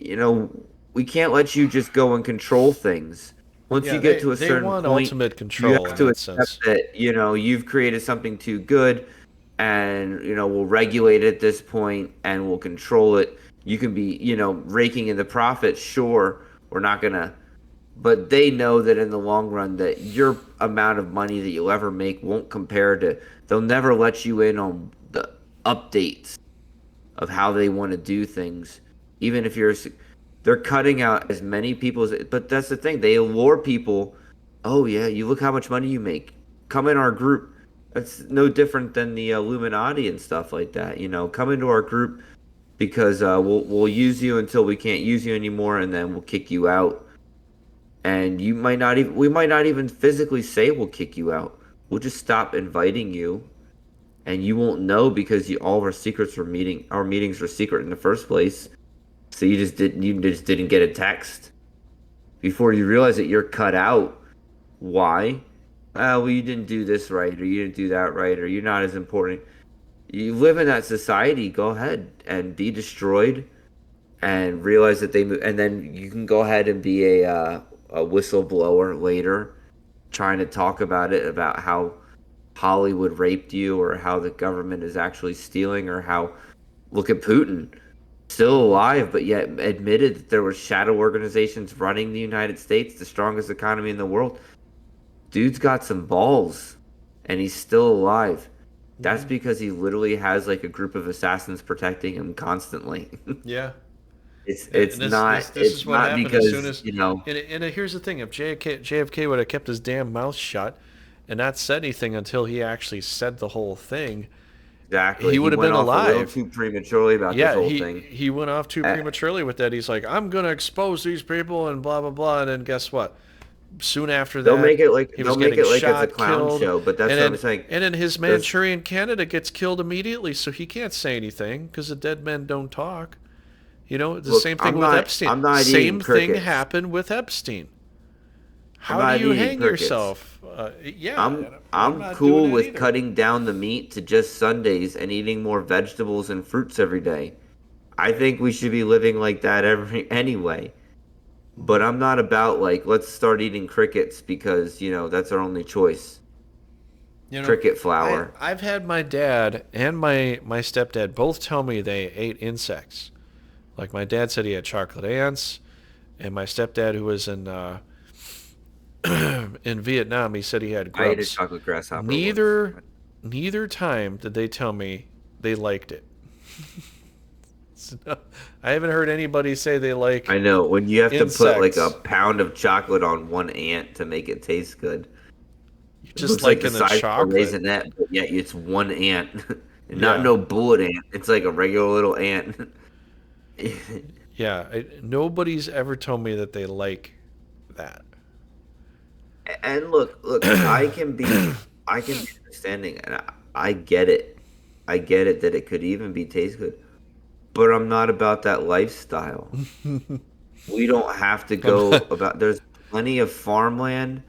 you know, we can't let you just go and control things. Once you yeah get to a they certain want point, ultimate you control have in to that accept sense. that, you've created something too good, and, we'll regulate it at this point and we'll control it. You can be, raking in the profits, sure. We're not gonna, but they know that in the long run that your amount of money that you'll ever make won't compare to, they'll never let you in on the updates of how they want to do things, even if they're cutting out as many people as, but that's the thing, they allure people. Oh yeah, you look how much money you make, come in our group. That's no different than the Illuminati and stuff like that. Come into our group, because we'll use you until we can't use you anymore, and then we'll kick you out. And you might not even we might not even physically say we'll kick you out. We'll just stop inviting you, and you won't know because all of our meetings were secret in the first place. So you just didn't get a text before you realize that you're cut out. Why? Well, you didn't do this right, or you didn't do that right, or you're not as important. You live in that society, go ahead and be destroyed and realize that and then you can go ahead and be a whistleblower later, trying to talk about it, about how Hollywood raped you, or how the government is actually stealing, or how look at Putin, still alive, but yet admitted that there were shadow organizations running the United States, the strongest economy in the world. Dude's got some balls, and he's still alive. That's Hmm. because he literally has like a group of assassins protecting him constantly. Yeah. It's And it's not this is it's what not happened as soon because, as. And here's the thing: if JFK would have kept his damn mouth shut and not said anything until he actually said the whole thing, exactly, he he would have went been off a little alive. too prematurely about this Yeah, whole thing. he went off too Uh, prematurely with that. He's like, I'm gonna expose these people and blah blah blah. And then guess what? Soon after that, he they'll was make getting it like it's a shot, clown killed, show, but that's what I'm saying. and then his There's Manchurian candidate gets killed immediately, so he can't say anything because the dead men don't talk. You know, the look, same thing with Epstein. I'm not eating Same thing crickets. happened with Epstein. I'm How do not you eating hang crickets. yourself? Yeah, I'm I'm not doing cool it with either. cutting down the meat to just Sundays and eating more vegetables and fruits every day. I think we should be living like that every anyway. But Mhm. I'm not about like let's start eating crickets because, that's our only choice. You know, Cricket flour. I've had my dad and my stepdad both tell me they ate insects. Like my dad said he had chocolate ants, and my stepdad who was in Vietnam, he said he had I ate a grubs. chocolate grasshopper once. Neither neither time did they tell me they liked it. So, I haven't heard anybody say they like I know when you have to put like a insects. pound of chocolate on one ant to make it taste good. You It just looks like like the in the size of a chocolate. raisinette, but yet it's one ant. And not Yeah. no bullet ant. It's like a regular little ant. Yeah. Nobody's ever told me that they like that. And look, I can be understanding, and I get it. I get it that it could even be taste good, but I'm not about that lifestyle. We don't have to I'm go not, about, there's plenty of farmland,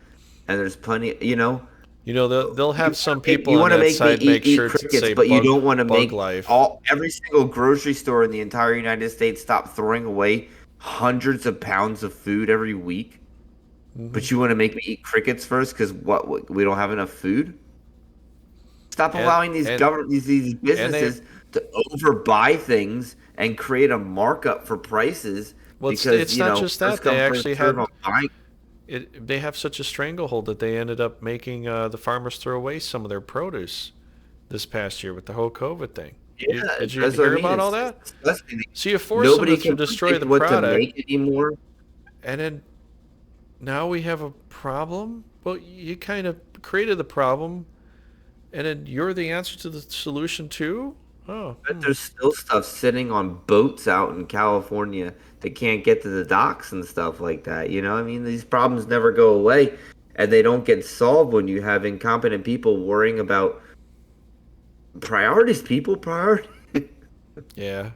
and there's plenty, they'll have some people you on want to that make me side make eat shirts that crickets, say but you don't want to bug make life. every single grocery store in the entire United States stop throwing away hundreds of pounds of food every week. Hmm. But you want to make me eat crickets first because we don't have enough food? Stop And allowing these and government these and they businesses to overbuy things and create a markup for prices well, because, it's not just first that they come first actually serve on had buying. they have such a stranglehold that they ended up making the farmers throw away some of their produce this past year with the whole COVID thing. Yeah, Did you that's what I hear mean. about all It's that? disgusting. So you force them Nobody to can destroy the predict what to product, make anymore. and then now we have a problem. Well, you kind of created the problem, and then you're the answer to the solution too. Oh, But there's still stuff sitting on boats out in California that can't get to the docks and stuff like that. I mean, these problems never go away, and they don't get solved when you have incompetent people worrying about priorities. People priority. yeah.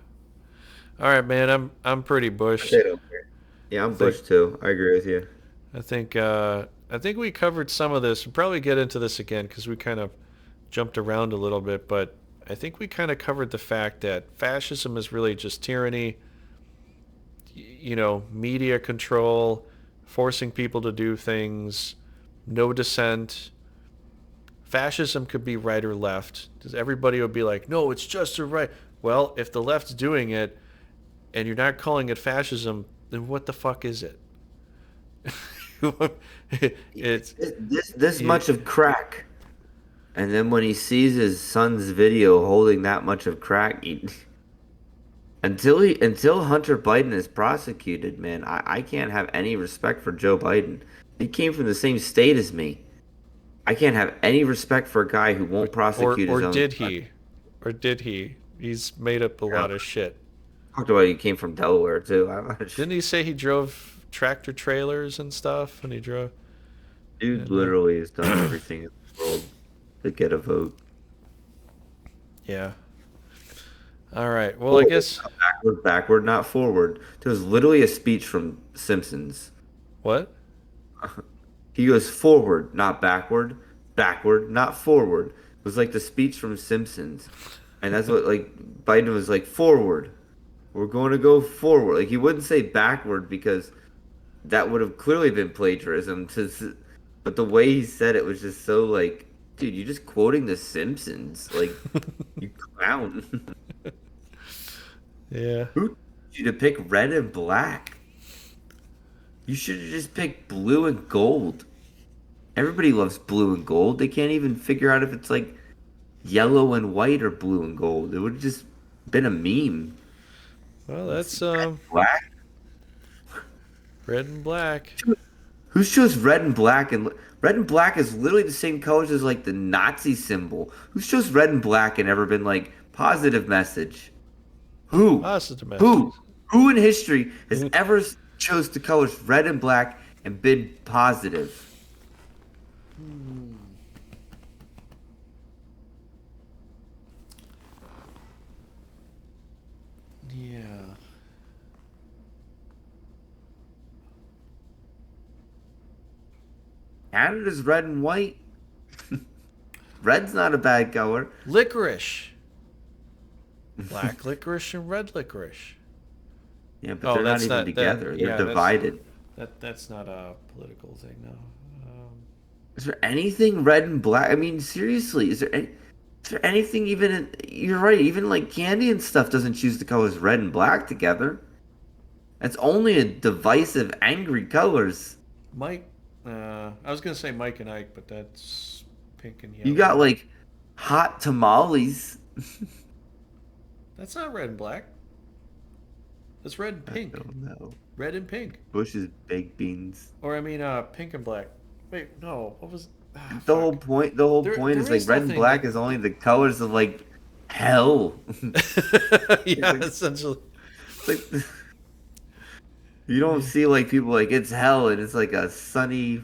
All right, man. I'm pretty bushed. They don't care. Yeah, I I'm think Bush too. I agree with you. I think we covered some of this. We'll probably get into this again because we kind of jumped around a little bit, but I think we kind of covered the fact that fascism is really just tyranny, media control, forcing people to do things, no dissent. Fascism could be right or left. Because everybody would be like, no, it's just a right. Well, if the left's doing it and you're not calling it fascism, then what the fuck is it? it's This much of crack, and then when he sees his son's video holding that much of crack, until Hunter Biden is prosecuted, man, I can't have any respect for Joe Biden. He came from the same state as me. I can't have any respect for a guy who or won't or prosecute or his own did son. he? Or did he? He's made up a No, lot of shit. Talked about he came from Delaware too. Didn't he say he drove tractor trailers and stuff? And he drove, Dude and literally has done everything in the world to get a vote. yeah. All right. Well, I Oh, guess backward, backward, not forward. There was literally a speech from Simpsons. what? He goes forward, not backward, backward, not forward. It was like the speech from Simpsons. And that's what like Biden was like forward. We're going to go forward. Like he wouldn't say backward because that would have clearly been plagiarism but the way he said it was just so like, dude, you're just quoting the Simpsons. Like you clown. Yeah. Who told you to pick red and black? You should have just picked blue and gold. Everybody loves blue and gold. They can't even figure out if it's like yellow and white or blue and gold. It would have just been a meme. Well, It's that's red and black. red and black. Who chose red and black? And red and black is literally the same colors as like the Nazi symbol. Who chose red and black and ever been like positive message? Who? Positive Who? messages. Who in history has ever chose the colors red and black and been positive? Yeah. Canada's red and white. Red's not a bad color. Licorice. Black licorice and red licorice. Yeah, but Oh, they're not that's even not together. that. They're Yeah, that's divided. that's not a political thing, no. Is there anything red and black? I mean, seriously, is there anything even you're right, even like candy and stuff doesn't choose the colors red and black together. That's only a divisive, angry colors. Mike. I was gonna say Mike and Ike, but that's pink and You got yellow. like hot tamales. That's not red and black. That's red and I pink. don't know. Red and pink. Bush's baked beans. Or I mean, pink and black. Wait, no. What was? Ah, The whole fuck. point, the whole point is There like is red and nothing that. black is only the colors of like hell. It's Yeah, like, essentially. it's like you don't see like people like it's hell and it's like a sunny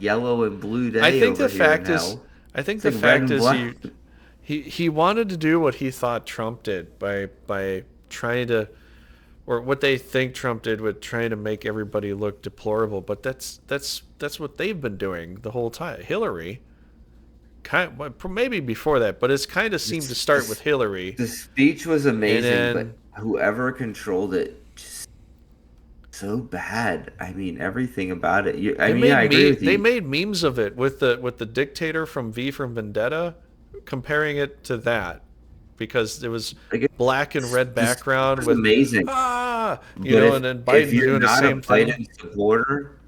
yellow and blue I day think over the here in fact is, hell. I think It's the like red fact and is black. he wanted to do what he thought Trump did by trying to, or what they think Trump did with trying to make everybody look deplorable. But that's what they've been doing the whole time. Hillary, well, maybe before that, but it's kind of seemed to This, start with this, Hillary, the speech was and amazing, but then whoever controlled it just so bad. I mean, everything about it. I mean, yeah, I agree with they you. made memes of it with the dictator from V from Vendetta, comparing it to that because it was Like black and red this background was with amazing. But and then if Biden you're doing the not a same thing. Biden supporter,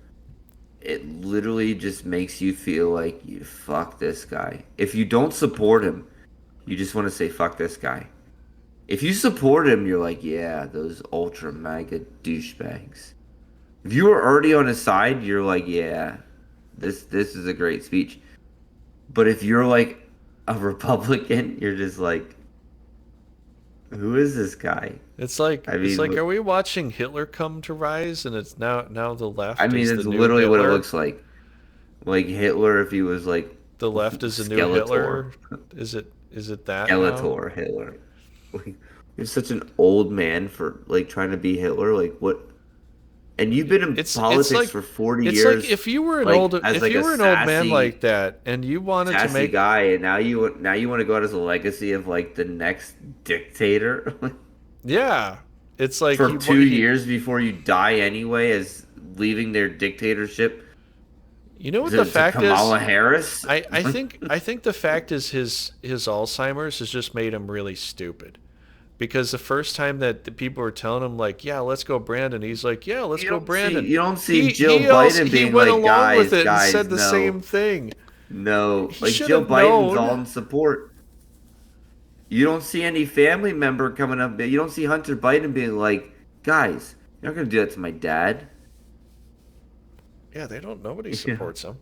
it literally just makes you feel like you fuck this guy. If you don't support him, you just want to say fuck this guy. If you support him, you're like, yeah, those ultra mega douchebags. If you were already on his side, you're like, yeah, this is a great speech. But if you're like a Republican, you're just like, who is this guy? I It's mean, like, are we watching Hitler come to rise, and it's now the I left mean, is the it's new literally what it Hitler. looks like Hitler if he was like The left is the new Skeletor, Hitler. Is it that now? Skeletor Hitler. Like, you're such an old man for like trying to be Hitler. Like what? And you've been in politics for 40 it's like years, as if like you a were an old man sassy, like that and you wanted to sassy make guy, and now you want to go out as a legacy of like the next dictator yeah, it's like for 2 years before you die anyway, as leaving their dictatorship you know what the to fact is. Kamala Harris. I think the fact is his Alzheimer's has just made him really stupid. Because the first time that the people were telling him like, yeah, let's go Brandon, he's like, yeah, let's go Brandon. You don't see Jill Biden He being went like, along with guys, it and guys, said the same no, thing. no. He Like should Jill have Biden's all known. in support. You don't see any family member coming up. You don't see Hunter Biden being like, guys, you're not gonna do that to my dad. Yeah, they don't. Nobody You know, supports him.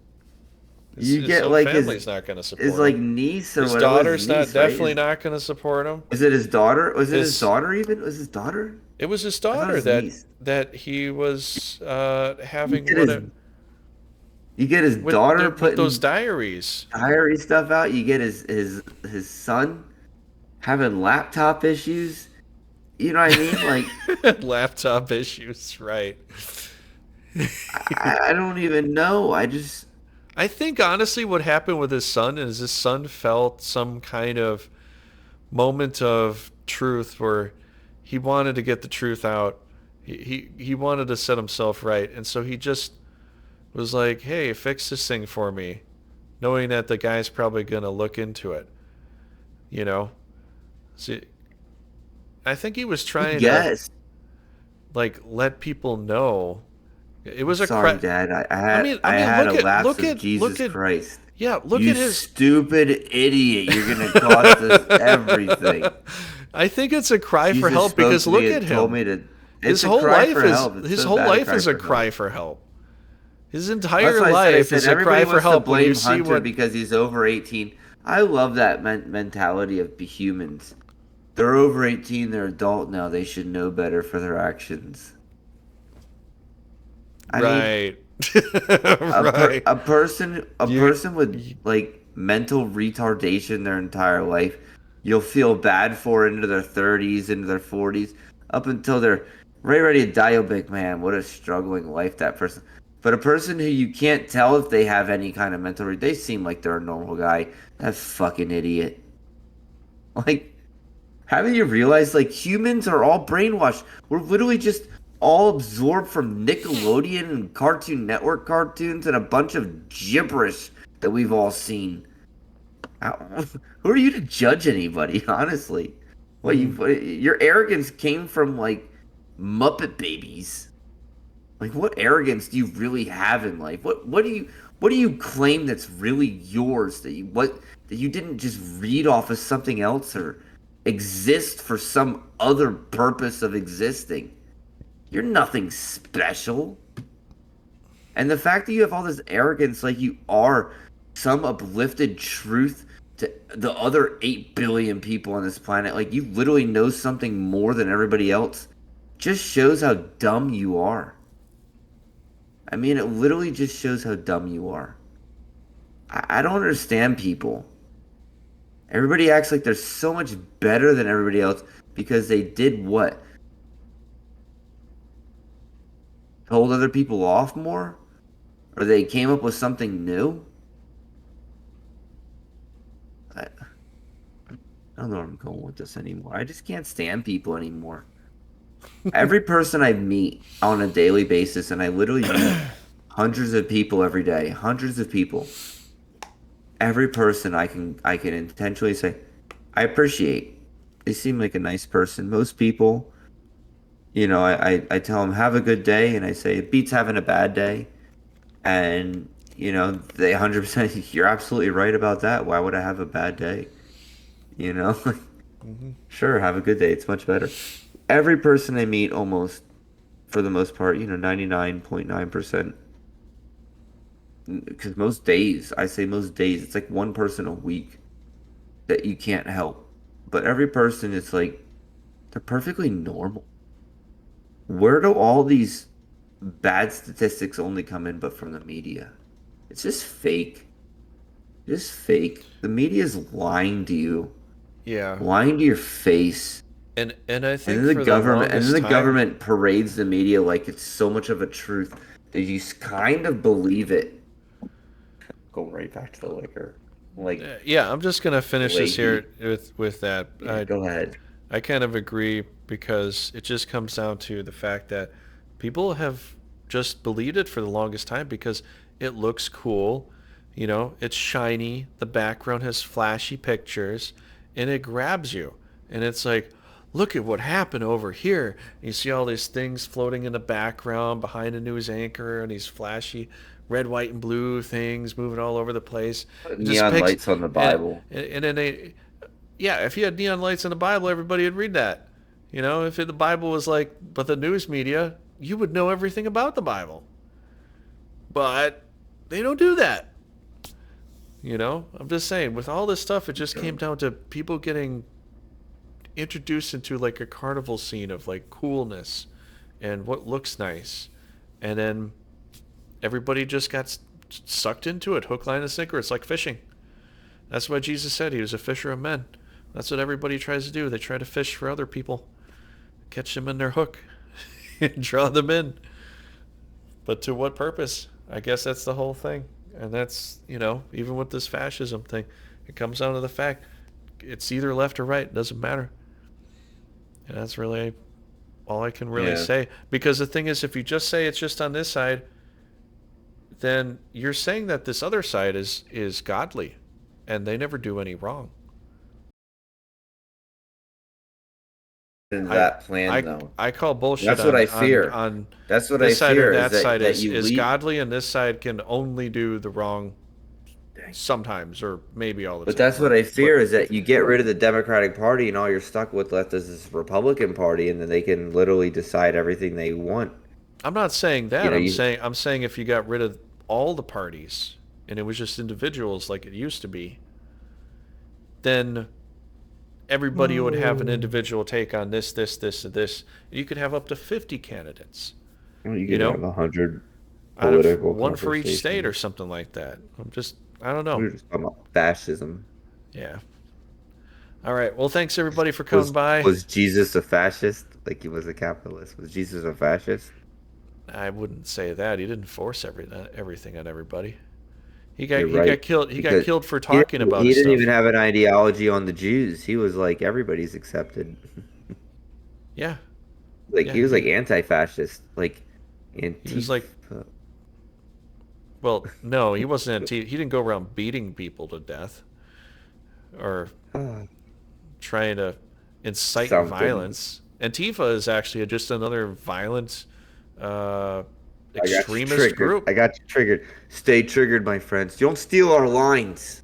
you His get own like family's not going to his support like him. niece or His whatever. His daughter's not niece, right? definitely not going to support him. Is it his daughter? Was it his His daughter even? Was his daughter? It was his I thought it daughter was his niece. that he was You having get his you get his daughter with those putting diaries. diary stuff out. You get his son having laptop issues. You know what I mean? Like Laptop issues, right? I don't even know. I just I think honestly what happened with his son is his son felt some kind of moment of truth where he wanted to get the truth out. He wanted to set himself right, and so he just was like, "Hey, fix this thing for me," knowing that the guy's probably gonna look into it. You know, see, I think he was trying to guess. like let people know it I'm was a sorry, cri- Dad. I I mean, had a lapse of look Jesus at, Christ. yeah, look You at his. stupid idiot. You're gonna cost us everything. I think it's a cry for Jesus help spoke because to me look at and told him. me to. It's a cry for help. It's His so whole bad to life cry is a for cry help. for help. His That's entire why I said life is a everybody cry for wants to help. When you blame see Hunter what, because he's over 18. I love that mentality of humans. They're over 18, they're adult now. They should know better for their actions. I mean, right, right. a You, person with you like mental retardation their entire life, you'll feel bad for into their 30s, into their 40s, up until they're right ready to die. You'll be like, man, what a struggling life that person. But a person who you can't tell if they have any kind of they seem like they're a normal guy. That fucking idiot. Like, haven't you realized like humans are all brainwashed? We're literally just all absorbed from Nickelodeon and Cartoon Network cartoons and a bunch of gibberish that we've all seen. Who are you to judge anybody, honestly? mm, Your arrogance came from like Muppet Babies. Like what arrogance do you really have in life? What do you claim that's really yours that you didn't just read off of something else or exist for some other purpose of existing? You're nothing special. And the fact that you have all this arrogance like you are some uplifted truth to the other 8 billion people on this planet, like you literally know something more than everybody else, just shows how dumb you are. I mean, it literally just shows how dumb you are. I don't understand people. Everybody acts like they're so much better than everybody else because they did what? Told other people off more? Or they came up with something new? I don't know where I'm going with this anymore. I just can't stand people anymore. Every person I meet on a daily basis, and I literally meet hundreds of people every day, hundreds of people. Every person I can intentionally say, I appreciate. They seem like a nice person. Most people, I tell them have a good day, and I say it beats having a bad day, and they 100%. You're absolutely right about that. Why would I have a bad day? You know, mhm. sure, have a good day. It's much better. Every person I meet, almost for the most part, 99.9%. Because I say most days, it's like one person a week that you can't help. But every person is like, they're perfectly normal. Where do all these bad statistics only come in but from the media? It's just fake. Just fake. The media is lying to you, Yeah, lying to your face. and I think for the And then longest the time, government parades the media like it's so much of a truth that you kind of believe it. Go right back to the liquor. Like yeah, I'm just gonna finish this here flaky. with that. Yeah, go ahead. I kind of agree because it just comes down to the fact that people have just believed it for the longest time because it looks cool. You know, it's shiny, the background has flashy pictures, and it grabs you. And it's like, look at what happened over here. And you see all these things floating in the background behind a news anchor and these flashy red, white, and blue things moving all over the place. It just Neon picks lights on the and Bible. and then they yeah, if you had neon lights in the Bible, everybody would read that. You know, if the Bible was like, but the news media, you would know everything about the Bible. But they don't do that. You know, I'm just saying, with all this stuff, it just came down to people getting introduced into like a carnival scene of like coolness and what looks nice, and then everybody just got sucked into it, hook, line, and sinker. It's like fishing. That's why Jesus said he was a fisher of men. That's what everybody tries to do. They try to fish for other people, catch them in their hook, and draw them in. But to what purpose? I guess that's the whole thing. And that's, even with this fascism thing, it comes down to the fact it's either left or right. It doesn't matter. And that's really all I can really Yeah. say. Because the thing is, if you just say it's just on this side, then you're saying that this other side is godly, and they never do any wrong. In I that plan I though. I call bullshit That's what I on fear. on That's what I this side or fear is that that side that is you is lead. godly, and this side can only do the wrong Dang. sometimes, or maybe all the But time. that's what I But fear is that you get rid of the Democratic Party and all you're stuck with left is this Republican Party, and then they can literally decide everything they want. I'm not saying You that. know, I'm you saying I'm saying if you got rid of all the parties and it was just individuals like it used to be, then everybody would have an Oh. individual take on this, and this. You could have up to 50 candidates, Well, you you could know, have 100 out of political one for each state or conversations. something like that. I don't We know. were just talking about fascism. Yeah. All right. Well, thanks everybody for coming Was by. was Jesus a fascist? Like he was a capitalist? Was Jesus a fascist? I wouldn't say that. He didn't force everything on everybody. You're He right. got killed. He got Because killed for talking about he his didn't even stuff. have an ideology on the Jews. He was like everybody's accepted. Yeah. Like Yeah. he was like anti-fascist, like He was like, Antifa. well, no, he wasn't. He didn't go around beating people to death or Ah, trying to incite something. violence. Antifa is actually just another violent, uh, I got you extremist triggered. group. I got you triggered. Stay triggered, my friends. Don't steal our lines.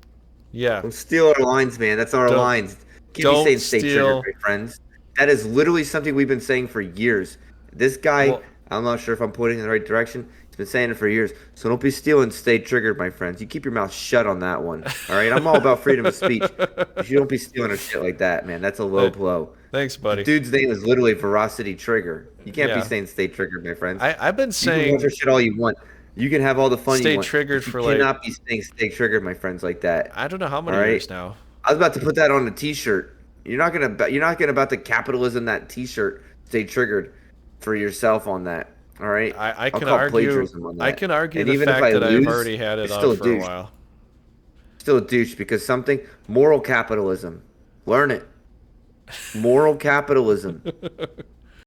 Yeah. Don't steal our lines, man. That's our Don't lines. Can't be don't saying stay triggered, steal. my friends. That is literally something we've been saying for years. This guy, Well, I'm not sure if I'm pointing in the right direction. He's been saying it for years. So don't be stealing stay triggered, my friends. You keep your mouth shut on that one. All right? I'm all about freedom of speech. But you don't be stealing our shit like that, man. That's a low Hey, blow. thanks, The buddy. dude's name is literally Veracity Trigger. You can't be Yeah. saying stay triggered, my friends. I've been You can watch our saying shit all you want. You can have all the fun you stay want, triggered but you for like cannot be saying stay triggered, my friends, like that. I don't know how All many right? years now. I was about to put that on a t-shirt. You're not gonna about the capitalism that t-shirt. Stay triggered for yourself on that. All right? I I'll can call argue plagiarism on I that. can argue And the even if fact I that I've lose, already had it you're on still a for a douche. while. Still a douche because something moral capitalism. Learn it. Moral capitalism.